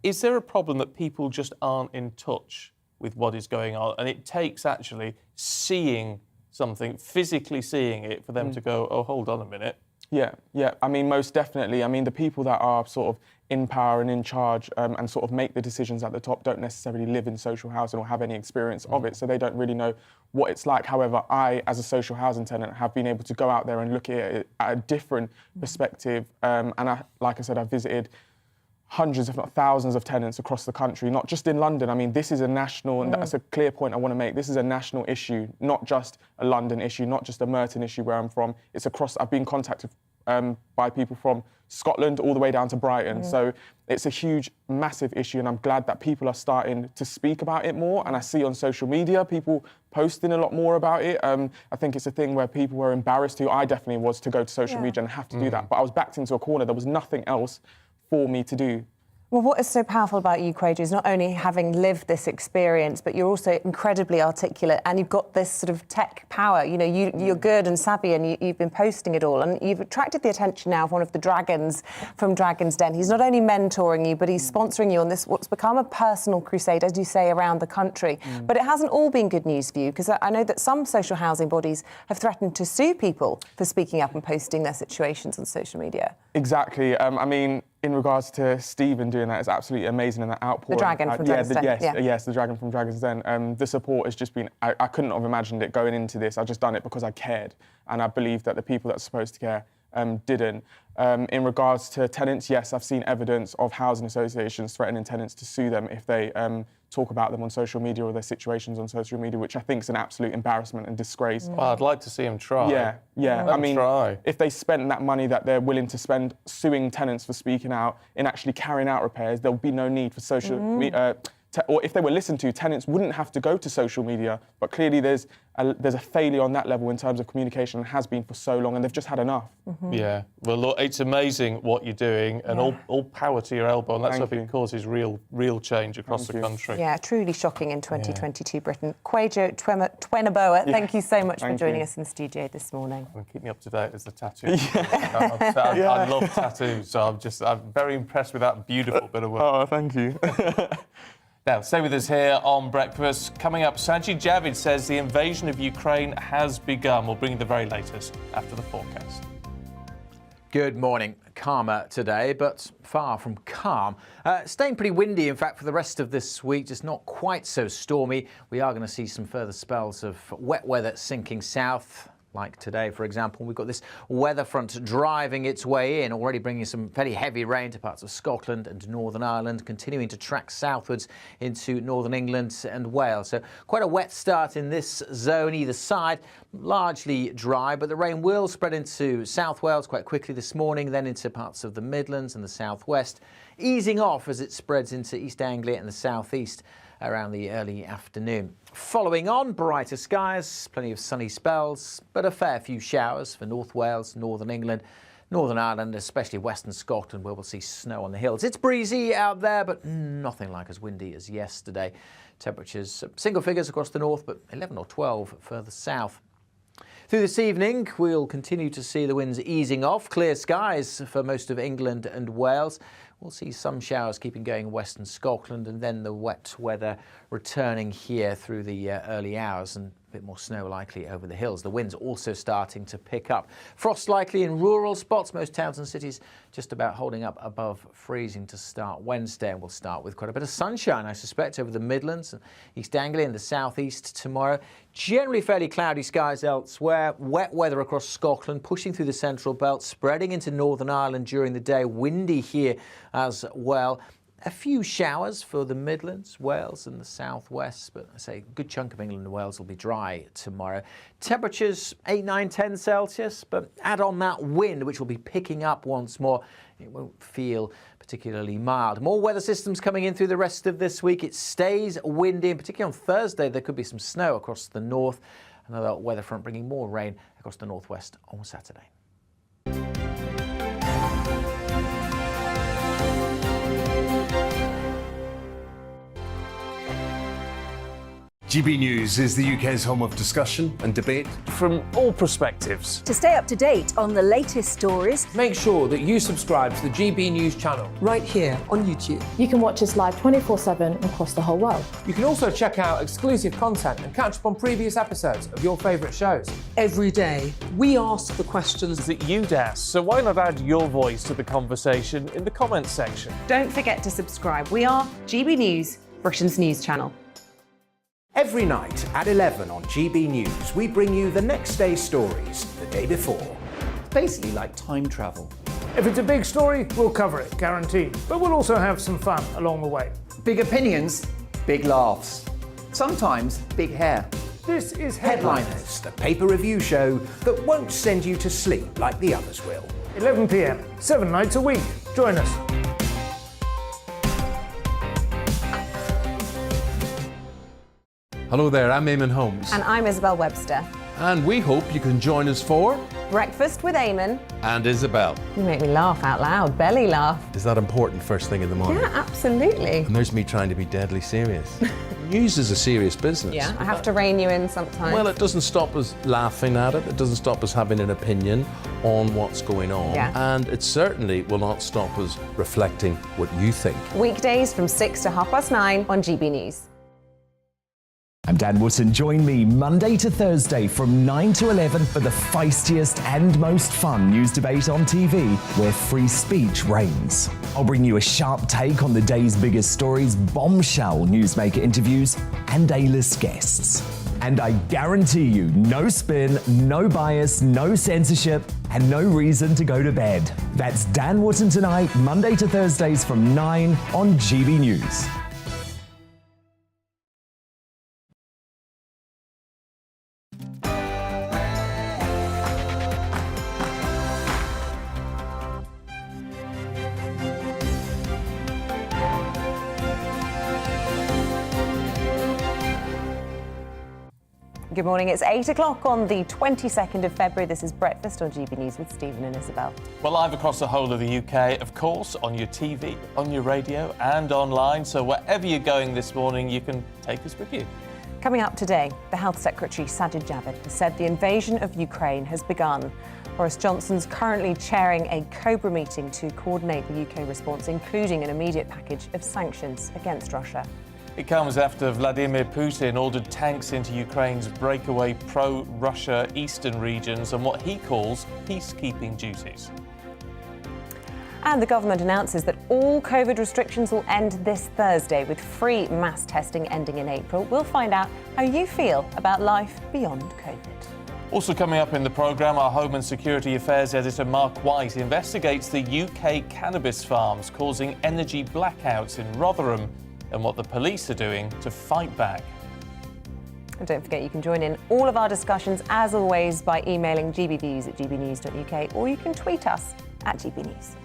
Is there a problem that people just aren't in touch with what is going on? And it takes actually seeing something, physically seeing it, for them to go, oh, hold on a minute. Yeah. I mean, most definitely. I mean, the people that are sort of in power and in charge and sort of make the decisions at the top don't necessarily live in social housing or have any experience of it, so they don't really know what it's like. However, I, as a social housing tenant, have been able to go out there and look at it at a different perspective. And like I said, I've visited hundreds, if not thousands, of tenants across the country, not just in London. I mean, this is a national, and that's a clear point I want to make. This is a national issue, not just a London issue, not just a Merton issue where I'm from. It's across, I've been contacted by people from Scotland all the way down to Brighton. So it's a huge, massive issue, and I'm glad that people are starting to speak about it more. And I see on social media people posting a lot more about it. I think it's a thing where people were embarrassed to. I definitely was, to go to social media and have to do that. But I was backed into a corner. There was nothing else for me to do. Well, what is so powerful about you, Quajo, is not only having lived this experience, but you're also incredibly articulate, and you've got this sort of tech power. You know, you're good and savvy, and you've been posting it all, and you've attracted the attention now of one of the dragons from Dragon's Den. He's not only mentoring you, but he's sponsoring you on this, what's become a personal crusade, as you say, around the country. But it hasn't all been good news for you, because I know that some social housing bodies have threatened to sue people for speaking up and posting their situations on social media. Exactly. I mean, in regards to Stephen doing that, it's absolutely amazing, and that outpouring. The dragon from Dragon's Den. Yes, the dragon from Dragon's Den. The support has just been, I couldn't have imagined it going into this. I just done it because I cared, and I believe that the people that are supposed to care didn't. In regards to tenants, yes, I've seen evidence of housing associations threatening tenants to sue them if they talk about them on social media or their situations on social media, which I think is an absolute embarrassment and disgrace. Well, I'd like to see them try. Yeah. I mean, if they spent that money that they're willing to spend suing tenants for speaking out in actually carrying out repairs, there would be no need for social media. Or if they were listened to, tenants wouldn't have to go to social media. But clearly there's a failure on that level in terms of communication, and has been for so long, and they've just had enough. Yeah, well, look, it's amazing what you're doing, and all power to your elbow, and let's hope it causes real change across the country. Yeah, truly shocking in 2022 Britain. Quajo Tweniboa, thank you so much for joining us in the studio this morning. And keep me up to date as the tattoo. I love tattoos, so I'm very impressed with that beautiful bit of work. Oh, thank you. Now, stay with us here on Breakfast. Coming up, Sajid Javid says the invasion of Ukraine has begun. We'll bring you the very latest after the forecast. Good morning. Calmer today, but far from calm. Staying pretty windy, in fact, for the rest of this week, just not quite so stormy. We are going to see some further spells of wet weather sinking south. Like today, for example, we've got this weather front driving its way in, already bringing some fairly heavy rain to parts of Scotland and Northern Ireland, continuing to track southwards into Northern England and Wales. So quite a wet start in this zone either side, largely dry, but the rain will spread into South Wales quite quickly this morning, then into parts of the Midlands and the southwest, easing off as it spreads into East Anglia and the southeast around the early afternoon. Following on, brighter skies, plenty of sunny spells, but a fair few showers for North Wales, Northern England, Northern Ireland, especially Western Scotland, where we'll see snow on the hills. It's breezy out there, but nothing like as windy as yesterday. Temperatures single figures across the north, but 11 or 12 further south. Through this evening, we'll continue to see the winds easing off. Clear skies for most of England and Wales, We'll see some showers keeping going in western Scotland, and then the wet weather returning here through the early hours, and a bit more snow likely over the hills. The wind's also starting to pick up. Frost likely in rural spots. Most towns and cities just about holding up above freezing to start Wednesday. And we'll start with quite a bit of sunshine, I suspect, over the Midlands and East Anglia and the southeast tomorrow. Generally fairly cloudy skies elsewhere. Wet weather across Scotland, pushing through the central belt, spreading into Northern Ireland during the day. Windy here as well. A few showers for the Midlands, Wales and the southwest, but I say a good chunk of England and Wales will be dry tomorrow. Temperatures 8, 9, 10 Celsius, but add on that wind, which will be picking up once more. It won't feel particularly mild. More weather systems coming in through the rest of this week. It stays windy, and particularly on Thursday, there could be some snow across the north. Another weather front bringing more rain across the northwest on Saturday. GB News is the UK's home of discussion and debate from all perspectives. To stay up to date on the latest stories, Make sure that you subscribe to the GB News channel. Right here on YouTube. You can watch us live 24/7 across the whole world. You can also check out exclusive content and catch up on previous episodes of your favourite shows. Every day, we ask the questions that you'd ask, so why not add your voice to the conversation in the comments section? Don't forget to subscribe. We are GB News, Britain's news channel. Every night at 11 on GB News, we bring you the next day's stories the day before. It's basically like time travel. If it's a big story, we'll cover it, guaranteed. But we'll also have some fun along the way. Big opinions, big laughs. Sometimes big hair. This is Headliners, the paper review show that won't send you to sleep like the others will. 11 p.m, 7 nights a week. Join us. Hello there, I'm Eamonn Holmes. And I'm Isabel Webster. And we hope you can join us for Breakfast with Eamonn. And Isabel. You make me laugh out loud, belly laugh. Is that important first thing in the morning? Yeah, absolutely. And there's me trying to be deadly serious. News is a serious business. Yeah, I have to rein you in sometimes. Well, it doesn't stop us laughing at it. It doesn't stop us having an opinion on what's going on. Yeah. And it certainly will not stop us reflecting what you think. Weekdays from 6 to 9:30 on GB News. I'm Dan Wootton. Join me Monday to Thursday from 9 to 11 for the feistiest and most fun news debate on TV, where free speech reigns. I'll bring you a sharp take on the day's biggest stories, bombshell newsmaker interviews, and A-list guests. And I guarantee you, no spin, no bias, no censorship, and no reason to go to bed. That's Dan Wootton tonight, Monday to Thursdays from 9 on GB News. Good morning, it's 8 o'clock on the 22nd of February. This is Breakfast on GB News with Stephen and Isabel. We're live across the whole of the UK, of course, on your TV, on your radio and online. So wherever you're going this morning, you can take us with you. Coming up today, the Health Secretary Sajid Javid has said the invasion of Ukraine has begun. Boris Johnson's currently chairing a Cobra meeting to coordinate the UK response, including an immediate package of sanctions against Russia. It comes after Vladimir Putin ordered tanks into Ukraine's breakaway pro-Russia eastern regions on what he calls peacekeeping duties. And the government announces that all COVID restrictions will end this Thursday, with free mass testing ending in April. We'll find out how you feel about life beyond COVID. Also coming up in the programme, our Home and Security Affairs editor Mark White investigates the UK cannabis farms causing energy blackouts in Rotherham and what the police are doing to fight back. And don't forget, you can join in all of our discussions, as always, by emailing gbviews@gbnews.uk, or you can tweet us at gbnews.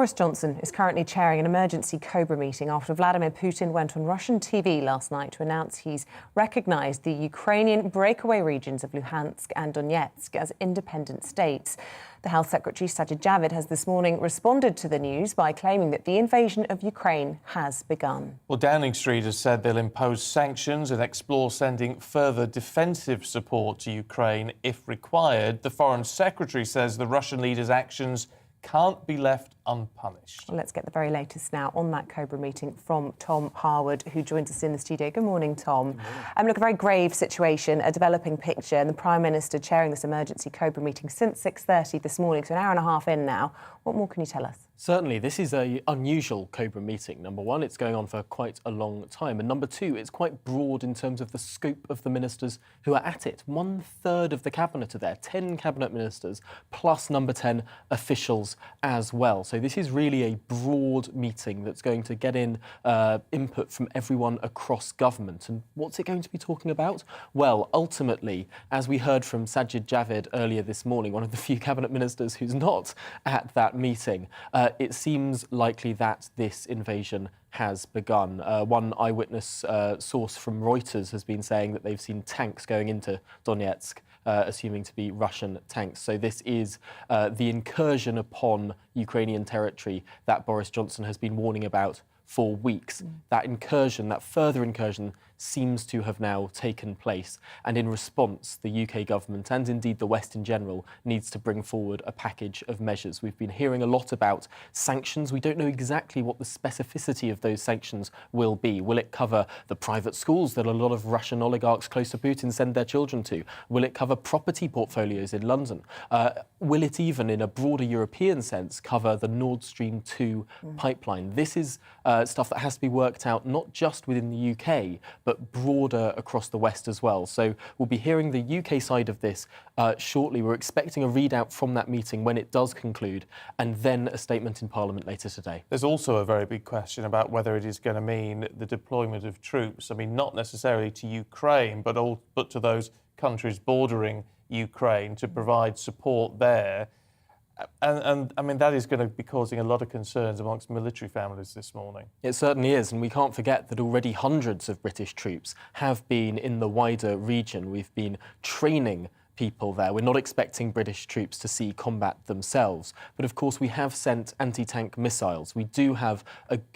Boris Johnson is currently chairing an emergency Cobra meeting after Vladimir Putin went on Russian TV last night to announce he's recognised the Ukrainian breakaway regions of Luhansk and Donetsk as independent states. The Health Secretary, Sajid Javid, has this morning responded to the news by claiming that the invasion of Ukraine has begun. Well, Downing Street has said they'll impose sanctions and explore sending further defensive support to Ukraine if required. The Foreign Secretary says the Russian leader's actions can't be left unpunished. Well, let's get the very latest now on that Cobra meeting from Tom Harwood, who joins us in the studio. Good morning, Tom. Look, a very grave situation, a developing picture, and the Prime Minister chairing this emergency Cobra meeting since 6:30 this morning, so an hour and a half in now. What more can you tell us? Certainly, this is an unusual Cobra meeting. Number one, it's going on for quite a long time. And number two, it's quite broad in terms of the scope of the ministers who are at it. 1/3 of the cabinet are there, 10 cabinet ministers, plus number 10 officials as well. So this is really a broad meeting that's going to get in input from everyone across government. And what's it going to be talking about? Well, ultimately, as we heard from Sajid Javid earlier this morning, one of the few cabinet ministers who's not at that meeting, it seems likely that this invasion has begun. One eyewitness source from Reuters has been saying that they've seen tanks going into Donetsk, assuming to be Russian tanks. So this is the incursion upon Ukrainian territory that Boris Johnson has been warning about for weeks. That incursion, that further incursion, seems to have now taken place. And in response, the UK government, and indeed the West in general, needs to bring forward a package of measures. We've been hearing a lot about sanctions. We don't know exactly what the specificity of those sanctions will be. Will it cover the private schools that a lot of Russian oligarchs close to Putin send their children to? Will it cover property portfolios in London? Will it even, in a broader European sense, cover the Nord Stream 2 pipeline? This is stuff that has to be worked out not just within the UK, but broader across the West as well. So we'll be hearing the UK side of this shortly. We're expecting a readout from that meeting when it does conclude, and then a statement in Parliament later today. There's also a very big question about whether it is going to mean the deployment of troops. I mean, not necessarily to Ukraine, but to those countries bordering Ukraine to provide support there. And I mean, that is going to be causing a lot of concerns amongst military families this morning. It certainly is, and we can't forget that already hundreds of British troops have been in the wider region. We've been training people there. We're not expecting British troops to see combat themselves, but of course we have sent anti-tank missiles. We do have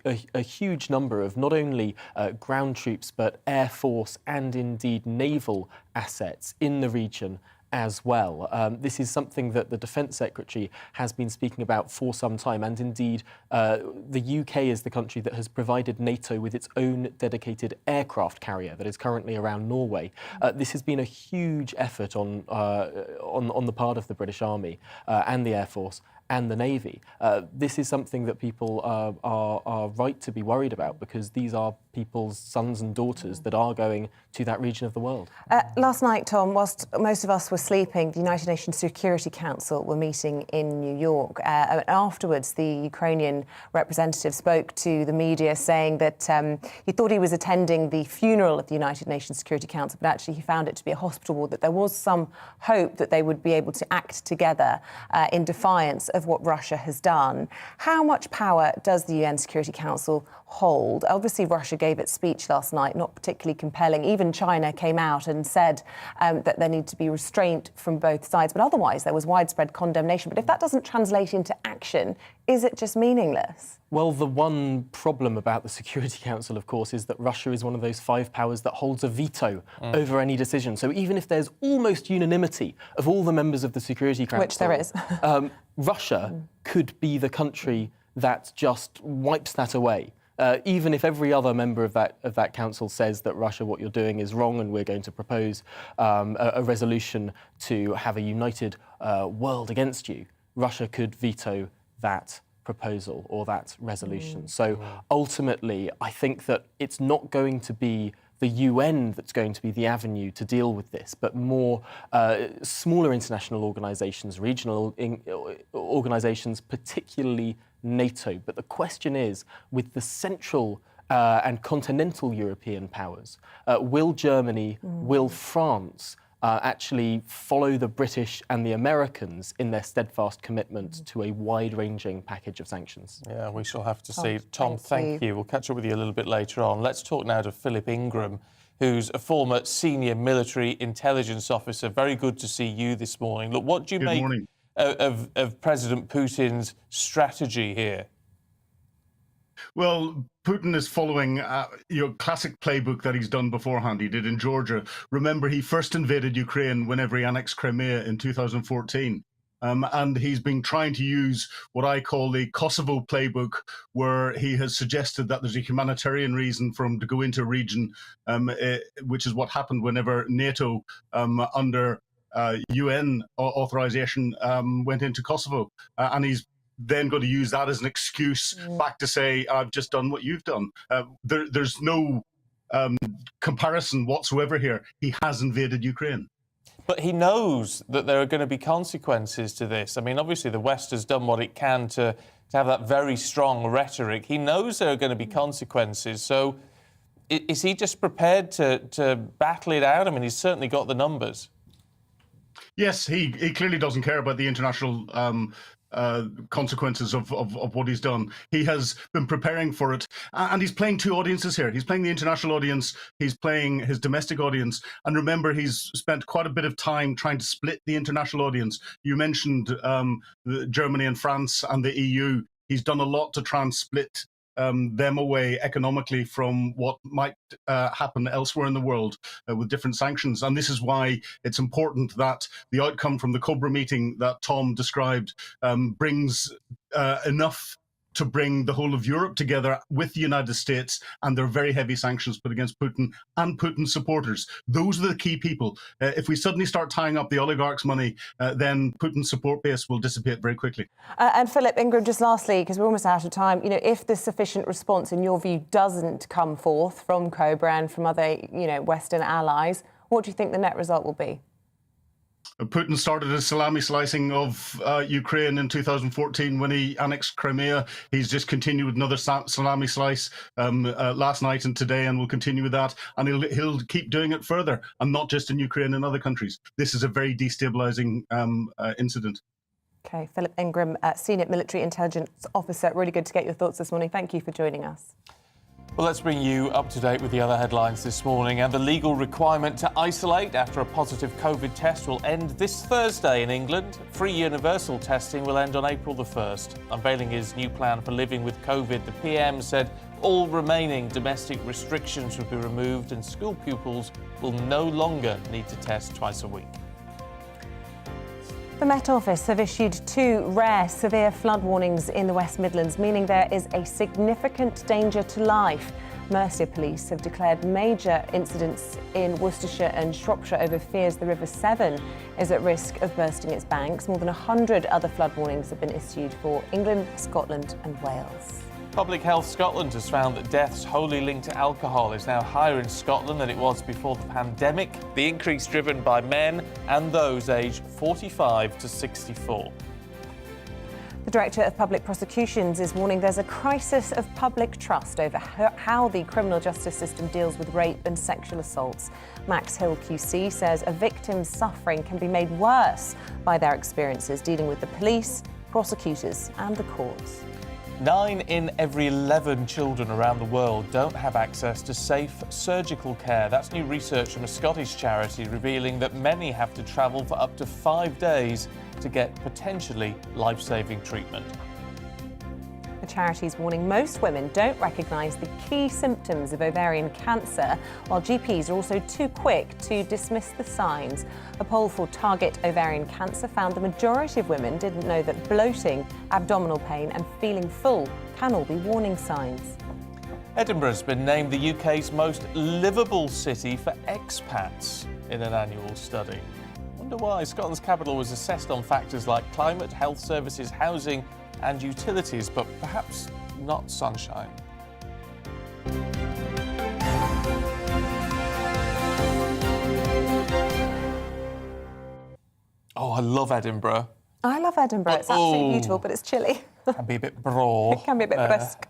a huge number of not only ground troops, but air force and indeed naval assets in the region as well. This is something that the Defence Secretary has been speaking about for some time, and indeed the UK is the country that has provided NATO with its own dedicated aircraft carrier that is currently around Norway. This has been a huge effort on the part of the British Army and the Air Force and the Navy. This is something that people are right to be worried about, because these are people's sons and daughters that are going to that region of the world. Last night, Tom, whilst most of us were sleeping, the United Nations Security Council were meeting in New York. Afterwards, the Ukrainian representative spoke to the media saying that he thought he was attending the funeral of the United Nations Security Council, but actually he found it to be a hospital ward, that there was some hope that they would be able to act together in defiance of what Russia has done. How much power does the UN Security Council hold? Obviously, Russia gave its speech last night, not particularly compelling. Even China came out and said that there needs to be restraint from both sides, but otherwise there was widespread condemnation. But if that doesn't translate into action, is it just meaningless? Well, the one problem about the Security Council, of course, is that Russia is one of those five powers that holds a veto over any decision. So even if there's almost unanimity of all the members of the Security Council, which there is, Russia could be the country that just wipes that away. Even if every other member of that council says that Russia, what you're doing is wrong, and we're going to propose a resolution to have a united world against you, Russia could veto that proposal or that resolution. So ultimately, I think that it's not going to be the UN that's going to be the avenue to deal with this, but more smaller international organisations, regional organisations, particularly NATO. But the question is, with the central and continental European powers, will Germany, will France actually follow the British and the Americans in their steadfast commitment to a wide-ranging package of sanctions. Yeah, we shall have to see. Tom, thank you. We'll catch up with you a little bit later on. Let's talk now to Philip Ingram, who's a former senior military intelligence officer. Very good to see you this morning. Look, what do you make of President Putin's strategy here? Well, Putin is following classic playbook that he's done beforehand. He did in Georgia. Remember, he first invaded Ukraine whenever he annexed Crimea in 2014. And he's been trying to use what I call the Kosovo playbook, where he has suggested that there's a humanitarian reason for him to go into a region, which is what happened whenever NATO, under UN authorization, went into Kosovo. And he's then going to use that as an excuse back to say, I've just done what you've done. There's no comparison whatsoever here. He has invaded Ukraine. But he knows that there are going to be consequences to this. I mean, obviously, the West has done what it can to have that very strong rhetoric. He knows there are going to be consequences. So is he just prepared to battle it out? I mean, he's certainly got the numbers. Yes, he clearly doesn't care about the international consequences of what he's done. He has been preparing for it, and he's playing two audiences here. He's playing the international audience, he's playing his domestic audience, and remember, he's spent quite a bit of time trying to split the international audience. You mentioned Germany and France and the EU. He's done a lot to try and split them away economically from what might happen elsewhere in the world with different sanctions. And this is why it's important that the outcome from the Cobra meeting that Tom described brings enough to bring the whole of Europe together with the United States, and there are very heavy sanctions put against Putin and Putin's supporters. Those are the key people. If we suddenly start tying up the oligarchs' money, then Putin's support base will dissipate very quickly. And Philip Ingram, just lastly, because we're almost out of time, if the sufficient response, in your view, doesn't come forth from Cobra and from other, Western allies, what do you think the net result will be? Putin started his salami slicing of Ukraine in 2014 when he annexed Crimea. He's just continued with another salami slice last night and today, and will continue with that. And he'll keep doing it further, and not just in Ukraine and other countries. This is a very destabilizing incident. OK, Philip Ingram, Senior Military Intelligence Officer. Really good to get your thoughts this morning. Thank you for joining us. Well, let's bring you up to date with the other headlines this morning. And the legal requirement to isolate after a positive COVID test will end this Thursday in England. Free universal testing will end on April the 1st. Unveiling his new plan for living with COVID, the PM said all remaining domestic restrictions will be removed and school pupils will no longer need to test twice a week. The Met Office have issued 2 rare severe flood warnings in the West Midlands, meaning there is a significant danger to life. Mercia Police have declared major incidents in Worcestershire and Shropshire over fears the River Severn is at risk of bursting its banks. More than 100 other flood warnings have been issued for England, Scotland and Wales. Public Health Scotland has found that deaths wholly linked to alcohol is now higher in Scotland than it was before the pandemic. The increase driven by men and those aged 45 to 64. The Director of Public Prosecutions is warning there's a crisis of public trust over how the criminal justice system deals with rape and sexual assaults. Max Hill QC says a victim's suffering can be made worse by their experiences dealing with the police, prosecutors and the courts. 9 in every 11 children around the world don't have access to safe surgical care. That's new research from a Scottish charity revealing that many have to travel for up to 5 days to get potentially life-saving treatment. The charity is warning most women don't recognise the key symptoms of ovarian cancer, while GPs are also too quick to dismiss the signs. A poll for Target Ovarian Cancer found the majority of women didn't know that bloating, abdominal pain and feeling full can all be warning signs. Edinburgh's been named the UK's most livable city for expats in an annual study. Wonder why. Scotland's capital was assessed on factors like climate, health services, housing and utilities, but perhaps not sunshine. Oh, I love Edinburgh. I love Edinburgh. It's absolutely beautiful, but it's chilly. Can be a bit braw. It can be a bit brisk.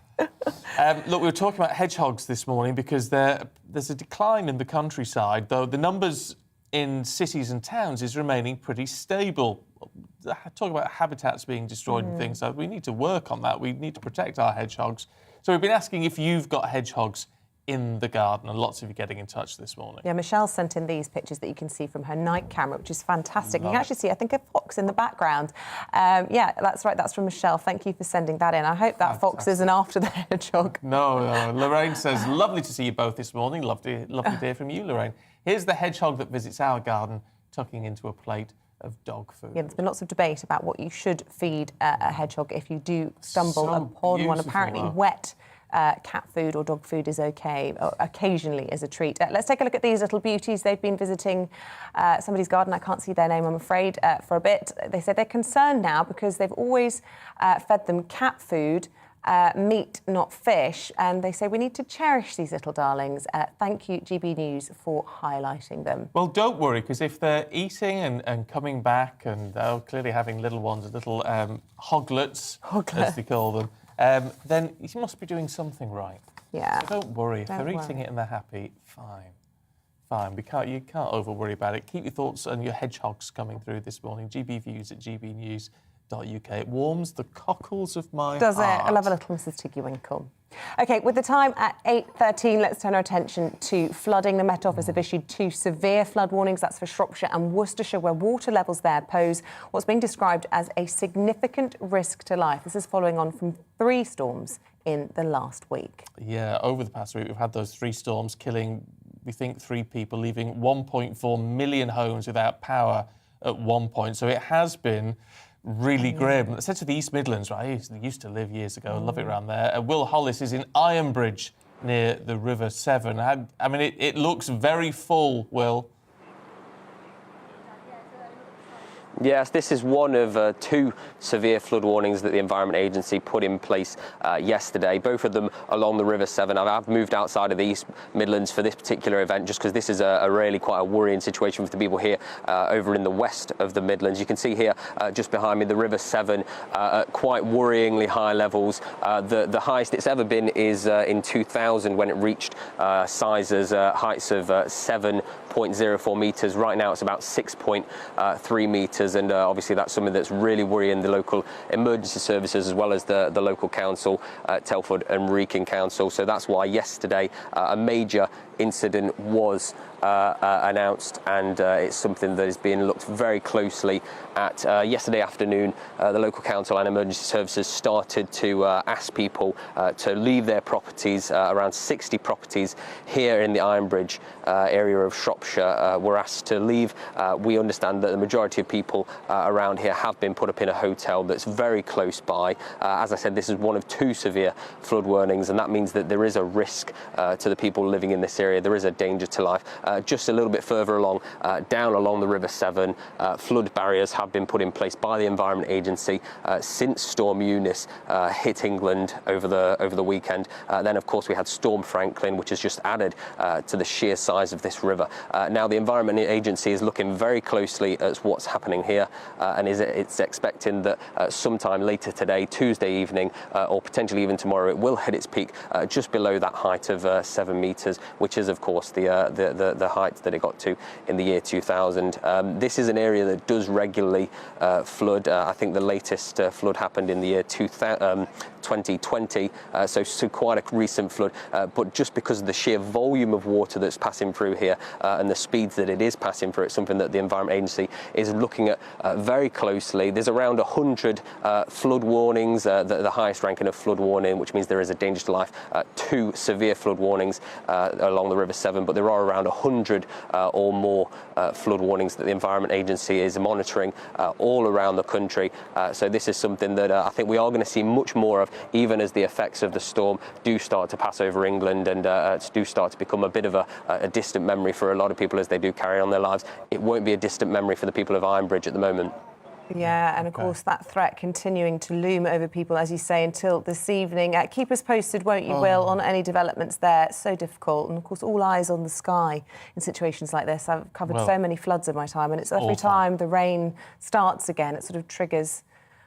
Look, we were talking about hedgehogs this morning because there's a decline in the countryside, though the numbers in cities and towns is remaining pretty stable. Talk about habitats being destroyed and things. So we need to work on that. We need to protect our hedgehogs. So we've been asking if you've got hedgehogs in the garden, and lots of you getting in touch this morning. Yeah, Michelle sent in these pictures that you can see from her night camera, which is fantastic. You can actually see, I think, a fox in the background. Yeah, that's right. That's from Michelle. Thank you for sending that in. I hope that fox isn't after the hedgehog. No. Lorraine says, lovely to see you both this morning. Lovely to hear from you, Lorraine. Here's the hedgehog that visits our garden, tucking into a plate of dog food. Yeah, there's been lots of debate about what you should feed a hedgehog if you do stumble upon one. Apparently wet cat food or dog food is okay, occasionally as a treat. Let's take a look at these little beauties. They've been visiting somebody's garden. I can't see their name, I'm afraid, for a bit. They said they're concerned now because they've always fed them cat food, meat, not fish, and they say we need to cherish these little darlings. Thank you, GB News, for highlighting them. Well, don't worry, because if they're eating and coming back and they're clearly having little ones, little hoglets, as they call them, then you must be doing something right. Yeah. So don't worry. If they're eating it and they're happy, fine. You can't over-worry about it. Keep your thoughts on your hedgehogs coming through this morning. GB Views at GBnews.uk. It warms the cockles of my heart. Does it? I love a little Mrs. Tiggy Winkle. OK, with the time at 8:13, let's turn our attention to flooding. The Met Office have issued 2 severe flood warnings. That's for Shropshire and Worcestershire, where water levels there pose what's being described as a significant risk to life. This is following on from 3 storms in the last week. Yeah, over the past week, we've had those 3 storms killing, we think, 3 people, leaving 1.4 million homes without power at one point. So it has been really grim. I said to the East Midlands, right? I used to live years ago. Love it around there. Will Hollis is in Ironbridge near the River Severn. I mean, it looks very full, Will. Yes, this is one of 2 severe flood warnings that the Environment Agency put in place yesterday, both of them along the River Severn. I've moved outside of the East Midlands for this particular event just because this is a really quite a worrying situation for the people here over in the west of the Midlands. You can see here just behind me the River Severn at quite worryingly high levels. The highest it's ever been is in 2000 when it reached heights of 7.04 metres. Right now it's about 6.3 metres. And obviously that's something that's really worrying the local emergency services as well as the local council, Telford and Wrekin Council. So that's why yesterday a major incident was announced, and it's something that is being looked very closely at. Yesterday afternoon, the local council and emergency services started to ask people to leave their properties. Around 60 properties here in the Ironbridge area of Shropshire were asked to leave. We understand that the majority of people around here have been put up in a hotel that's very close by. As I said, this is one of 2 severe flood warnings, and that means that there is a risk to the people living in this area. There is a danger to life. Just a little bit further along, down along the River Severn, flood barriers have been put in place by the Environment Agency since Storm Eunice hit England over the weekend. Then, of course, we had Storm Franklin, which has just added to the sheer size of this river. Now, the Environment Agency is looking very closely at what's happening here, and it's expecting that sometime later today, Tuesday evening, or potentially even tomorrow, it will hit its peak just below that height of 7 metres, which is, of course, the height that it got to in the year 2000. This is an area that does regularly flood. I think the latest flood happened in the year 2020, so quite a recent flood. But just because of the sheer volume of water that's passing through here and the speeds that it is passing through, it's something that the Environment Agency is looking at very closely. There's around 100 flood warnings, the highest ranking of flood warning, which means there is a danger to life. 2 severe flood warnings along the River Severn, but there are around 100 or more flood warnings that the Environment Agency is monitoring all around the country. So this is something that I think we are going to see much more of, even as the effects of the storm do start to pass over England and do start to become a bit of a distant memory for a lot of people as they do carry on their lives. It won't be a distant memory for the people of Ironbridge at the moment. Yeah, and of course that threat continuing to loom over people, as you say, until this evening. Keep us posted, won't you, Will, on any developments there. It's so difficult. And of course, all eyes on the sky in situations like this. I've covered so many floods in my time, and it's every time the rain starts again, it sort of triggers,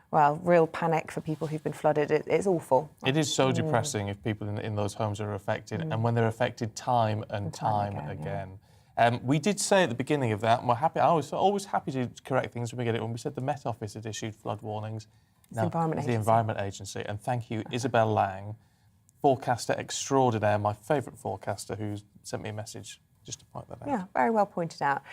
well, real panic for people who've been flooded. It's awful. It is so depressing if people in those homes are affected, and when they're affected time and time again. We did say at the beginning of that, and we're happy. I was always happy to correct things when we get it. When we said the Met Office had issued flood warnings, it's the Environment Agency. And thank you, Isabel Lang, forecaster extraordinaire, my favourite forecaster, who sent me a message just to point that out. Yeah, very well pointed out.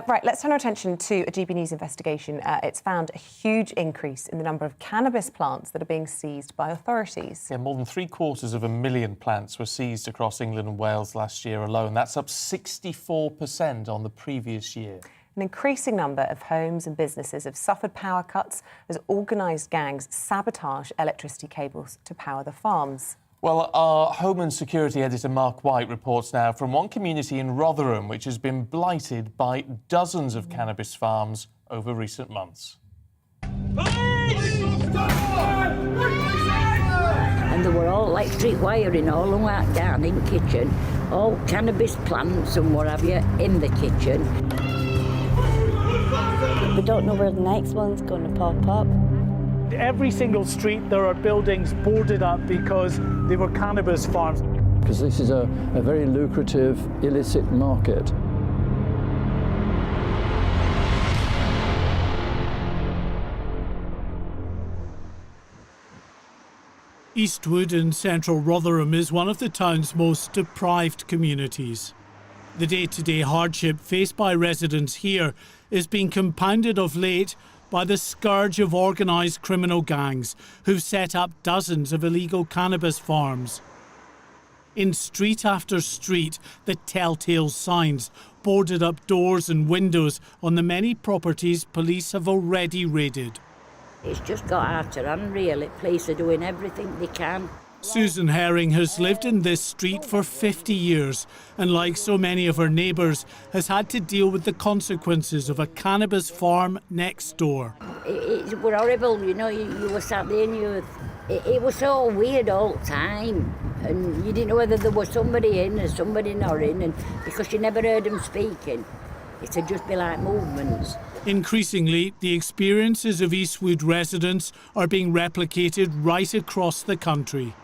Right, let's turn our attention to a GBNews investigation. It's found a huge increase in the number of cannabis plants that are being seized by authorities. Yeah, more than 750,000 plants were seized across England and Wales last year alone. That's up 64% on the previous year. An increasing number of homes and businesses have suffered power cuts as organised gangs sabotage electricity cables to power the farms. Well, our Home and Security editor Mark White reports now from one community in Rotherham which has been blighted by dozens of cannabis farms over recent months. And they were all electric wiring all along that garden kitchen, all cannabis plants and what have you in the kitchen. We don't know where the next one's going to pop up. Every single street there are buildings boarded up because they were cannabis farms. Because this is a very lucrative illicit market. Eastwood in central Rotherham is one of the town's most deprived communities. The day-to-day hardship faced by residents here is being compounded of late by the scourge of organised criminal gangs who've set up dozens of illegal cannabis farms. In street after street, the telltale signs, boarded up doors and windows on the many properties police have already raided. It's just got out of hand, really. Police are doing everything they can. Susan Herring has lived in this street for 50 years and, like so many of her neighbours, has had to deal with the consequences of a cannabis farm next door. It was horrible, you know, you were sat there and it was so weird all the time, and you didn't know whether there was somebody in or somebody not in, and because you never heard them speaking, it'd just be like movements. Increasingly, the experiences of Eastwood residents are being replicated right across the country.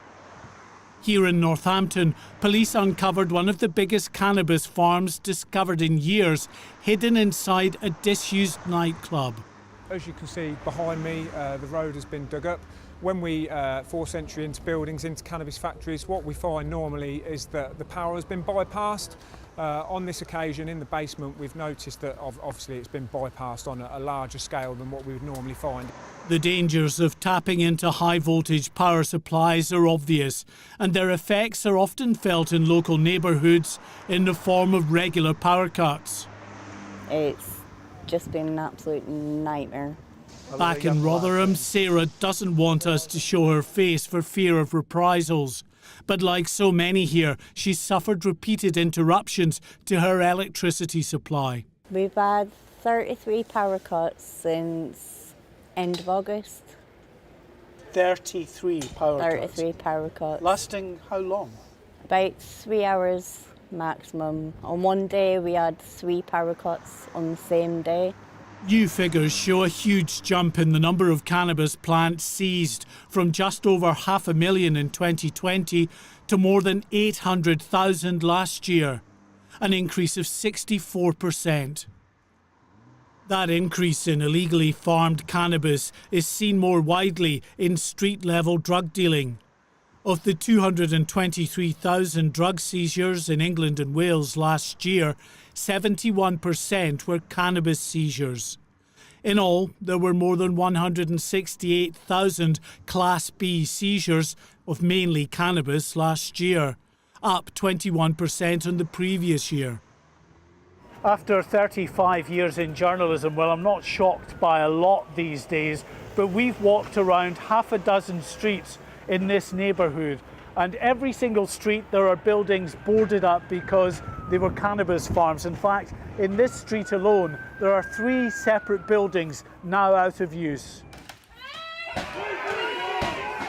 Here in Northampton, police uncovered one of the biggest cannabis farms discovered in years, hidden inside a disused nightclub. As you can see behind me, the road has been dug up. When we force entry into buildings, into cannabis factories, what we find normally is that the power has been bypassed. On this occasion, in the basement, we've noticed that obviously it's been bypassed on a larger scale than what we would normally find. The dangers of tapping into high-voltage power supplies are obvious, and their effects are often felt in local neighbourhoods in the form of regular power cuts. It's just been an absolute nightmare. Back in Rotherham, Sarah doesn't want us to show her face for fear of reprisals. But like so many here, she's suffered repeated interruptions to her electricity supply. We've had 33 power cuts since end of August. 33 power cuts? 33 power cuts. Lasting how long? About 3 hours maximum. On one day we had 3 power cuts on the same day. New figures show a huge jump in the number of cannabis plants seized from just over 500,000 in 2020 to more than 800,000 last year, an increase of 64%. That increase in illegally farmed cannabis is seen more widely in street-level drug dealing. Of the 223,000 drug seizures in England and Wales last year, 71% were cannabis seizures. In all, there were more than 168,000 Class B seizures of mainly cannabis last year, up 21% on the previous year. After 35 years in journalism, well, I'm not shocked by a lot these days, but we've walked around half a dozen streets in this neighbourhood, and every single street there are buildings boarded up because they were cannabis farms. In fact, in this street alone, there are 3 separate buildings now out of use.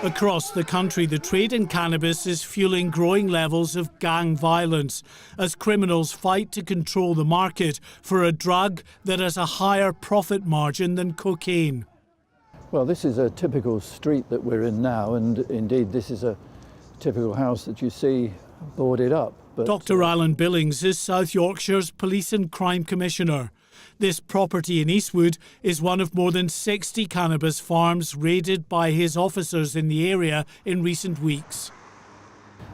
Across the country, the trade in cannabis is fueling growing levels of gang violence as criminals fight to control the market for a drug that has a higher profit margin than cocaine. Well, this is a typical street that we're in now, and indeed this is a typical house that you see boarded up. But, Dr. Alan Billings is South Yorkshire's Police and Crime Commissioner. This property in Eastwood is one of more than 60 cannabis farms raided by his officers in the area in recent weeks.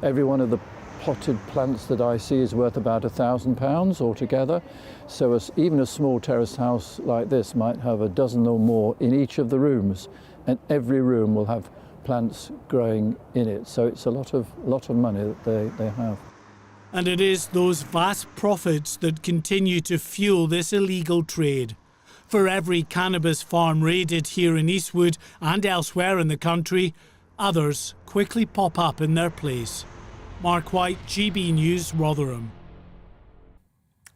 every one of the potted plants that I see is worth about £1,000 altogether. So even a small terraced house like this might have a dozen or more in each of the rooms, and every room will have plants growing in it. So it's a lot of money that they have. And it is those vast profits that continue to fuel this illegal trade. For every cannabis farm raided here in Eastwood and elsewhere in the country, others quickly pop up in their place. Mark White, GB News, Rotherham.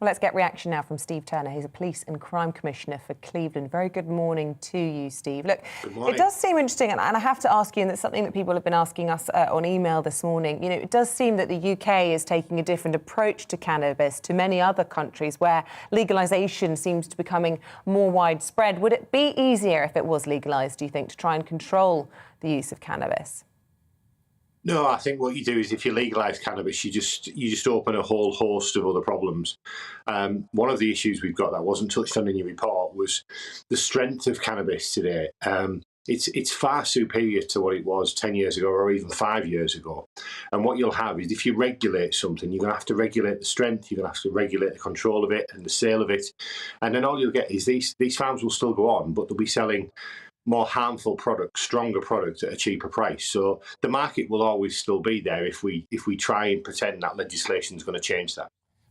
Well, let's get reaction now from Steve Turner. He's a Police and Crime Commissioner for Cleveland. Very good morning to you, Steve. Look, it does seem interesting, and I have to ask you, and that's something that people have been asking us on email this morning. You know, it does seem that the UK is taking a different approach to cannabis to many other countries where legalisation seems to be becoming more widespread. Would it be easier if it was legalised, do you think, to try and control the use of cannabis? No, I think what you do is if you legalise cannabis, you just open a whole host of other problems. One of the issues we've got that wasn't touched on in your report was the strength of cannabis today. It's far superior to what it was 10 years ago or even 5 years ago. And what you'll have is if you regulate something, you're going to have to regulate the strength, you're going to have to regulate the control of it and the sale of it. And then all you'll get is these farms will still go on, but they'll be selling more harmful products, stronger products at a cheaper price. So the market will always still be there if we try and pretend that legislation is going to change that.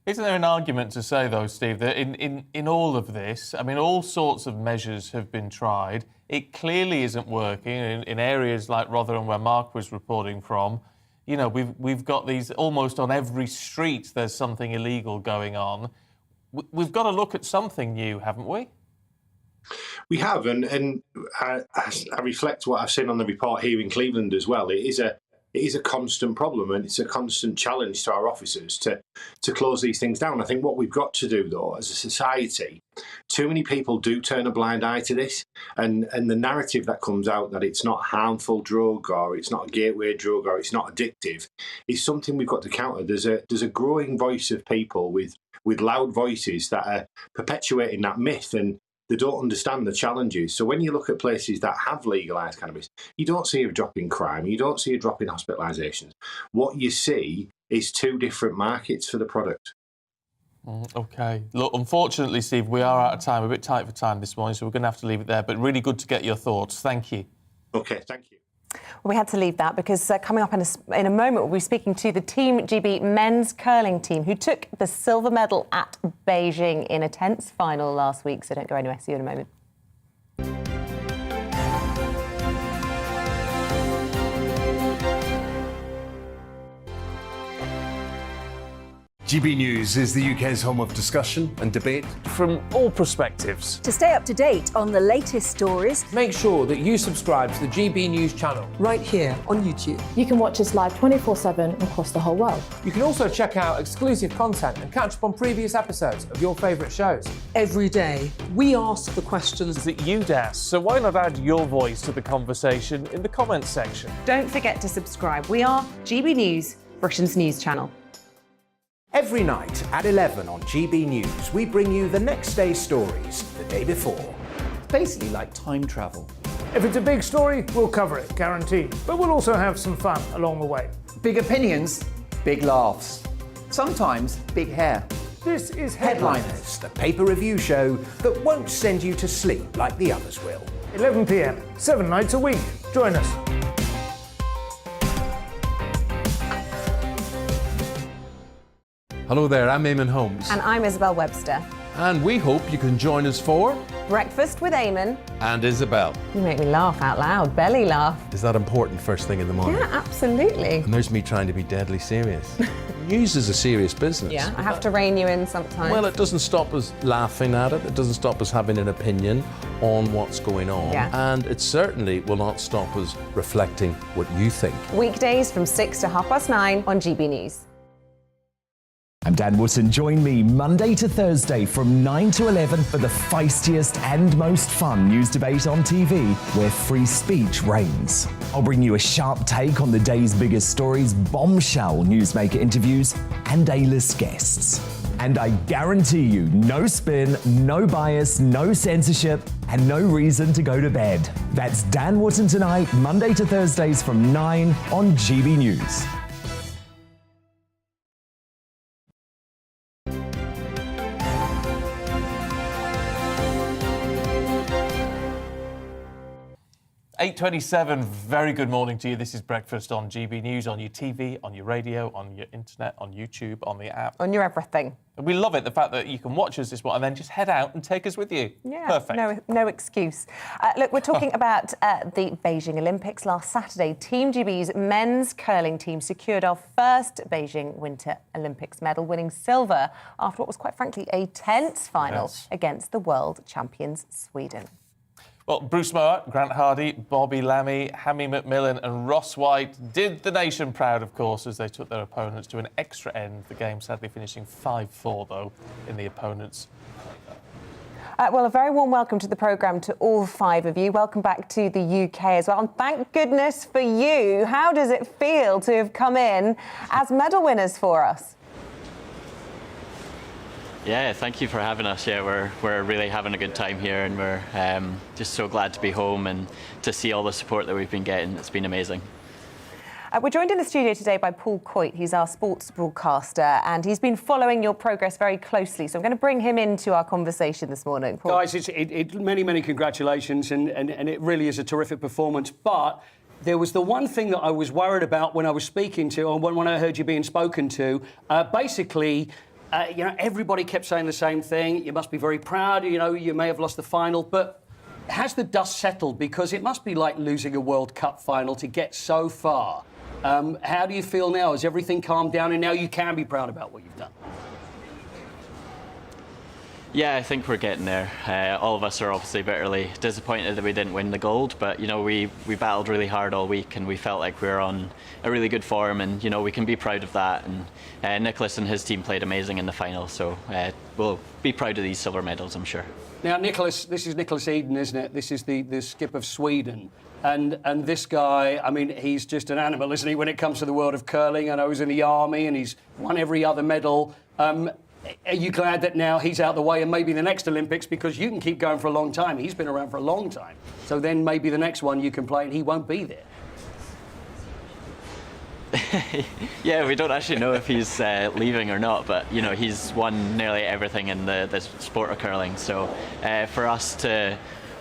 Isn't there an argument to say, though, Steve, that in all of this, I mean, all sorts of measures have been tried. It clearly isn't working in areas like Rotherham, where Mark was reporting from. You know, we've got these almost on every street. There's something illegal going on. We've got to look at something new, haven't we? We have, and I reflect what I've seen on the report here in Cleveland as well. It is a constant problem, and it's a constant challenge to our officers to close these things down. I think what we've got to do, though, as a society, too many people do turn a blind eye to this, and the narrative that comes out that it's not a harmful drug or it's not a gateway drug or it's not addictive is something we've got to counter. There's a growing voice of people with loud voices that are perpetuating that myth, and they don't understand the challenges. So when you look at places that have legalised cannabis, you don't see a drop in crime, you don't see a drop in hospitalisations. What you see is two different markets for the product. OK. Look, unfortunately, Steve, we are out of time, a bit tight for time this morning, so we're going to have to leave it there. But really good to get your thoughts. Thank you. OK, thank you. Well, we had to leave that because coming up in a moment, we'll be speaking to the Team GB men's curling team who took the silver medal at Beijing in a tense final last week. So don't go anywhere. See you in a moment. GB News is the UK's home of discussion and debate from all perspectives. To stay up to date on the latest stories, make sure that you subscribe to the GB News channel right here on YouTube. You can watch us live 24/7 across the whole world. You can also check out exclusive content and catch up on previous episodes of your favourite shows. Every day, we ask the questions that you'd ask, so why not add your voice to the conversation in the comments section? Don't forget to subscribe. We are GB News, Britain's news channel. Every night at 11 on GB News, we bring you the next day's stories the day before. Basically like time travel. If it's a big story, we'll cover it, guaranteed. But we'll also have some fun along the way. Big opinions, big laughs. Sometimes big hair. This is Headliners, the paper review show that won't send you to sleep like the others will. 11 p.m, 7 nights a week. Join us. Hello there, I'm Eamonn Holmes. And I'm Isabel Webster. And we hope you can join us for Breakfast with Eamonn and Isabel. You make me laugh out loud, belly laugh. Is that important first thing in the morning? Yeah, absolutely. And there's me trying to be deadly serious. News is a serious business. Yeah, I have to rein you in sometimes. Well, it doesn't stop us laughing at it. It doesn't stop us having an opinion on what's going on. Yeah. And it certainly will not stop us reflecting what you think. Weekdays from 6 to 9:30 on GB News. I'm Dan Wootton. Join me Monday to Thursday from 9 to 11 for the feistiest and most fun news debate on TV, where free speech reigns. I'll bring you a sharp take on the day's biggest stories, bombshell newsmaker interviews, and A-list guests. And I guarantee you, no spin, no bias, no censorship, and no reason to go to bed. That's Dan Wootton Tonight, Monday to Thursdays from 9 on GB News. "8:27, very good morning to you. This is Breakfast on GB News, on your TV, on your radio, on your internet, on YouTube, on the app. On your everything. And we love it, the fact that you can watch us this morning and then just head out and take us with you. Yeah, perfect. No excuse. Look, we're talking about the Beijing Olympics. Last Saturday, Team GB's men's curling team secured our first Beijing Winter Olympics medal, winning silver after what was, quite frankly, a tense final against the world champions, Sweden. Well, Bruce Mower, Grant Hardy, Bobby Lammy, Hammy McMillan and Ross White did the nation proud, of course, as they took their opponents to an extra end. The game sadly finishing 5-4, though, in the opponents' favour. Well, a very warm welcome to the programme to all five of you. Welcome back to the UK as well. And thank goodness for you. How does it feel to have come in as medal winners for us? Yeah, thank you for having us. Yeah, we're really having a good time here, and we're just so glad to be home and to see all the support that we've been getting. It's been amazing. We're joined in the studio today by Paul Coit. He's our sports broadcaster, and he's been following your progress very closely. So I'm going to bring him into our conversation this morning. Paul. Guys, many congratulations, and it really is a terrific performance. But there was the one thing that I was worried about when I was speaking to, or when I heard you being spoken to. Basically, everybody kept saying the same thing. You must be very proud. You may have lost the final, but has the dust settled? Because it must be like losing a World Cup final to get so far. How do you feel now? Has everything calmed down, and now you can be proud about what you've done? Yeah, I think we're getting there. All of us are obviously bitterly disappointed that we didn't win the gold, but we battled really hard all week, and we felt like we were on a really good form, and we can be proud of that. And Nicholas and his team played amazing in the final, so we'll be proud of these silver medals, I'm sure. Now, Nicholas, this is Nicholas Eamonn, isn't it? This is the skip of Sweden. And this guy, I mean, he's just an animal, isn't he, when it comes to the world of curling? I know he's in the army and he's won every other medal. Are you glad that now he's out the way, and maybe the next Olympics, because you can keep going for a long time. He's been around for a long time. So then maybe the next one you can play and he won't be there. Yeah, we don't actually know if he's leaving or not, but he's won nearly everything in the sport of curling. So for us to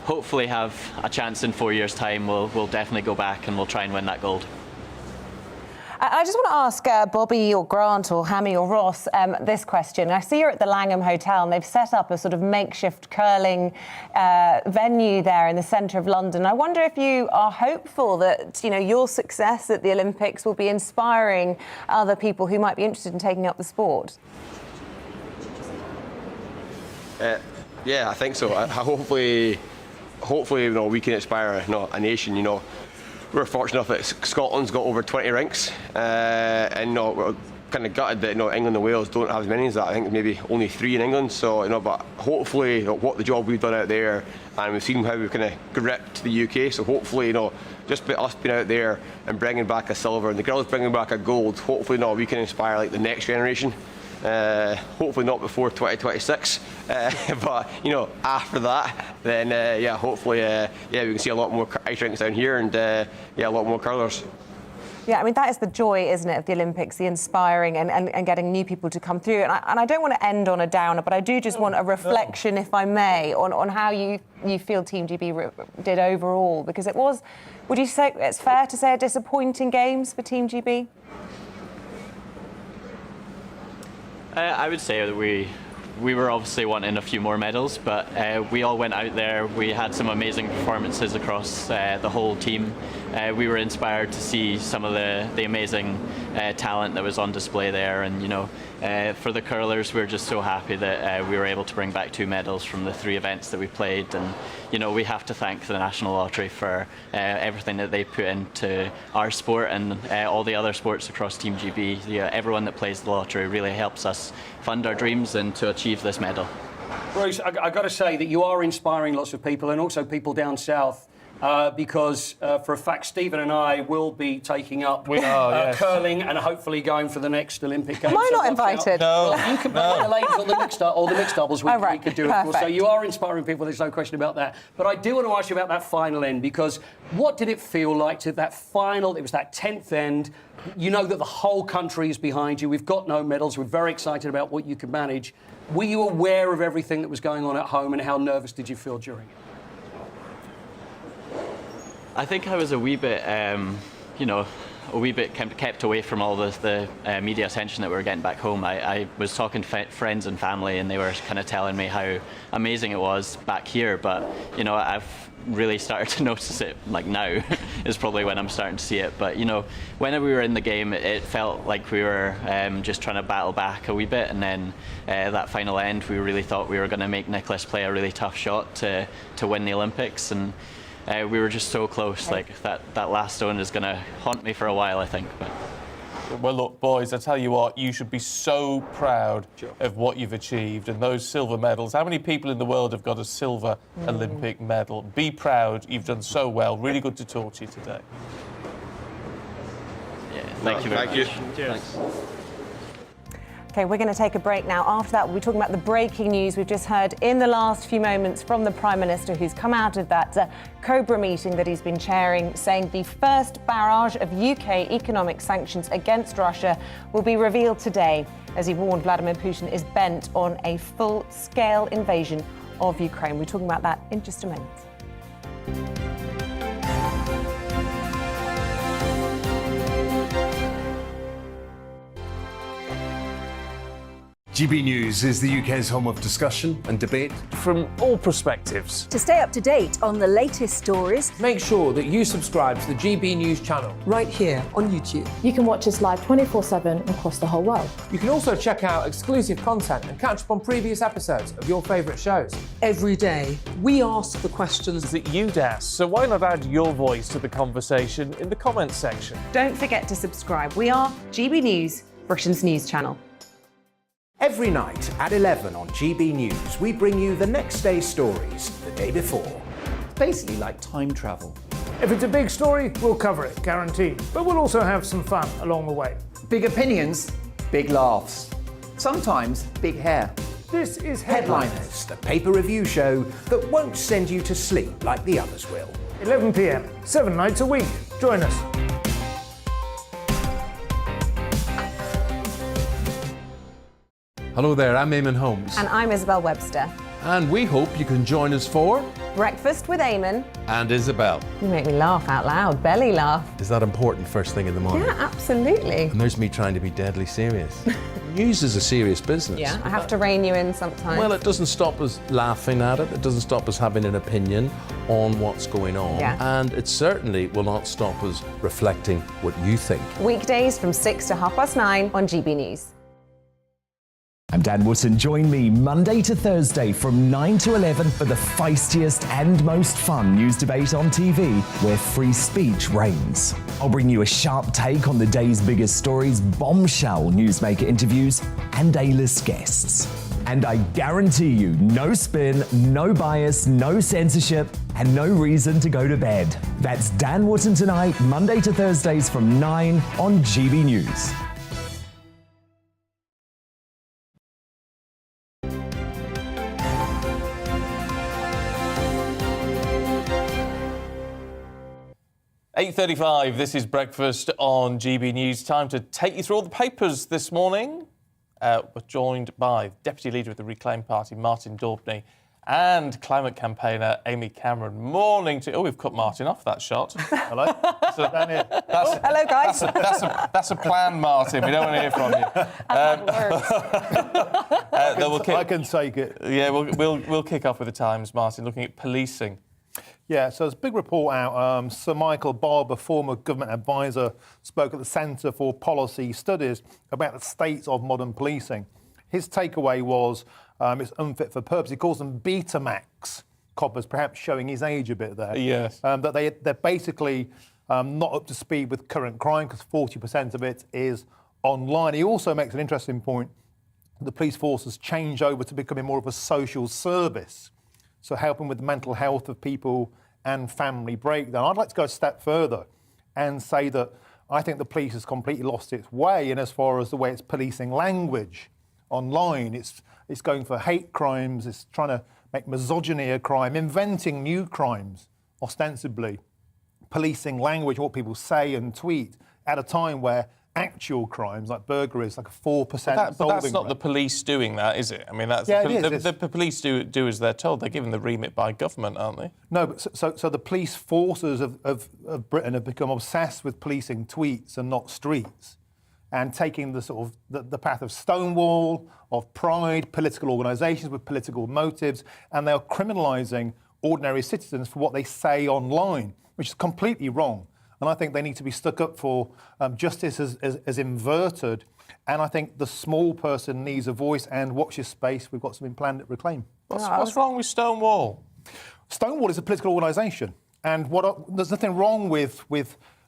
hopefully have a chance in 4 years' time, we'll definitely go back and we'll try and win that gold. I just want to ask Bobby or Grant or Hammy or Ross this question. I see you're at the Langham Hotel, and they've set up a sort of makeshift curling venue there in the centre of London. I wonder if you are hopeful that your success at the Olympics will be inspiring other people who might be interested in taking up the sport. Yeah, I think so. Hopefully, we can inspire a nation. We're fortunate enough that Scotland's got over 20 rinks, and we're kind of gutted that England and Wales don't have as many as that. I think maybe only 3 in England. So but hopefully, what the job we've done out there, and we've seen how we've kind of gripped the UK. So hopefully, just us being out there and bringing back a silver, and the girls bringing back a gold. Hopefully, we can inspire the next generation. Hopefully not before 2026, but after that, then hopefully we can see a lot more ice rinks down here, and a lot more curlers. Yeah, I mean, that is the joy, isn't it, of the Olympics, the inspiring and getting new people to come through. And I don't want to end on a downer, but I do just want a reflection, if I may, on how you feel Team GB did overall, because it was, would you say it's fair to say, a disappointing games for Team GB? I would say that we were obviously wanting a few more medals, but we all went out there. We had some amazing performances across the whole team. we were inspired to see some of the amazing talent that was on display there. And for the curlers, we're just so happy that we were able to bring back 2 medals from the 3 events that we played. And we have to thank the National Lottery for everything that they put into our sport and all the other sports across Team GB. Everyone that plays the lottery really helps us fund our dreams and to achieve this medal. Bruce, I've got to say that you are inspiring lots of people, and also people down south, because for a fact Stephen and I will be taking up curling and hopefully going for the next Olympic Games. Am I not invited? No. Well, you can play the ladies or the mixed doubles. We could do, of course. So you are inspiring people, there's no question about that. But I do want to ask you about that final end, because what did it feel like to that final, it was that 10th end, you know that the whole country is behind you, we've got no medals, we're very excited about what you can manage. Were you aware of everything that was going on at home, and how nervous did you feel during it? I think I was a wee bit, kept away from all the media attention that we were getting back home. I was talking to friends and family, and they were kind of telling me how amazing it was back here. But I've really started to notice it now is probably when I'm starting to see it. But whenever we were in the game, it felt like we were just trying to battle back a wee bit. And then that final end, we really thought we were going to make Nicholas play a really tough shot to win the Olympics. And we were just so close. That last stone is going to haunt me for a while, I think. But. Well, look, boys, I tell you what, you should be so proud of what you've achieved and those silver medals. How many people in the world have got a silver Olympic medal? Be proud. You've done so well. Really good to talk to you today. Yeah, thank you very much. Cheers. Thanks. OK, we're going to take a break now. After that, we'll be talking about the breaking news we've just heard in the last few moments from the Prime Minister, who's come out of that Cobra meeting that he's been chairing, saying the first barrage of UK economic sanctions against Russia will be revealed today, as he warned Vladimir Putin is bent on a full-scale invasion of Ukraine. We're talking about that in just a moment. GB News is the UK's home of discussion and debate from all perspectives. To stay up to date on the latest stories, make sure that you subscribe to the GB News channel right here on YouTube. You can watch us live 24/7 across the whole world. You can also check out exclusive content and catch up on previous episodes of your favourite shows. Every day, we ask the questions that you'd ask, so why not add your voice to the conversation in the comments section? Don't forget to subscribe. We are GB News, Britain's news channel. Every night at 11 on GB News, we bring you the next day's stories the day before. It's basically like time travel. If it's a big story, we'll cover it, guaranteed. But we'll also have some fun along the way. Big opinions, big laughs. Sometimes big hair. This is Headliners, the paper review show that won't send you to sleep like the others will. 11 p.m, 7 nights a week. Join us. Hello there, I'm Eamonn Holmes. And I'm Isabel Webster. And we hope you can join us for Breakfast with Eamonn and Isabel. You make me laugh out loud, belly laugh. Is that important first thing in the morning? Yeah, absolutely. And there's me trying to be deadly serious. News is a serious business. Yeah, I have to rein you in sometimes. Well, it doesn't stop us laughing at it. It doesn't stop us having an opinion on what's going on. Yeah. And it certainly will not stop us reflecting what you think. Weekdays from 6 to 9:30 on GB News. I'm Dan Wootton. Join me Monday to Thursday from 9 to 11 for the feistiest and most fun news debate on TV, where free speech reigns. I'll bring you a sharp take on the day's biggest stories, bombshell newsmaker interviews, and A-list guests. And I guarantee you, no spin, no bias, no censorship, and no reason to go to bed. That's Dan Wootton tonight, Monday to Thursdays from 9 on GB News. .35, this is Breakfast on GB News. Time to take you through all the papers this morning. We're joined by Deputy Leader of the Reclaim Party, Martin Daubney, and climate campaigner Amy Cameron. Morning to... Oh, we've cut Martin off that shot. Hello. Hello, guys. That's a plan, Martin. We don't want to hear from you. I can take it. Yeah, we'll kick off with the Times, Martin, looking at policing Yeah, so there's a big report out. Sir Michael Bob, a former government advisor, spoke at the Centre for Policy Studies about the state of modern policing. His takeaway was it's unfit for purpose. He calls them Betamax coppers, perhaps showing his age a bit there. Yes. That they're basically not up to speed with current crime because 40% of it is online. He also makes an interesting point. The police force has changed over to becoming more of a social service, so helping with the mental health of people and family breakdown. I'd like to go a step further and say that I think the police has completely lost its way in as far as the way it's policing language online. It's going for hate crimes, it's trying to make misogyny a crime, inventing new crimes, ostensibly, policing language, what people say and tweet, at a time where actual crimes like burglary is like a 4% but that's not rate. the police doing that, is it? I mean, that's the police do as they're told. They're given the remit by government, aren't they? No, but so the police forces of Britain have become obsessed with policing tweets and not streets, and taking the sort of the path of Stonewall, of Pride, political organisations with political motives, and they're criminalising ordinary citizens for what they say online, which is completely wrong. And I think they need to be stuck up for. Justice is inverted, and I think the small person needs a voice. And watch your space. We've got something planned at Reclaim. What's wrong with Stonewall? Stonewall is a political organisation, and there's nothing wrong with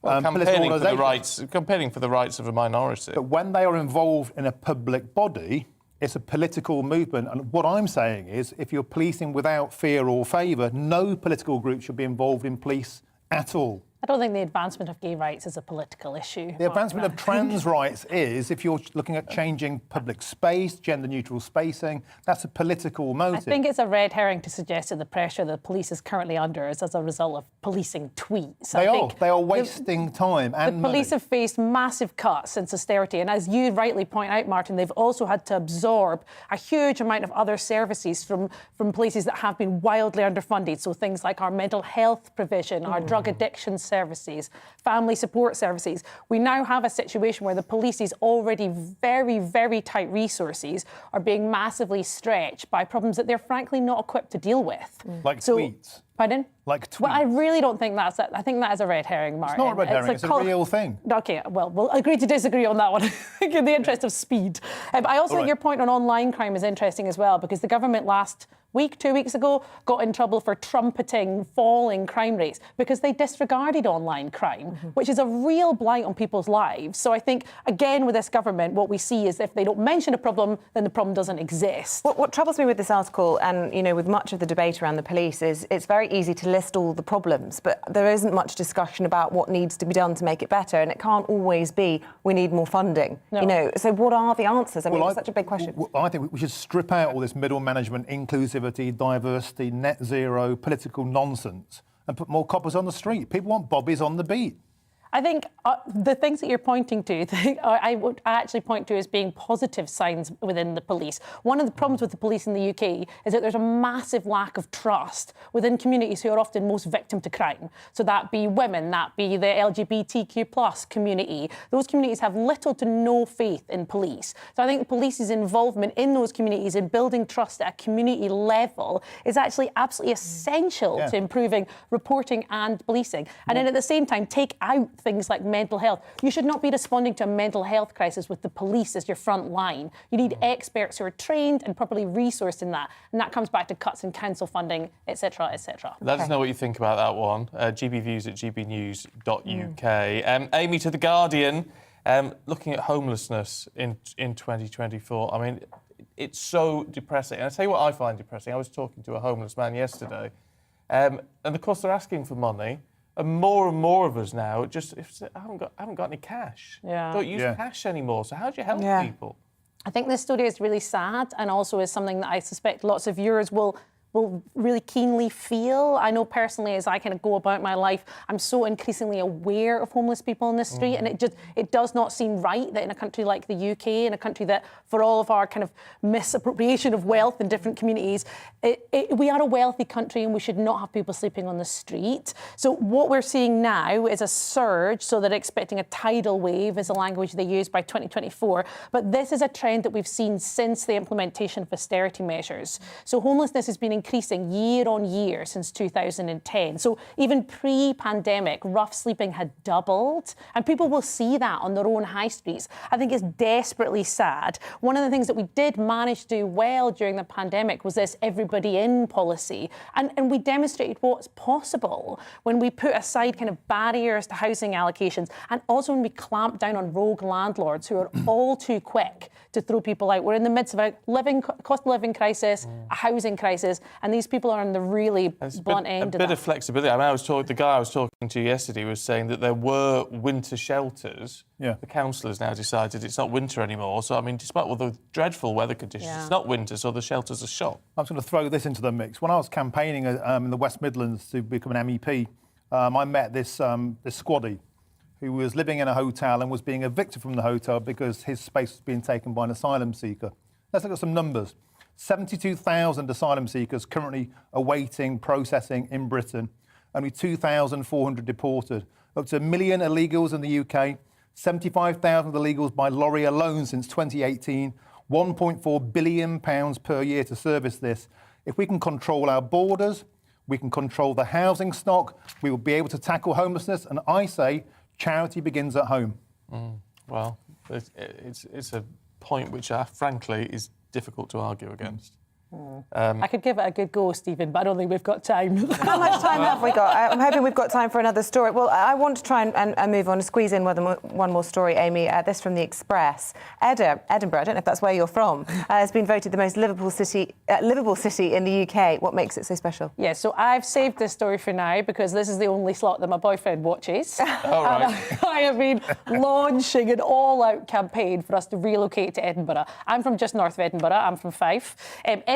campaigning for the rights of a minority. But when they are involved in a public body, it's a political movement. And what I'm saying is, if you're policing without fear or favour, no political group should be involved in police at all. I don't think the advancement of gay rights is a political issue. The advancement of trans rights is, if you're looking at changing public space, gender-neutral spacing, that's a political motive. I think it's a red herring to suggest that the pressure the police is currently under is as a result of policing tweets. They are wasting time and money. The police have faced massive cuts since austerity, and as you rightly point out, Martin, they've also had to absorb a huge amount of other services from places that have been wildly underfunded. So things like our mental health provision, our drug addiction services, family support services. We now have a situation where the police's already very, very tight resources are being massively stretched by problems that they're frankly not equipped to deal with. Like tweets. Pardon? Like tweets. Well, I really don't think that's it. I think that is a red herring, Martin. It's not a red herring, it's a real thing. OK, well, we'll agree to disagree on that one in the interest of speed. I also think your point on online crime is interesting as well, because the government last week, 2 weeks ago, got in trouble for trumpeting falling crime rates because they disregarded online crime, which is a real blight on people's lives. So I think, again, with this government, what we see is if they don't mention a problem, then the problem doesn't exist. What troubles me with this article, and, you know, with much of the debate around the police, is it's very easy to list all the problems, but there isn't much discussion about what needs to be done to make it better, and it can't always be, we need more funding. No. You know, so what are the answers? I mean, it's such a big question. I think we should strip out all this middle management, inclusivity, diversity, net zero, political nonsense, and put more coppers on the street. People want bobbies on the beat. I think the things that you're pointing to, I would actually point to as being positive signs within the police. One of the problems with the police in the UK is that there's a massive lack of trust within communities who are often most victim to crime. So that be women, that be the LGBTQ plus community. Those communities have little to no faith in police. So I think the police's involvement in those communities in building trust at a community level is actually absolutely essential to improving reporting and policing. And then at the same time, take out things like mental health. You should not be responding to a mental health crisis with the police as your front line. You need experts who are trained and properly resourced in that. And that comes back to cuts in council funding, etc., etc. Let us know what you think about that one. gbviews@gbnews.uk. Amy, to The Guardian, looking at homelessness in 2024. I mean, it's so depressing. And I'll tell you what I find depressing. I was talking to a homeless man yesterday. And of course, they're asking for money. And more of us now I haven't got any cash. Don't use cash anymore. So how do you help people? I think this story is really sad, and also is something that I suspect lots of viewers will really keenly feel. I know personally, as I kind of go about my life, I'm so increasingly aware of homeless people in the street, and it does not seem right that in a country like the UK, in a country that, for all of our kind of misappropriation of wealth in different communities, we are a wealthy country and we should not have people sleeping on the street. So what we're seeing now is a surge, so they're expecting a tidal wave is the language they use by 2024. But this is a trend that we've seen since the implementation of austerity measures. So homelessness has been increasing year on year since 2010. So even pre-pandemic, rough sleeping had doubled, and people will see that on their own high streets. I think it's desperately sad. One of the things that we did manage to do well during the pandemic was this everybody in policy, and we demonstrated what's possible when we put aside kind of barriers to housing allocations, and also when we clamped down on rogue landlords who are all too quick to throw people out. We're in the midst of a cost of living crisis, a housing crisis, and these people are on the really blunt end of that. A bit of flexibility. I mean, the guy I was talking to yesterday was saying that there were winter shelters. Yeah. The council has now decided it's not winter anymore. So, I mean, despite all the dreadful weather conditions, it's not winter, so the shelters are shut. I'm just going to throw this into the mix. When I was campaigning in the West Midlands to become an MEP, I met this squaddie who was living in a hotel and was being evicted from the hotel because his space was being taken by an asylum seeker. Let's look at some numbers. 72,000 asylum seekers currently awaiting processing in Britain. Only 2,400 deported. Up to 1 million illegals in the UK. 75,000 illegals by lorry alone since 2018. £1.4 billion per year to service this. If we can control our borders, we can control the housing stock, we will be able to tackle homelessness. And I say, charity begins at home. Well, it's a point which, frankly, is difficult to argue against. I could give it a good go, Stephen, but I don't think we've got time. How much time have we got? I'm hoping we've got time for another story. Well, I want to try and move on and squeeze in one more story, Amy. This from The Express. Edinburgh, I don't know if that's where you're from, has been voted the most livable city in the UK. What makes it so special? Yeah, so I've saved this story for now because this is the only slot that my boyfriend watches. All right. I have been launching an all-out campaign for us to relocate to Edinburgh. I'm from just north of Edinburgh. I'm from Fife.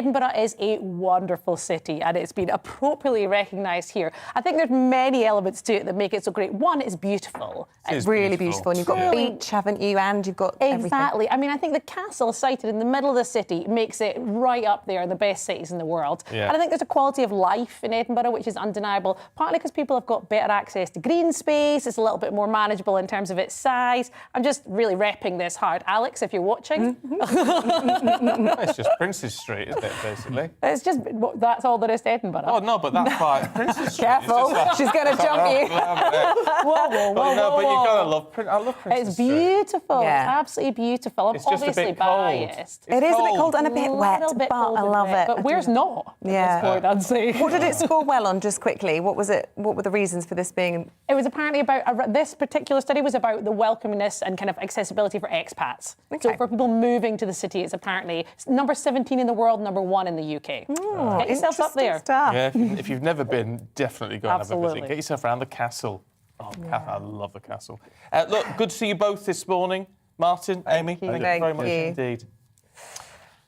Edinburgh is a wonderful city and it's been appropriately recognised here. I think there's many elements to it that make it so great. One, it's beautiful. It's really beautiful. And you've got beach, haven't you? And you've got Exactly. everything. I mean, I think the castle sited in the middle of the city makes it right up there in the best cities in the world. Yeah. And I think there's a quality of life in Edinburgh which is undeniable, partly because people have got better access to green space. It's a little bit more manageable in terms of its size. I'm just really repping this hard. Alex, if you're watching. It's just Princes Street, isn't it, basically? It's just, that's all there is to Edinburgh. Oh, no, but that's fine. Princes Street. Careful, she's going to jump you. Whoa, but you've got to love Princes. I love Princes It's Street. beautiful. Yeah. It's absolutely beautiful. I'm It's just a obviously bit cold. biased. It is a bit cold and a bit wet, little bit but cold I and love wet, it. But where's not? Yeah. At this point, I'd say. What did it score well on, just quickly? What was it? What were the reasons for this being? It was apparently about, this particular study was about the welcomingness and kind of accessibility for expats. Okay. So for people moving to the city, it's apparently number 17 in the world, number 1 in the UK. Oh, Get yourself up there. Stuff. Yeah, if you've never been, definitely go and have a Absolutely. visit. Get yourself around the castle. Oh, I love the castle. Look, good to see you both this morning. Martin, Amy, thank you very much indeed.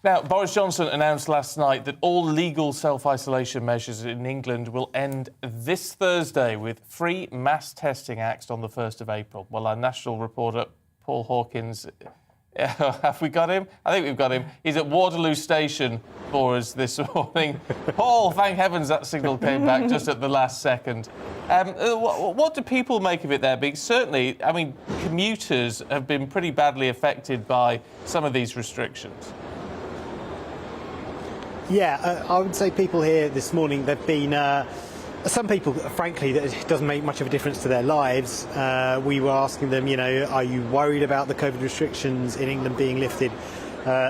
Now, Boris Johnson announced last night that all legal self-isolation measures in England will end this Thursday with free mass testing axed on the 1st of April. Well, our national reporter, Paul Hawkins, have we got him? I think we've got him. He's at Waterloo Station for us this morning. Paul, thank heavens that signal came back just at the last second. What do people make of it there? Because certainly, I mean, commuters have been pretty badly affected by some of these restrictions. Yeah, I would say people here this morning, they've been... some people, frankly, that it doesn't make much of a difference to their lives. We were asking them, you know, are you worried about the COVID restrictions in England being lifted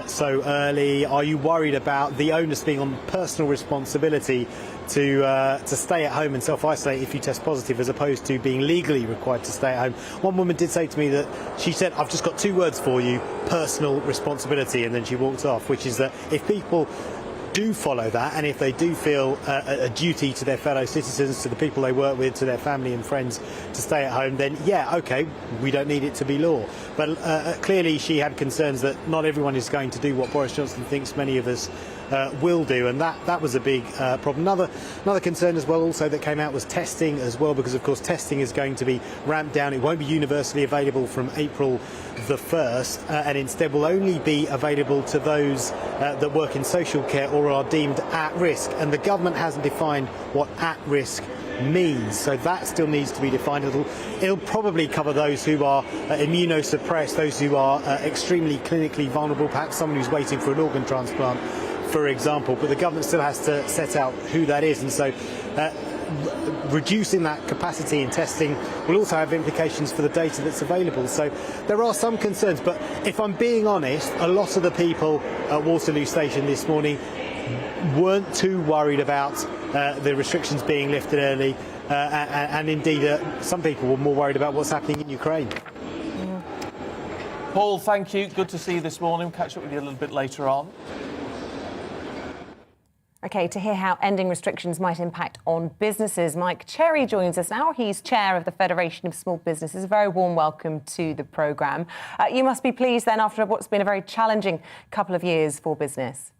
so early? Are you worried about the onus being on personal responsibility to stay at home and self-isolate if you test positive, as opposed to being legally required to stay at home? One woman did say to me that she said, I've just got 2 words for you, personal responsibility, and then she walked off, which is that if people do follow that, and if they do feel a duty to their fellow citizens, to the people they work with, to their family and friends, to stay at home, then yeah, OK, we don't need it to be law. But clearly she had concerns that not everyone is going to do what Boris Johnson thinks many of us will do, and that was a big problem. Another concern as well also that came out was testing as well, because of course testing is going to be ramped down. It won't be universally available from April the 1st, and instead will only be available to those that work in social care or are deemed at risk, and the government hasn't defined what at risk means, so that still needs to be defined. It'll probably cover those who are immunosuppressed, those who are extremely clinically vulnerable, perhaps someone who's waiting for an organ transplant, for example, but the government still has to set out who that is, and so reducing that capacity in testing will also have implications for the data that's available. So there are some concerns, but if I'm being honest, a lot of the people at Waterloo Station this morning weren't too worried about the restrictions being lifted early, and indeed some people were more worried about what's happening in Ukraine. Paul, thank you. Good to see you this morning. We'll catch up with you a little bit later on. OK, to hear how ending restrictions might impact on businesses, Mike Cherry joins us now. He's chair of the Federation of Small Businesses. A very warm welcome to the programme. You must be pleased then after what's been a very challenging couple of years for business.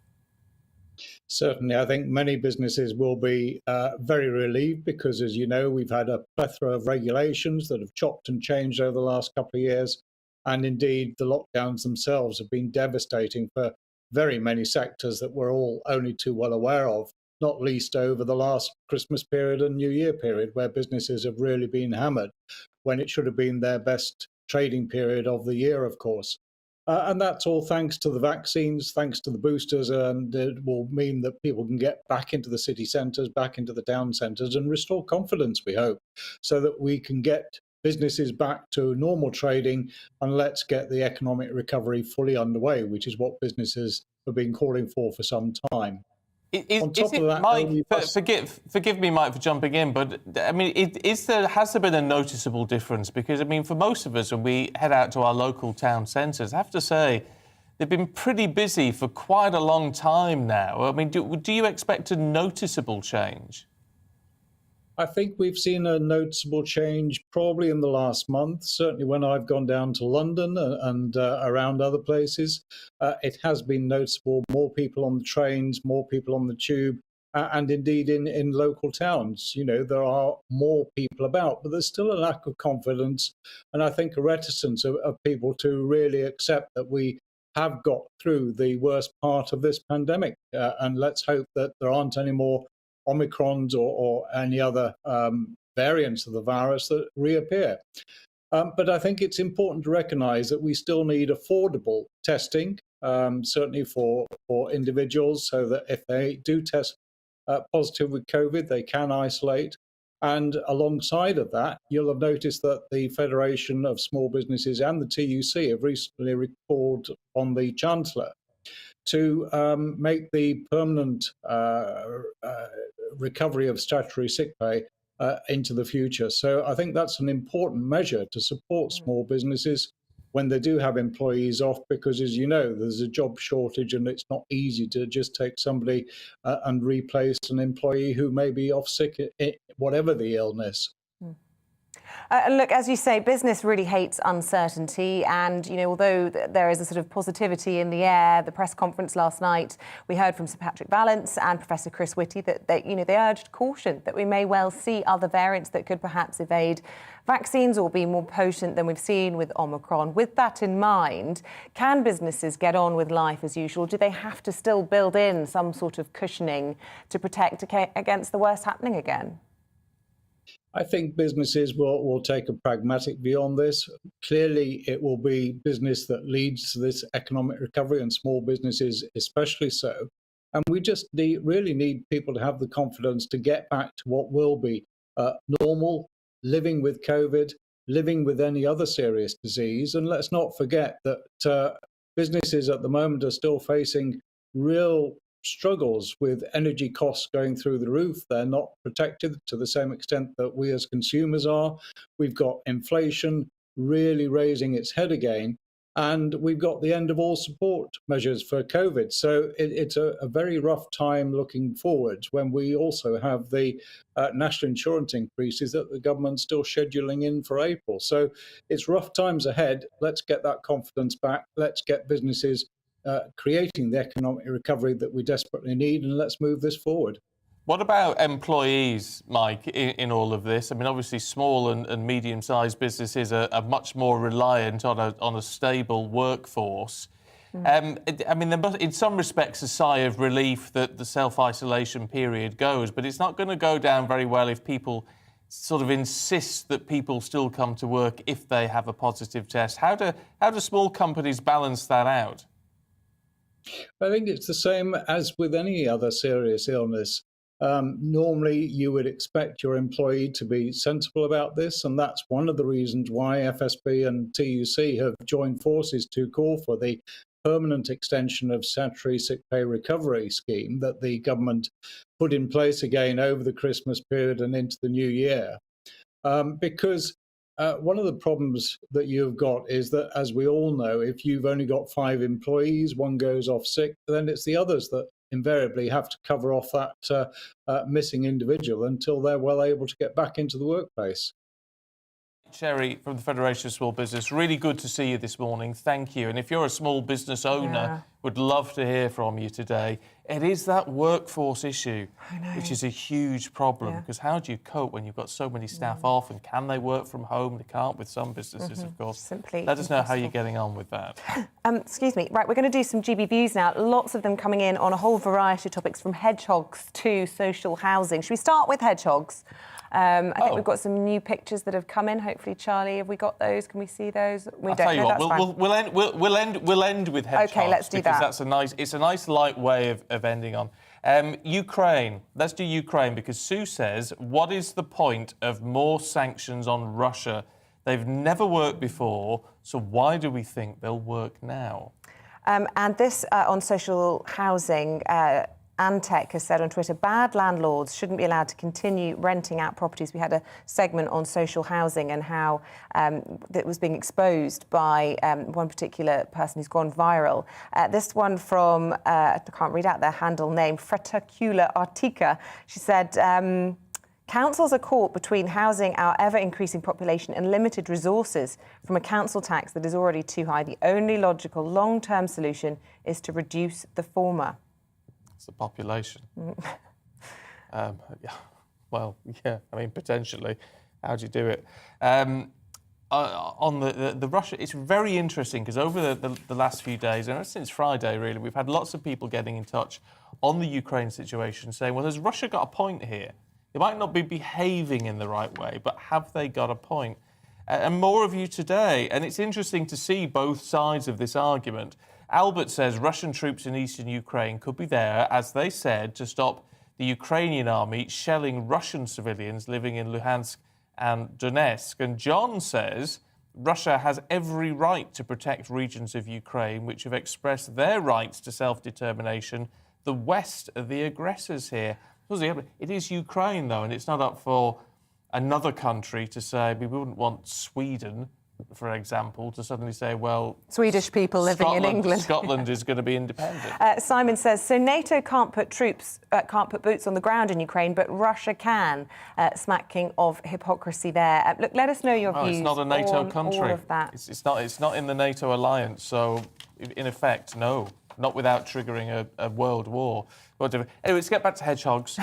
Certainly, I think many businesses will be very relieved because, as you know, we've had a plethora of regulations that have chopped and changed over the last couple of years. And indeed, the lockdowns themselves have been devastating for very many sectors that we're all only too well aware of, not least over the last Christmas period and New Year period, where businesses have really been hammered when it should have been their best trading period of the year, of course. And that's all thanks to the vaccines, thanks to the boosters, and it will mean that people can get back into the city centres, back into the town centres and restore confidence, we hope, so that we can get businesses back to normal trading and let's get the economic recovery fully underway, which is what businesses have been calling for some time. Forgive me, Mike, for jumping in, but I mean, has there been a noticeable difference? Because I mean, for most of us, when we head out to our local town centres, I have to say they've been pretty busy for quite a long time now. I mean, do you expect a noticeable change? I think we've seen a noticeable change probably in the last month. Certainly when I've gone down to London and around other places, it has been noticeable. More people on the trains, more people on the tube, and indeed in local towns. You know, there are more people about, but there's still a lack of confidence and I think a reticence of people to really accept that we have got through the worst part of this pandemic. And let's hope that there aren't any more Omicrons or any other variants of the virus that reappear. But I think it's important to recognise that we still need affordable testing, certainly for individuals, so that if they do test positive with COVID, they can isolate. And alongside of that, you'll have noticed that the Federation of Small Businesses and the TUC have recently called on the Chancellor to make the permanent recovery of statutory sick pay into the future. So I think that's an important measure to support small businesses when they do have employees off, because as you know, there's a job shortage and it's not easy to just take somebody and replace an employee who may be off sick, whatever the illness. Look, as you say, business really hates uncertainty. And, you know, although there is a sort of positivity in the air, the press conference last night, we heard from Sir Patrick Vallance and Professor Chris Whitty that they urged caution that we may well see other variants that could perhaps evade vaccines or be more potent than we've seen with Omicron. With that in mind, can businesses get on with life as usual? Do they have to still build in some sort of cushioning to protect against the worst happening again? I think businesses will take a pragmatic view on this. Clearly, it will be business that leads to this economic recovery, and small businesses especially so. And we just really need people to have the confidence to get back to what will be normal, living with COVID, living with any other serious disease. And let's not forget that businesses at the moment are still facing real struggles with energy costs going through the roof. They're not protected to the same extent that we as consumers are. We've got inflation really raising its head again, and we've got the end of all support measures for COVID. So it's a very rough time looking forward, when we also have the national insurance increases that the government's still scheduling in for April. So it's rough times ahead. Let's get that confidence back. Let's get businesses creating the economic recovery that we desperately need, and let's move this forward. What about employees, Mike, in all of this? I mean, obviously, small and medium-sized businesses are much more reliant on a stable workforce. I mean, there must, in some respects, a sigh of relief that the self-isolation period goes, but it's not going to go down very well if people sort of insist that people still come to work if they have a positive test. How do small companies balance that out? I think it's the same as with any other serious illness. Normally, you would expect your employee to be sensible about this, and that's one of the reasons why FSB and TUC have joined forces to call for the permanent extension of statutory sick pay recovery scheme that the government put in place again over the Christmas period and into the new year. Because one of the problems that you've got is that, as we all know, if you've only got 5 employees, one goes off sick, then it's the others that invariably have to cover off that missing individual until they're well able to get back into the workplace. Sherry from the Federation of Small Business, really good to see you this morning. Thank you. And if you're a small business owner, would love to hear from you today. It is that workforce issue, which is a huge problem, because how do you cope when you've got so many staff off, and can they work from home? They can't with some businesses, of course. Simply Let us know how you're getting on with that. Excuse me. Right, we're going to do some GB views now. Lots of them coming in on a whole variety of topics, from hedgehogs to social housing. Should we start with hedgehogs? I think we've got some new pictures that have come in. Hopefully, Charlie, have we got those? Can we see those? I'll tell you what, we'll end with hedgehogs. Okay, let's do that. That's it's a nice light way of ending on. Ukraine. Let's do Ukraine, because Sue says, what is the point of more sanctions on Russia? They've never worked before, so why do we think they'll work now? And this on social housing. Antec has said on Twitter, bad landlords shouldn't be allowed to continue renting out properties. We had a segment on social housing and how that was being exposed by one particular person who's gone viral. This one from, I can't read out their handle name, Fretacula Artica. She said, councils are caught between housing our ever-increasing population and limited resources from a council tax that is already too high. The only logical long-term solution is to reduce the former. The population. Well, yeah, I mean, potentially. How do you do it? On the Russia, it's very interesting, because over the last few days, and since Friday, really, we've had lots of people getting in touch on the Ukraine situation, saying, well, has Russia got a point here? They might not be behaving in the right way, but have they got a point? And more of you today. And it's interesting to see both sides of this argument. Albert says Russian troops in eastern Ukraine could be there, as they said, to stop the Ukrainian army shelling Russian civilians living in Luhansk and Donetsk. And John says Russia has every right to protect regions of Ukraine which have expressed their rights to self-determination. The West are the aggressors here. It is Ukraine, though, and it's not up for another country to say, we wouldn't want Sweden, for example, to suddenly say, well... Smedish people living in England. Scotland is going to be independent. Simon says, so NATO can't put boots on the ground in Ukraine, but Russia can. Smacking of hypocrisy there. Look, let us know your views. It's not a NATO country. All of that. It's not in the NATO alliance, so in effect, no. Not without triggering a world war. Anyway, let's get back to hedgehogs,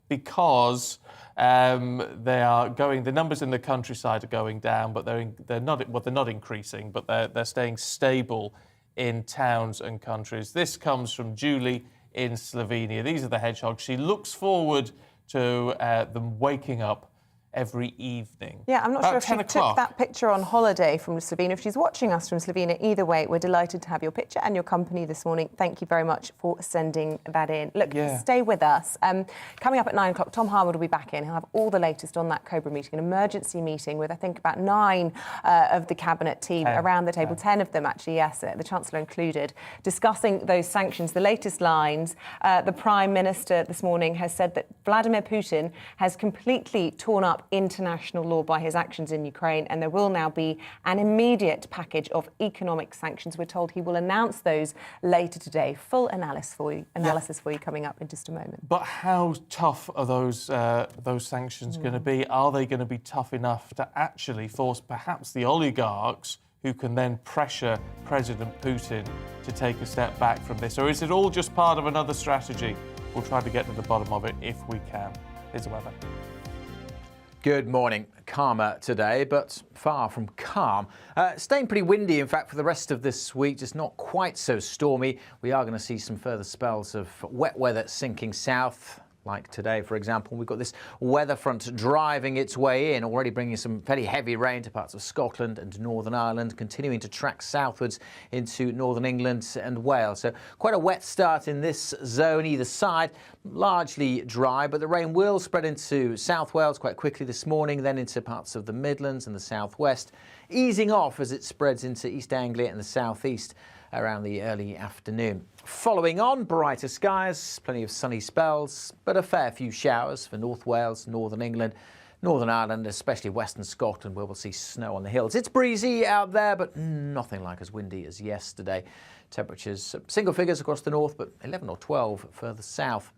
because they are going. The numbers in the countryside are going down, but they're not increasing, but they're staying stable in towns and countries. This comes from Julie in Slovenia. These are the hedgehogs. She looks forward to them waking up every evening. Yeah, I'm not sure if she took that picture on holiday from Slovenia. If she's watching us from Slovenia, either way, we're delighted to have your picture and your company this morning. Thank you very much for sending that in. Look, stay with us. Coming up at 9 o'clock, Tom Harwood will be back in. He'll have all the latest on that COBRA meeting, an emergency meeting with, I think, about 9 of the Cabinet team around the table, 10 of them actually, yes, the Chancellor included, discussing those sanctions. The latest lines, the Prime Minister this morning has said that Vladimir Putin has completely torn up international law by his actions in Ukraine, and there will now be an immediate package of economic sanctions. We're told he will announce those later today. Full analysis for you coming up in just a moment. But how tough are those sanctions going to be? Are they going to be tough enough to actually force perhaps the oligarchs who can then pressure President Putin to take a step back from this? Or is it all just part of another strategy? We'll try to get to the bottom of it if we can. Here's the weather. Good morning. Calmer today, but far from calm. Staying pretty windy, in fact, for the rest of this week, just not quite so stormy. We are going to see some further spells of wet weather sinking south. like today, for example. We've got this weather front driving its way in, already bringing some fairly heavy rain to parts of Scotland and Northern Ireland, continuing to track southwards into Northern England and Wales. So quite a wet start in this zone either side, largely dry, but the rain will spread into South Wales quite quickly this morning, then into parts of the Midlands and the southwest, easing off as it spreads into East Anglia and the southeast around the early afternoon. Following on, brighter skies, plenty of sunny spells, but a fair few showers for North Wales, Northern England, Northern Ireland, especially Western Scotland, where we'll see snow on the hills. It's breezy out there, but nothing like as windy as yesterday. Temperatures single figures across the north, but 11 or 12 further south.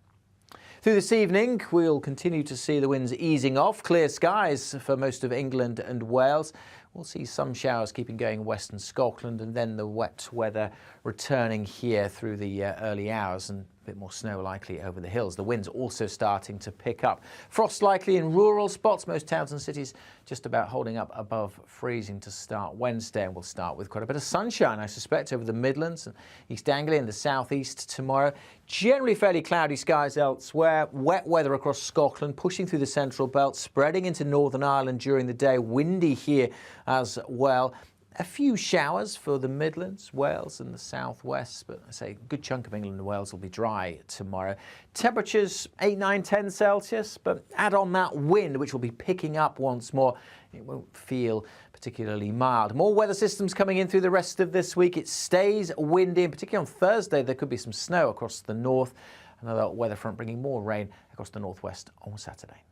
Through this evening, we'll continue to see the winds easing off. Clear skies for most of England and Wales. We'll see some showers keeping going in western Scotland, and then the wet weather returning here through the early hours, and a bit more snow likely over the hills. The wind's also starting to pick up. Frost likely in rural spots. Most towns and cities just about holding up above freezing to start Wednesday, and we'll start with quite a bit of sunshine, I suspect, over the Midlands and East Anglia and the southeast tomorrow. Generally fairly cloudy skies elsewhere. Wet weather across Scotland, pushing through the central belt, spreading into Northern Ireland during the day. Windy here as well. A few showers for the Midlands, Wales and the southwest, but I say a good chunk of England and Wales will be dry tomorrow. Temperatures 8, 9, 10 Celsius, but add on that wind, which will be picking up once more. It won't feel particularly mild. More weather systems coming in through the rest of this week. It stays windy, and particularly on Thursday, there could be some snow across the north. Another weather front bringing more rain across the northwest on Saturday.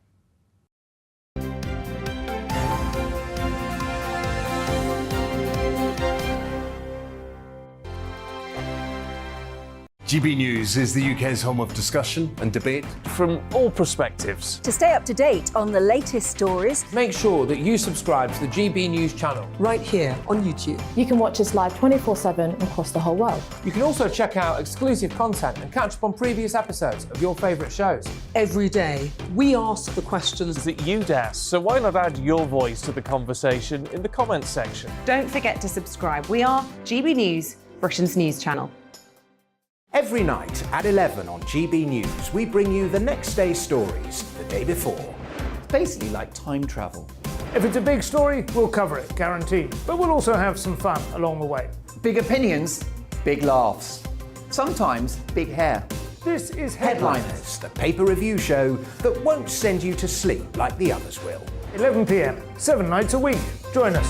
GB News is the UK's home of discussion and debate from all perspectives. To stay up to date on the latest stories, make sure that you subscribe to the GB News channel right here on YouTube. You can watch us live 24/7 across the whole world. You can also check out exclusive content and catch up on previous episodes of your favourite shows. Every day, we ask the questions that you'd ask, so why not add your voice to the conversation in the comments section? Don't forget to subscribe. We are GB News, Britain's news channel. Every night at 11 on GB News, we bring you the next day's stories the day before. It's basically like time travel. If it's a big story, we'll cover it, guaranteed. But we'll also have some fun along the way. Big opinions, big laughs. Sometimes big hair. This is Headliners, the paper review show that won't send you to sleep like the others will. 11 p.m, 7 nights a week. Join us.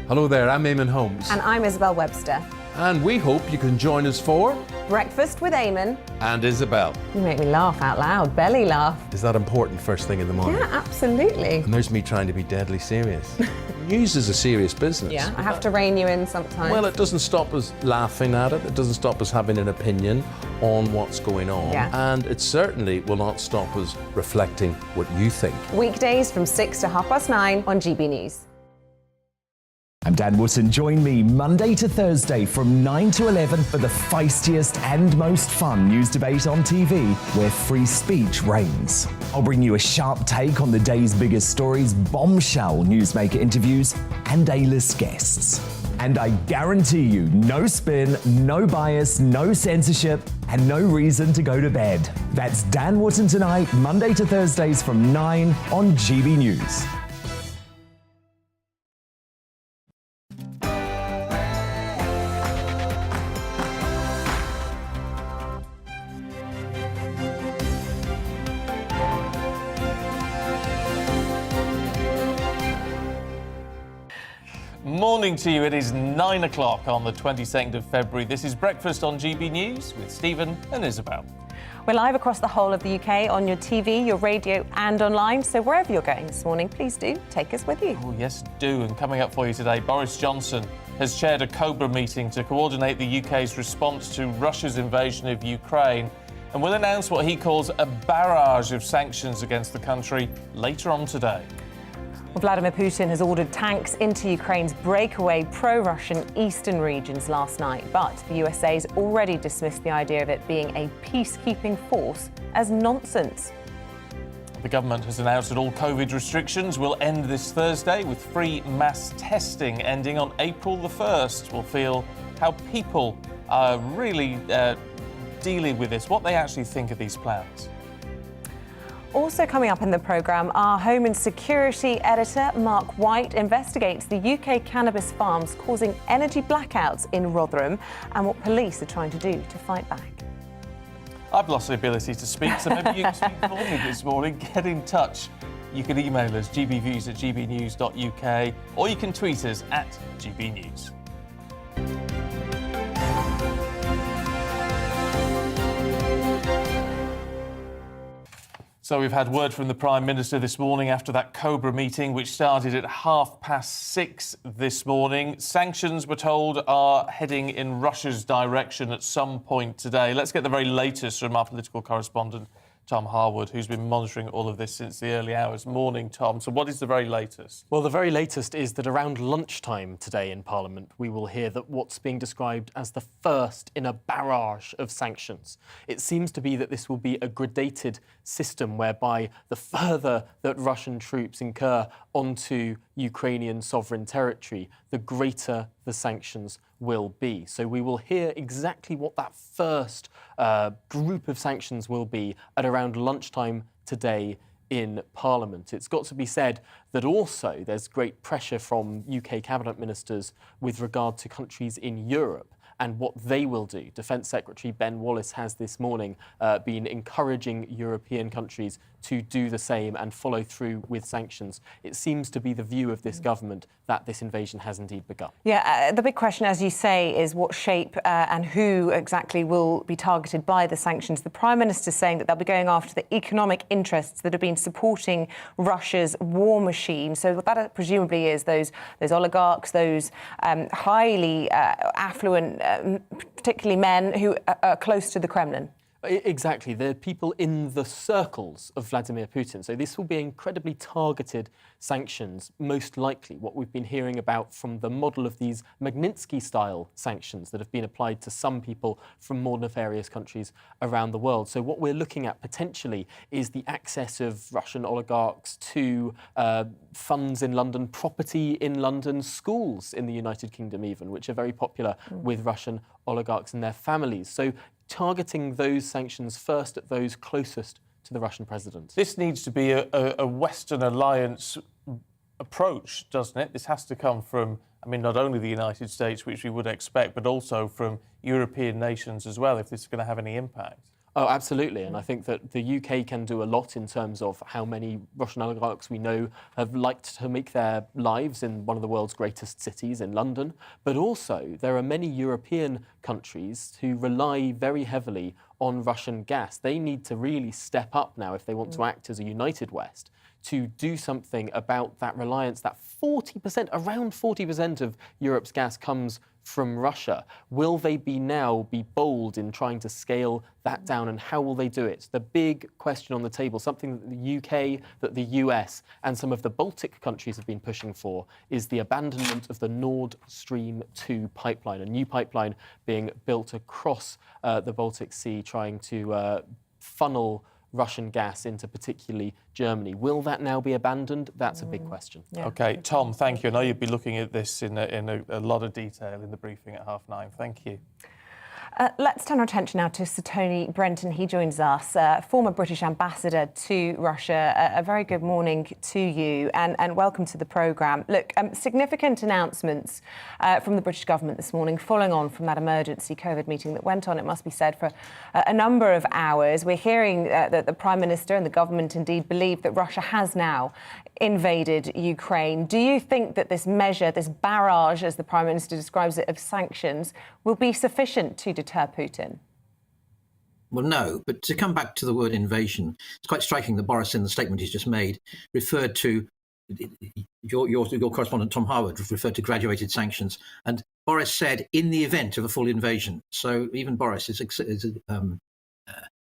Hello there, I'm Eamonn Holmes. And I'm Isabel Webster. And we hope you can join us for Breakfast with Eamonn and Isabel. You make me laugh out loud, belly laugh. Is that important first thing in the morning? Yeah, absolutely. And there's me trying to be deadly serious. News is a serious business. Yeah, I have to rein you in sometimes. Well, it doesn't stop us laughing at it. It doesn't stop us having an opinion on what's going on. Yeah. And it certainly will not stop us reflecting what you think. Weekdays from 6 to 9:30 on GB News. I'm Dan Wootton. Join me Monday to Thursday from 9 to 11 for the feistiest and most fun news debate on TV, where free speech reigns. I'll bring you a sharp take on the day's biggest stories, bombshell newsmaker interviews, and A-list guests. And I guarantee you, no spin, no bias, no censorship, and no reason to go to bed. That's Dan Wootton tonight, Monday to Thursdays from 9 on GB News. Morning to you. It is 9 o'clock on the 22nd of February. This is Breakfast on GB News with Stephen and Isabel. We're live across the whole of the UK on your TV, your radio and online. So wherever you're going this morning, please do take us with you. Oh, yes, do. And coming up for you today, Boris Johnson has chaired a COBRA meeting to coordinate the UK's response to Russia's invasion of Ukraine, and will announce what he calls a barrage of sanctions against the country later on today. Well, Vladimir Putin has ordered tanks into Ukraine's breakaway pro-Russian eastern regions last night, but the USA's already dismissed the idea of it being a peacekeeping force as nonsense. the government has announced that all COVID restrictions will end this Thursday, with free mass testing ending on April the 1st. We'll feel how people are really dealing with this, what they actually think of these plans. Also coming up in the programme, our Home and Security editor, Mark White, investigates the UK cannabis farms causing energy blackouts in Rotherham and what police are trying to do to fight back. I've lost the ability to speak, so maybe you can speak for me this morning. Get in touch. You can email us, gbviews@gbnews.uk, or you can tweet us @gbnews. So we've had word from the Prime Minister this morning after that Cobra meeting, which started at 6:30 this morning. Sanctions, we're told, are heading in Russia's direction at some point today. Let's get the very latest from our political correspondent, Tom Harwood, who's been monitoring all of this since the early hours. Morning, Tom. So what is the very latest? Well, the very latest is that around lunchtime today in Parliament, we will hear that what's being described as the first in a barrage of sanctions. It seems to be that this will be a gradated system whereby the further that Russian troops incur onto Ukrainian sovereign territory, the greater the sanctions will be. So we will hear exactly what that first group of sanctions will be at around lunchtime today in Parliament. It's got to be said that also there's great pressure from UK cabinet ministers with regard to countries in Europe and what they will do. Defence Secretary Ben Wallace has this morning been encouraging European countries to do the same and follow through with sanctions. It seems to be the view of this government that this invasion has indeed begun. Yeah, the big question, as you say, is what shape and who exactly will be targeted by the sanctions. The Prime Minister saying that they'll be going after the economic interests that have been supporting Russia's war machine. So what that presumably is those oligarchs, those highly affluent, particularly men who are close to the Kremlin. Exactly. The people in the circles of Vladimir Putin. So this will be incredibly targeted sanctions, most likely what we've been hearing about from the model of these Magnitsky-style sanctions that have been applied to some people from more nefarious countries around the world. So what we're looking at potentially is the access of Russian oligarchs to funds in London, property in London, schools in the United Kingdom even, which are very popular with Russian oligarchs and their families. So targeting those sanctions first at those closest to the Russian president. This needs to be a Western alliance approach, doesn't it? This has to come from, I mean, not only the United States, which we would expect, but also from European nations as well, if this is going to have any impact. Oh, absolutely. And I think that the UK can do a lot in terms of how many Russian oligarchs we know have liked to make their lives in one of the world's greatest cities, in London. But also, there are many European countries who rely very heavily on Russian gas. They need to really step up now if they want to act as a united West to do something about that reliance, that 40%, around 40% of Europe's gas comes from Russia. Will they be bold in trying to scale that down, and how will they do it? The big question on the table, something that the UK, that the US and some of the Baltic countries have been pushing for, is the abandonment of the Nord Stream 2 pipeline, a new pipeline being built across the Baltic Sea, trying to funnel Russian gas into particularly Germany. Will that now be abandoned? That's a big question. Yeah. OK, Tom, thank you. I know you'll be looking at this in a lot of detail in the briefing at 9:30. Thank you. Let's turn our attention now to Sir Tony Brenton. He joins us, former British ambassador to Russia. A very good morning to you and welcome to the programme. Look, significant announcements from the British government this morning, following on from that emergency COVID meeting that went on, it must be said, for a number of hours. We're hearing that the Prime Minister and the government indeed believe that Russia has now invaded Ukraine. Do you think that this measure, this barrage, as the Prime Minister describes it, of sanctions, will be sufficient to deter Putin? Well, no, but to come back to the word invasion, it's quite striking that Boris, in the statement he's just made, referred to, your correspondent Tom Harwood referred to graduated sanctions, and Boris said, in the event of a full invasion. So even Boris is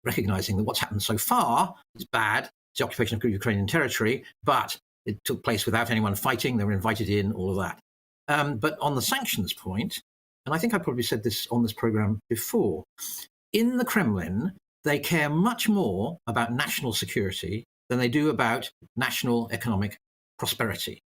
recognising that what's happened so far is bad. It's the occupation of Ukrainian territory, but it took place without anyone fighting. They were invited in, all of that. But on the sanctions point, and I think I probably said this on this programme before, in the Kremlin, they care much more about national security than they do about national economic prosperity.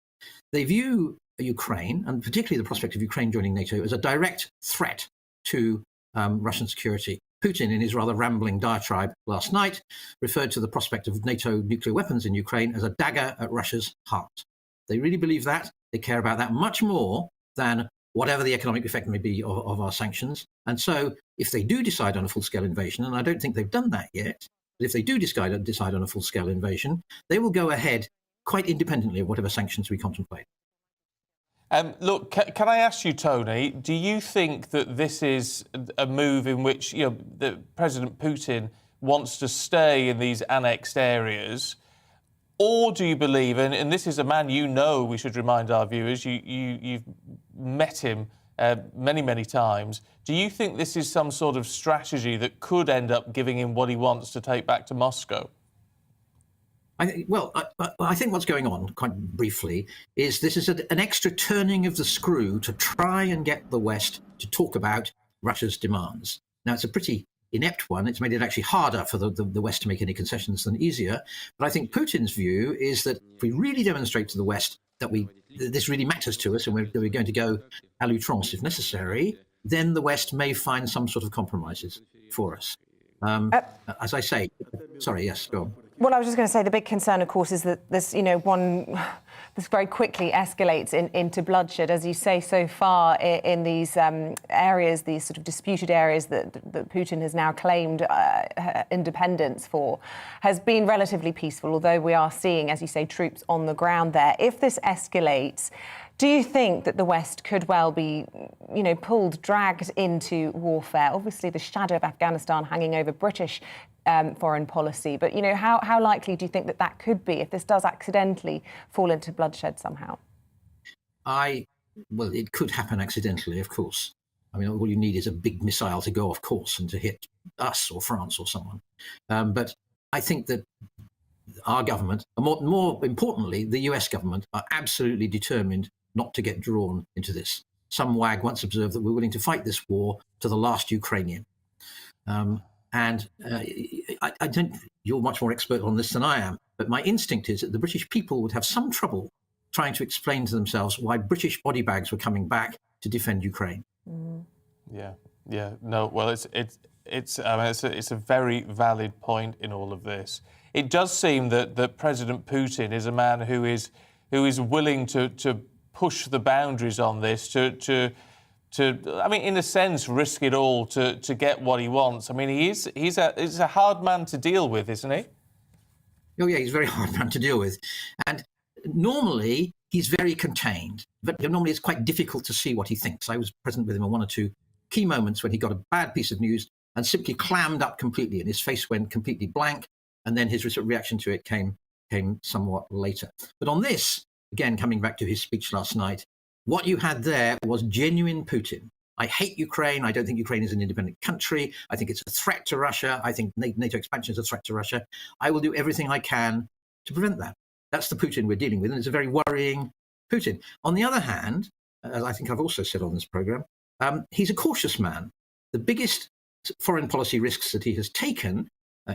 They view Ukraine, and particularly the prospect of Ukraine joining NATO, as a direct threat to Russian security. Putin, in his rather rambling diatribe last night, referred to the prospect of NATO nuclear weapons in Ukraine as a dagger at Russia's heart. They really believe that. They care about that much more than whatever the economic effect may be of our sanctions. And so if they do decide on a full-scale invasion, and I don't think they've done that yet, but if they do decide on a full-scale invasion, they will go ahead quite independently of whatever sanctions we contemplate. Look, can I ask you, Tony, do you think that this is a move in which that President Putin wants to stay in these annexed areas, or do you believe, and this is a man we should remind our viewers, you've met him many, many times, do you think this is some sort of strategy that could end up giving him what he wants to take back to Moscow? I think what's going on, quite briefly, is this is an extra turning of the screw to try and get the West to talk about Russia's demands. Now, it's a pretty inept one. It's made it actually harder for the West to make any concessions than easier. But I think Putin's view is that if we really demonstrate to the West that this really matters to us and we're going to go à l'outrance if necessary, then the West may find some sort of compromises for us. As I say, sorry, yes, go on. Well, I was just going to say the big concern, of course, is that this very quickly escalates into bloodshed, as you say. So far, in these areas, these sort of disputed areas that Putin has now claimed independence for, has been relatively peaceful. Although we are seeing, as you say, troops on the ground there. If this escalates, do you think that the West could well be, dragged into warfare? Obviously, the shadow of Afghanistan hanging over British foreign policy. But, how likely do you think that could be if this does accidentally fall into bloodshed somehow? Well, it could happen accidentally, of course. I mean, all you need is a big missile to go off course and to hit us or France or someone. But I think that our government, and more importantly, the US government, are absolutely determined not to get drawn into this. Some wag once observed that we're willing to fight this war to the last Ukrainian. I don't, you're much more expert on this than I am, but my instinct is that the British people would have some trouble trying to explain to themselves why British body bags were coming back to defend Ukraine. Yeah. No, well, it's a very valid point in all of this. It does seem that President Putin is a man who is willing to push the boundaries on this, to in a sense, risk it all to get what he wants. I mean, he's a hard man to deal with, isn't he? Oh, yeah, he's a very hard man to deal with. And normally, he's very contained. But normally, it's quite difficult to see what he thinks. I was present with him on one or two key moments when he got a bad piece of news and simply clammed up completely, and his face went completely blank, and then his reaction to it came somewhat later. But on this, again, coming back to his speech last night, what you had there was genuine Putin. I hate Ukraine. I don't think Ukraine is an independent country. I think it's a threat to Russia. I think NATO expansion is a threat to Russia. I will do everything I can to prevent that. That's the Putin we're dealing with, and it's a very worrying Putin. On the other hand, as I think I've also said on this program, he's a cautious man. The biggest foreign policy risks that he has taken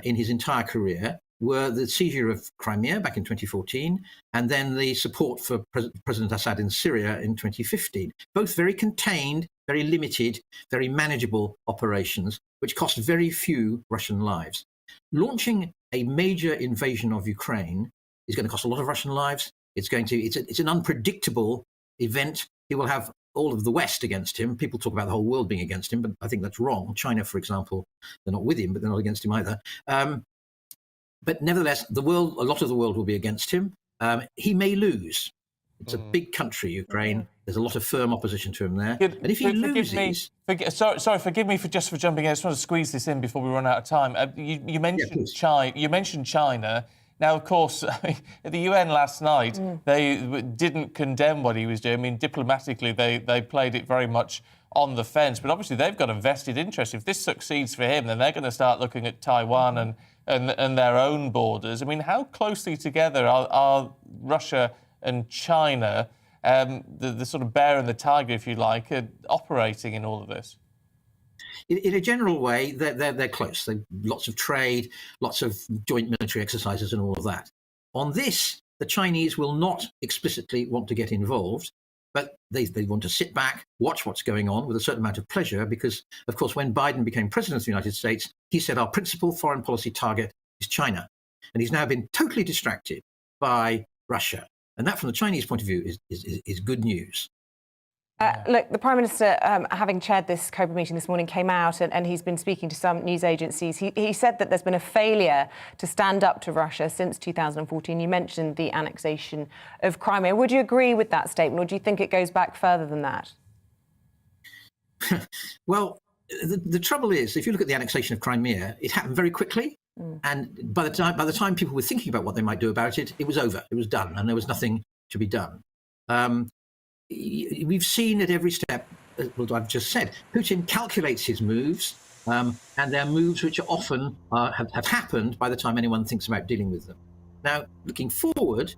in his entire career were the seizure of Crimea back in 2014 and then the support for President Assad in Syria in 2015. Both very contained, very limited, very manageable operations, which cost very few Russian lives. Launching a major invasion of Ukraine is going to cost a lot of Russian lives. It's an unpredictable event. He will have all of the West against him. People talk about the whole world being against him, but I think that's wrong. China, for example, they're not with him, but they're not against him either. But nevertheless, a lot of the world will be against him. He may lose. It's a big country, Ukraine. There's a lot of firm opposition to him there. And if he loses... Forgive me for jumping in. I just want to squeeze this in before we run out of time. You mentioned China. You mentioned China. Now, of course, at the UN last night, they didn't condemn what he was doing. I mean, diplomatically, they played it very much on the fence. But obviously, they've got a vested interest. If this succeeds for him, then they're going to start looking at Taiwan and their own borders. I mean, how closely together are Russia and China, the sort of bear and the tiger, if you like, operating in all of this? In a general way, they're close. Lots of trade, lots of joint military exercises and all of that. On this, the Chinese will not explicitly want to get involved, but they want to sit back, watch what's going on with a certain amount of pleasure, because, of course, when Biden became president of the United States, he said our principal foreign policy target is China. And he's now been totally distracted by Russia. And that, from the Chinese point of view, is good news. Look, the Prime Minister, having chaired this Cobra meeting this morning, came out and he's been speaking to some news agencies. He said that there's been a failure to stand up to Russia since 2014. You mentioned the annexation of Crimea. Would you agree with that statement, or do you think it goes back further than that? Well, the trouble is, if you look at the annexation of Crimea, it happened very quickly. And by the time people were thinking about what they might do about it, it was over. It was done, and there was nothing to be done. We've seen at every step, what I've just said, Putin calculates his moves, and they're moves which are often have happened by the time anyone thinks about dealing with them. Now, looking forward,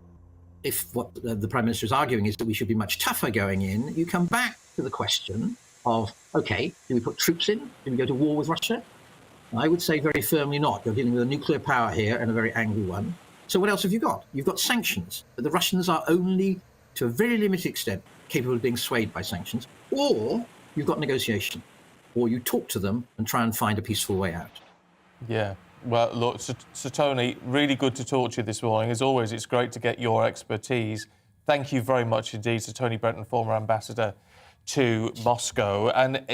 if what the Prime Minister is arguing is that we should be much tougher going in, you come back to the question of, OK, do we put troops in? Do we go to war with Russia? I would say very firmly not. You're dealing with a nuclear power here, and a very angry one. So what else have you got? You've got sanctions, but the Russians are only, to a very limited extent, capable of being swayed by sanctions, or you've got negotiation, or you talk to them and try and find a peaceful way out. Yeah. Well, look, so Tony, really good to talk to you this morning. As always, it's great to get your expertise. Thank you very much indeed to Tony Brenton, former ambassador to Moscow. And,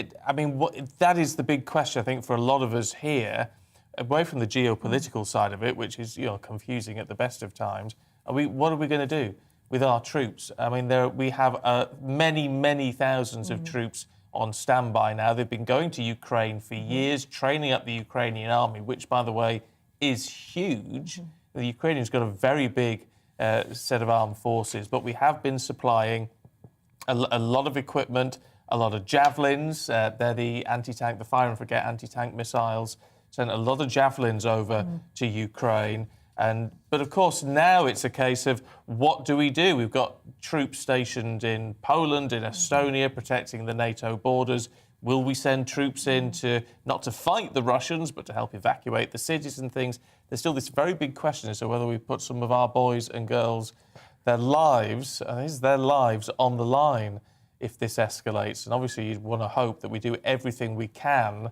that is the big question, I think, for a lot of us here, away from the geopolitical side of it, which is, confusing at the best of times. What are we going to do with our troops? I mean, we have many, many thousands of troops on standby now. They've been going to Ukraine for years, training up the Ukrainian army, which, by the way, is huge. The Ukrainians got a very big set of armed forces, but we have been supplying a lot of equipment, a lot of javelins. They're the anti-tank, the fire and forget anti-tank missiles. Sent a lot of javelins over to Ukraine. But of course, now it's a case of what do we do? We've got troops stationed in Poland, in Estonia, protecting the NATO borders. Will we send troops in not to fight the Russians, but to help evacuate the cities and things? There's still this very big question as to whether we put some of our boys and girls, their lives on the line if this escalates. And obviously, you'd want to hope that we do everything we can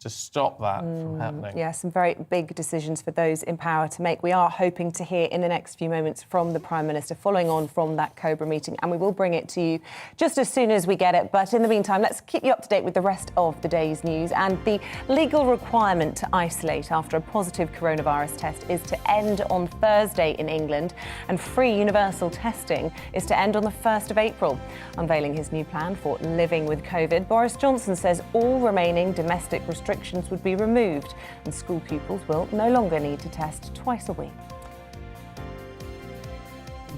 to stop that from happening. Yeah, some very big decisions for those in power to make. We are hoping to hear in the next few moments from the Prime Minister, following on from that Cobra meeting, and we will bring it to you just as soon as we get it. But in the meantime, let's keep you up to date with the rest of the day's news. And the legal requirement to isolate after a positive coronavirus test is to end on Thursday in England, and free universal testing is to end on the 1st of April. Unveiling his new plan for living with COVID, Boris Johnson says all remaining domestic restrictions would be removed and school pupils will no longer need to test twice a week.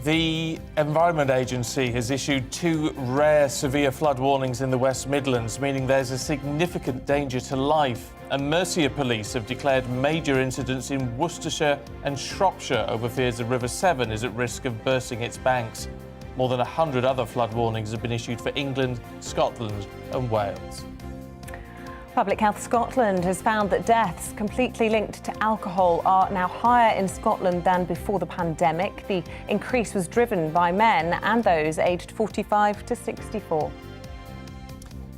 The Environment Agency has issued 2 rare severe flood warnings in the West Midlands, meaning there's a significant danger to life. And Mercia Police have declared major incidents in Worcestershire and Shropshire over fears the River Severn is at risk of bursting its banks. More than 100 other flood warnings have been issued for England, Scotland and Wales. Public Health Scotland has found that deaths completely linked to alcohol are now higher in Scotland than before the pandemic. The increase was driven by men and those aged 45 to 64.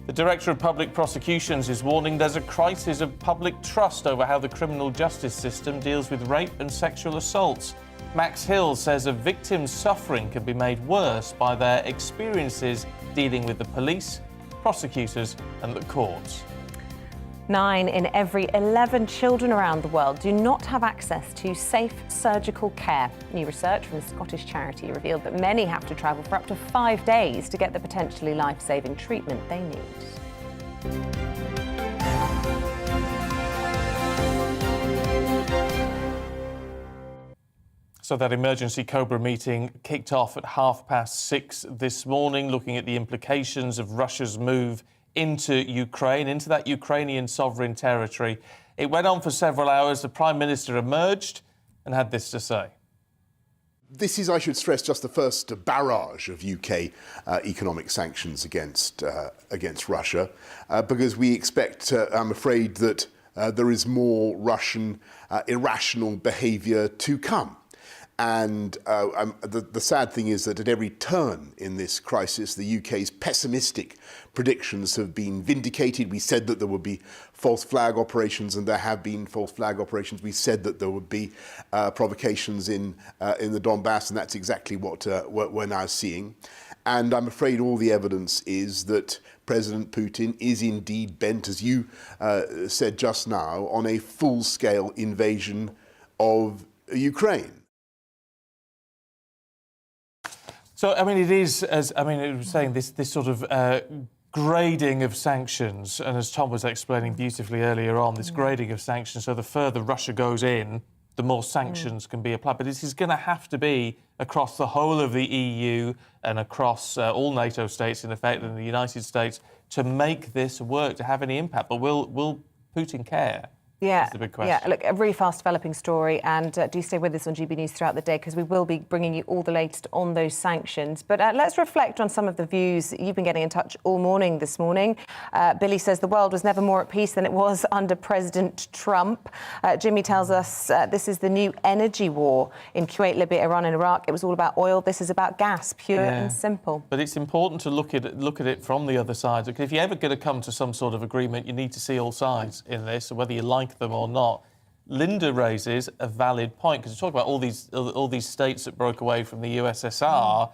The Director of Public Prosecutions is warning there's a crisis of public trust over how the criminal justice system deals with rape and sexual assaults. Max Hill says a victim's suffering can be made worse by their experiences dealing with the police, prosecutors and the courts. 9 in every 11 children around the world do not have access to safe surgical care. New research from a Scottish charity revealed that many have to travel for up to 5 days to get the potentially life-saving treatment they need. So that emergency Cobra meeting kicked off at 6:30 this morning, looking at the implications of Russia's move into Ukraine, into that Ukrainian sovereign territory. It went on for several hours. The Prime Minister emerged and had this to say. This is, I should stress, just the first barrage of UK economic sanctions against Russia, because we expect, I'm afraid, that there is more Russian irrational behaviour to come. And the sad thing is that at every turn in this crisis, the UK's pessimistic predictions have been vindicated. We said that there would be false flag operations, and there have been false flag operations. We said that there would be provocations in the Donbass, and that's exactly what we're now seeing. And I'm afraid all the evidence is that President Putin is indeed bent, as you said just now, on a full-scale invasion of Ukraine. So, I mean, it is, as I mean, it was saying, this sort of grading of sanctions, and as Tom was explaining beautifully earlier on, this grading of sanctions, so the further Russia goes in, the more sanctions can be applied. But this is going to have to be across the whole of the EU and across all NATO states, in effect, and the United States, to make this work, to have any impact. But will Putin care? Yeah, that's the big question. Yeah, look, a really fast developing story, and do stay with us on GB News throughout the day, because we will be bringing you all the latest on those sanctions. But let's reflect on some of the views. You've been getting in touch all morning this morning. Billy says the world was never more at peace than it was under President Trump. Jimmy tells us this is the new energy war in Kuwait, Libya, Iran and Iraq. It was all about oil. This is about gas, pure and simple. But it's important to look at it from the other side. Because if you're ever going to come to some sort of agreement, you need to see all sides in this, whether you like them or not. Linda raises a valid point, because you talk about all these states that broke away from the USSR.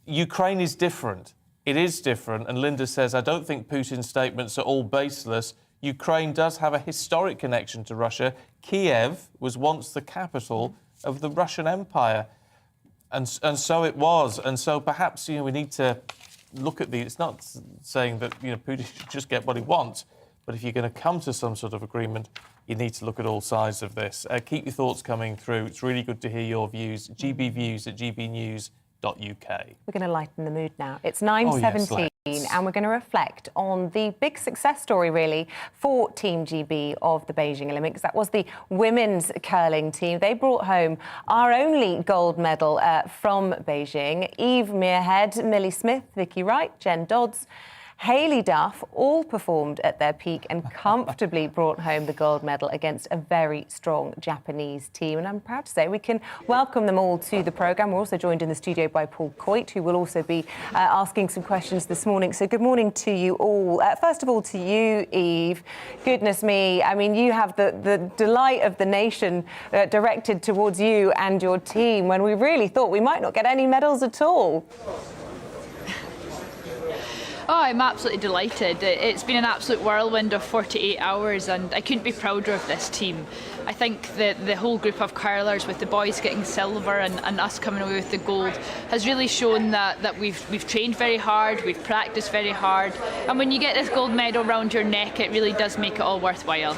Ukraine is different. It is different. And Linda says, I don't think Putin's statements are all baseless. Ukraine does have a historic connection to Russia. Kiev was once the capital of the Russian Empire. And so it was. And so perhaps, we need to look at it's not saying that, Putin should just get what he wants. But if you're going to come to some sort of agreement, you need to look at all sides of this. Keep your thoughts coming through. It's really good to hear your views. gbviews@gbnews.uk. We're going to lighten the mood now. It's 9:17 and we're going to reflect on the big success story, really, for Team GB of the Beijing Olympics. That was the women's curling team. They brought home our only gold medal from Beijing. Eve Mearhead, Millie Smith, Vicky Wright, Jen Dodds, Hayley Duff all performed at their peak and comfortably brought home the gold medal against a very strong Japanese team. And I'm proud to say we can welcome them all to the programme. We're also joined in the studio by Paul Coit, who will also be asking some questions this morning. So good morning to you all. First of all, to you, Eve. Goodness me, I mean, you have the delight of the nation directed towards you and your team, when we really thought we might not get any medals at all. Oh, I'm absolutely delighted. It's been an absolute whirlwind of 48 hours, and I couldn't be prouder of this team. I think that the whole group of curlers, with the boys getting silver and us coming away with the gold, has really shown that we've trained very hard, we've practiced very hard, and when you get this gold medal round your neck, it really does make it all worthwhile.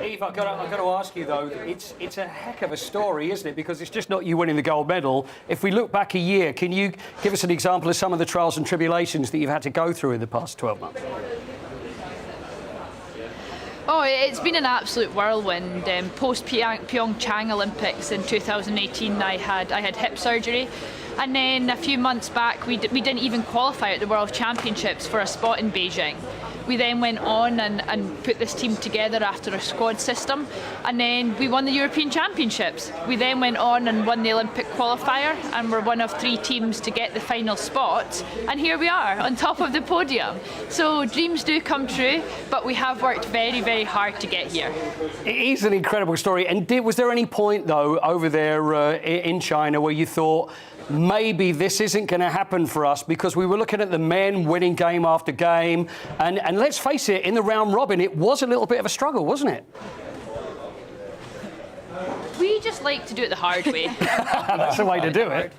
Eve, I've got to ask you though, it's a heck of a story, isn't it? Because it's just not you winning the gold medal. If we look back a year, can you give us an example of some of the trials and tribulations that you've had to go through in the past 12 months? Oh, it's been an absolute whirlwind. Post Pyeongchang Olympics in 2018, I had hip surgery, and then a few months back we didn't even qualify at the World Championships for a spot in Beijing. We then went on and put this team together after a squad system, and then we won the European Championships. We then went on and won the Olympic qualifier, and we're one of 3 teams to get the final spot, and here we are on top of the podium. So dreams do come true, but we have worked very, very hard to get here. It is an incredible story. And was there any point though over there in China where you thought, maybe this isn't going to happen for us? Because we were looking at the men winning game after game, and let's face it, in the round robin it was a little bit of a struggle, wasn't it? We just like to do it the hard way. That's the way to do it.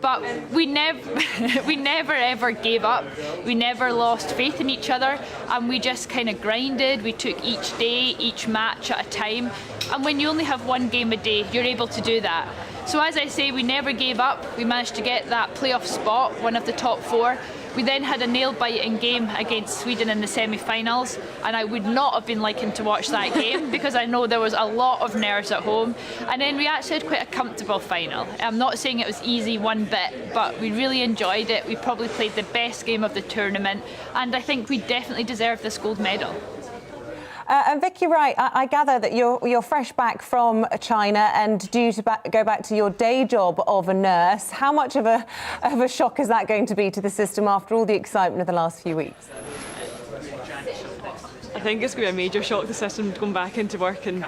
But we never ever gave up. We never lost faith in each other, and we just kind of grinded. We took each day, each match at a time, and when you only have one game a day, you're able to do that. So as I say, we never gave up. We managed to get that playoff spot, one of the top 4. We then had a nail-biting game against Sweden in the semi-finals, and I would not have been liking to watch that game because I know there was a lot of nerves at home. And then we actually had quite a comfortable final. I'm not saying it was easy one bit, but we really enjoyed it. We probably played the best game of the tournament, and I think we definitely deserve this gold medal. And Vicky Wright, I gather that you're fresh back from China and due to go back to your day job of a nurse. How much of a shock is that going to be to the system after all the excitement of the last few weeks? I think it's going to be a major shock to the system going back into work, and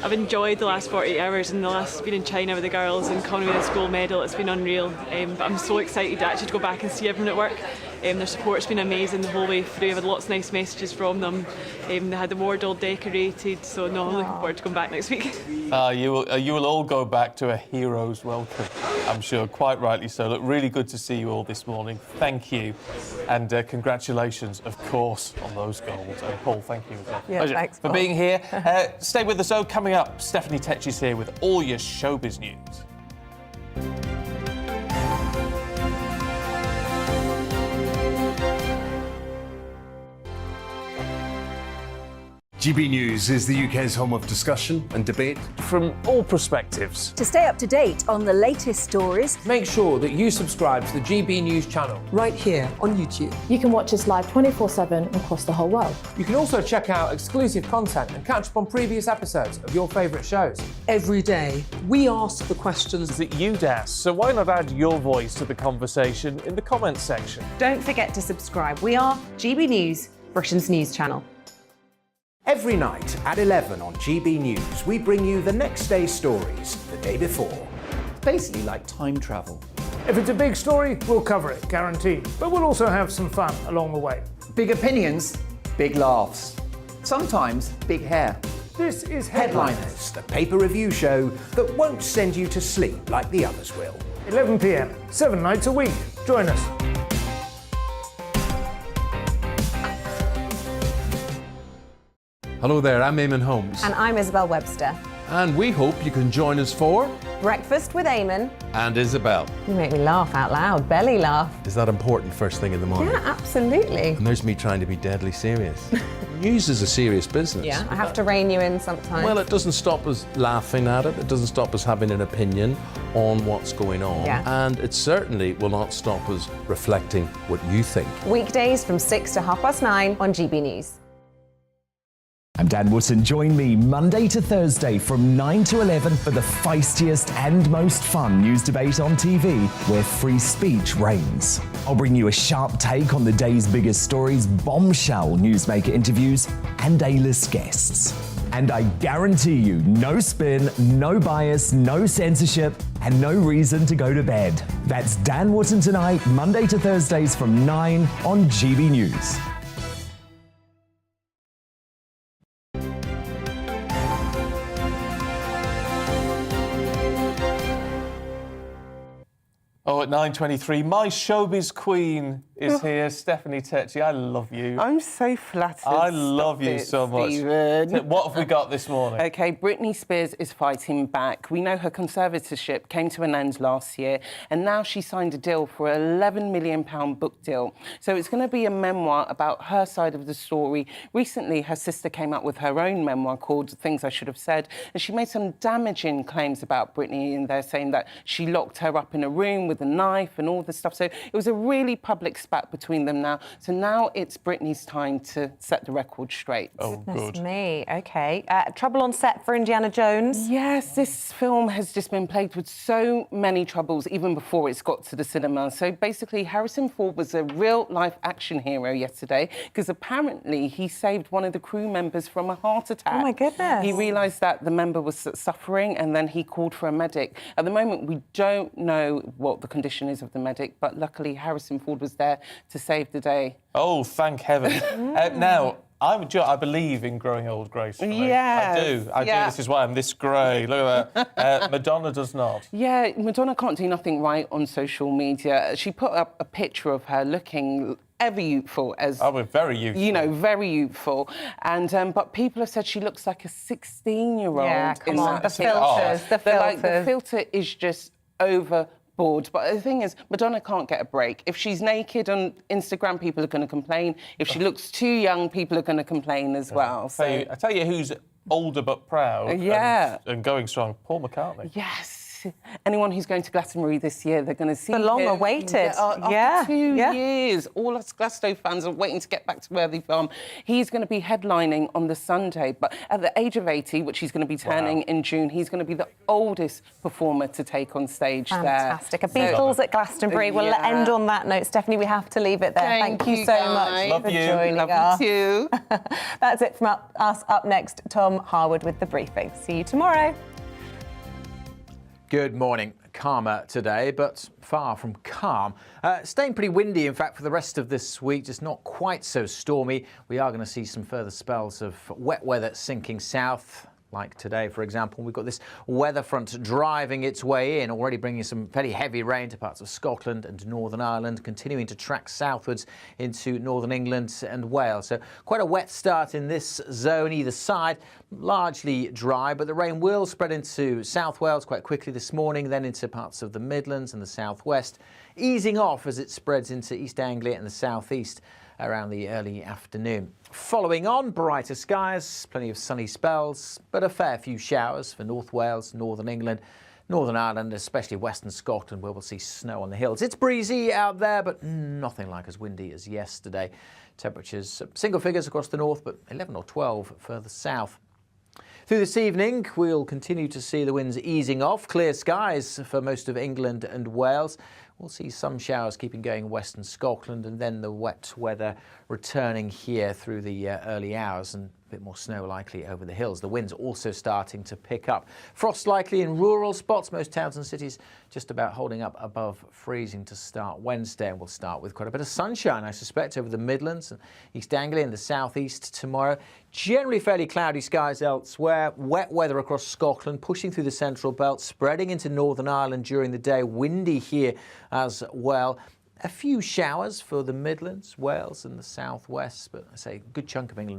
I've enjoyed the last 48 hours and the last being in China with the girls and coming with a gold medal. It's been unreal, but I'm so excited to actually go back and see everyone at work. Their support's been amazing the whole way through. I've had lots of nice messages from them. They had the ward all decorated, so no, I'm looking forward to going back next week. You will all go back to a hero's welcome, I'm sure, quite rightly so. Look, really good to see you all this morning. Thank you, and congratulations, of course, on those goals. And Paul, thank you as well. Yeah, Pleasure thanks, for Paul. being here. Stay with us, though. Coming up, Stephanie Tetchy's here with all your showbiz news. GB News is the UK's home of discussion and debate from all perspectives. To stay up to date on the latest stories, Make sure that you subscribe to the GB News channel right here on YouTube. You can watch us live 24/7 across the whole world. You can also check out exclusive content and catch up on previous episodes of your favourite shows. Every day, we ask the questions that you'd ask, so why not add your voice to the conversation in the comments section? Don't forget to subscribe. We are GB News, Britain's news channel. Every night at 11 on GB News, we bring you the next day's stories the day before. Basically like time travel. If it's a big story, we'll cover it, guaranteed. But we'll also have some fun along the way. Big opinions, big laughs. Sometimes big hair. This is Headliners, the paper review show that won't send you to sleep like the others will. 11 p.m, 7 nights a week. Join us. Hello there, I'm Eamonn Holmes. And I'm Isabel Webster. And we hope you can join us for Breakfast with Eamonn. And Isabel. You make me laugh out loud, belly laugh. Is that important first thing in the morning? Yeah, absolutely. And there's me trying to be deadly serious. News is a serious business. Yeah, I have to rein you in sometimes. Well, it doesn't stop us laughing at it. It doesn't stop us having an opinion on what's going on. Yeah. And it certainly will not stop us reflecting what you think. Weekdays from 6 to 9:30 on GB News. I'm Dan Wootton. Join me Monday to Thursday from 9 to 11 for the feistiest and most fun news debate on TV, where free speech reigns. I'll bring you a sharp take on the day's biggest stories, bombshell newsmaker interviews, and A-list guests. And I guarantee you, no spin, no bias, no censorship, and no reason to go to bed. That's Dan Wootton tonight, Monday to Thursdays from 9 on GB News. Oh, at 9:23, my showbiz queen is here, Stephanie Tetchy. I love you. I'm so flattered. I love you so much. Stephen. What have we got this morning? OK, Britney Spears is fighting back. We know her conservatorship came to an end last year, and now she signed a deal for an £11 million book deal. So it's going to be a memoir about her side of the story. Recently, her sister came out with her own memoir called Things I Should Have Said, and she made some damaging claims about Britney in there, saying that she locked her up in a room with a knife and all this stuff. So it was a really public spat between them now. So now it's Britney's time to set the record straight. Oh, good. Me, OK. Trouble on set for Indiana Jones? Yes, this film has just been plagued with so many troubles even before it's got to the cinema. So basically, Harrison Ford was a real-life action hero yesterday because apparently he saved one of the crew members from a heart attack. Oh, my goodness. He realised that the member was suffering and then he called for a medic. At the moment, we don't know what the condition is of the medic, but luckily Harrison Ford was there to save the day. Oh, thank heaven. Now, I believe in growing old gracefully. Yes, I do. This is why I'm this grey. Look at that. Madonna does not. Yeah, Madonna can't do nothing right on social media. She put up a picture of her looking ever youthful as... Oh, we're very youthful. You know, very youthful. And but people have said she looks like a 16-year-old. Yeah, come in on. that The picture. filters, the They're like, the filters. filter is just overboard. But the thing is, Madonna can't get a break. If she's naked on Instagram, people are going to complain. If she looks too young, people are going to complain as well. So I tell you who's older but proud Yeah. and going strong, Paul McCartney. Yes. anyone who's going to Glastonbury this year, they're going to see The long him. awaited. After 2 years. All us Glasgow fans are waiting to get back to Worthy Farm. He's going to be headlining on the Sunday, but at the age of 80, which he's going to be turning in June, he's going to be the oldest performer to take on stage there. Fantastic. A Beatles at Glastonbury. We'll end on that note. Stephanie, we have to leave it there. Thank you so much for joining us. Love you too. That's it from us. Up next, Tom Harwood with the briefing. See you tomorrow. Good morning. Calmer today, but far from calm. Staying pretty windy, in fact, for the rest of this week, just not quite so stormy. We are going to see some further spells of wet weather sinking south. Like today, for example, we've got this weather front driving its way in, already bringing some fairly heavy rain to parts of Scotland and Northern Ireland, continuing to track southwards into Northern England and Wales. So quite a wet start in this zone either side, largely dry, but the rain will spread into South Wales quite quickly this morning, then into parts of the Midlands and the southwest, easing off as it spreads into East Anglia and the southeast around the early afternoon. Following on, brighter skies, plenty of sunny spells, but a fair few showers for North Wales, Northern England, Northern Ireland, especially Western Scotland, where we'll see snow on the hills. It's breezy out there, but nothing like as windy as yesterday. Temperatures single figures across the north, but 11 or 12 further south. Through this evening, we'll continue to see the winds easing off. Clear skies for most of England and Wales. We'll see some showers keeping going in western Scotland, and then the wet weather returning here through the early hours, and a bit more snow likely over the hills. The wind's also starting to pick up. Frost likely in rural spots. Most towns and cities just about holding up above freezing to start Wednesday. And we'll start with quite a bit of sunshine, I suspect, over the Midlands and East Anglia and the southeast tomorrow. Generally fairly cloudy skies elsewhere. Wet weather across Scotland, pushing through the central belt, spreading into Northern Ireland during the day. Windy here as well. A few showers for the Midlands, Wales and the southwest, but I say a good chunk of England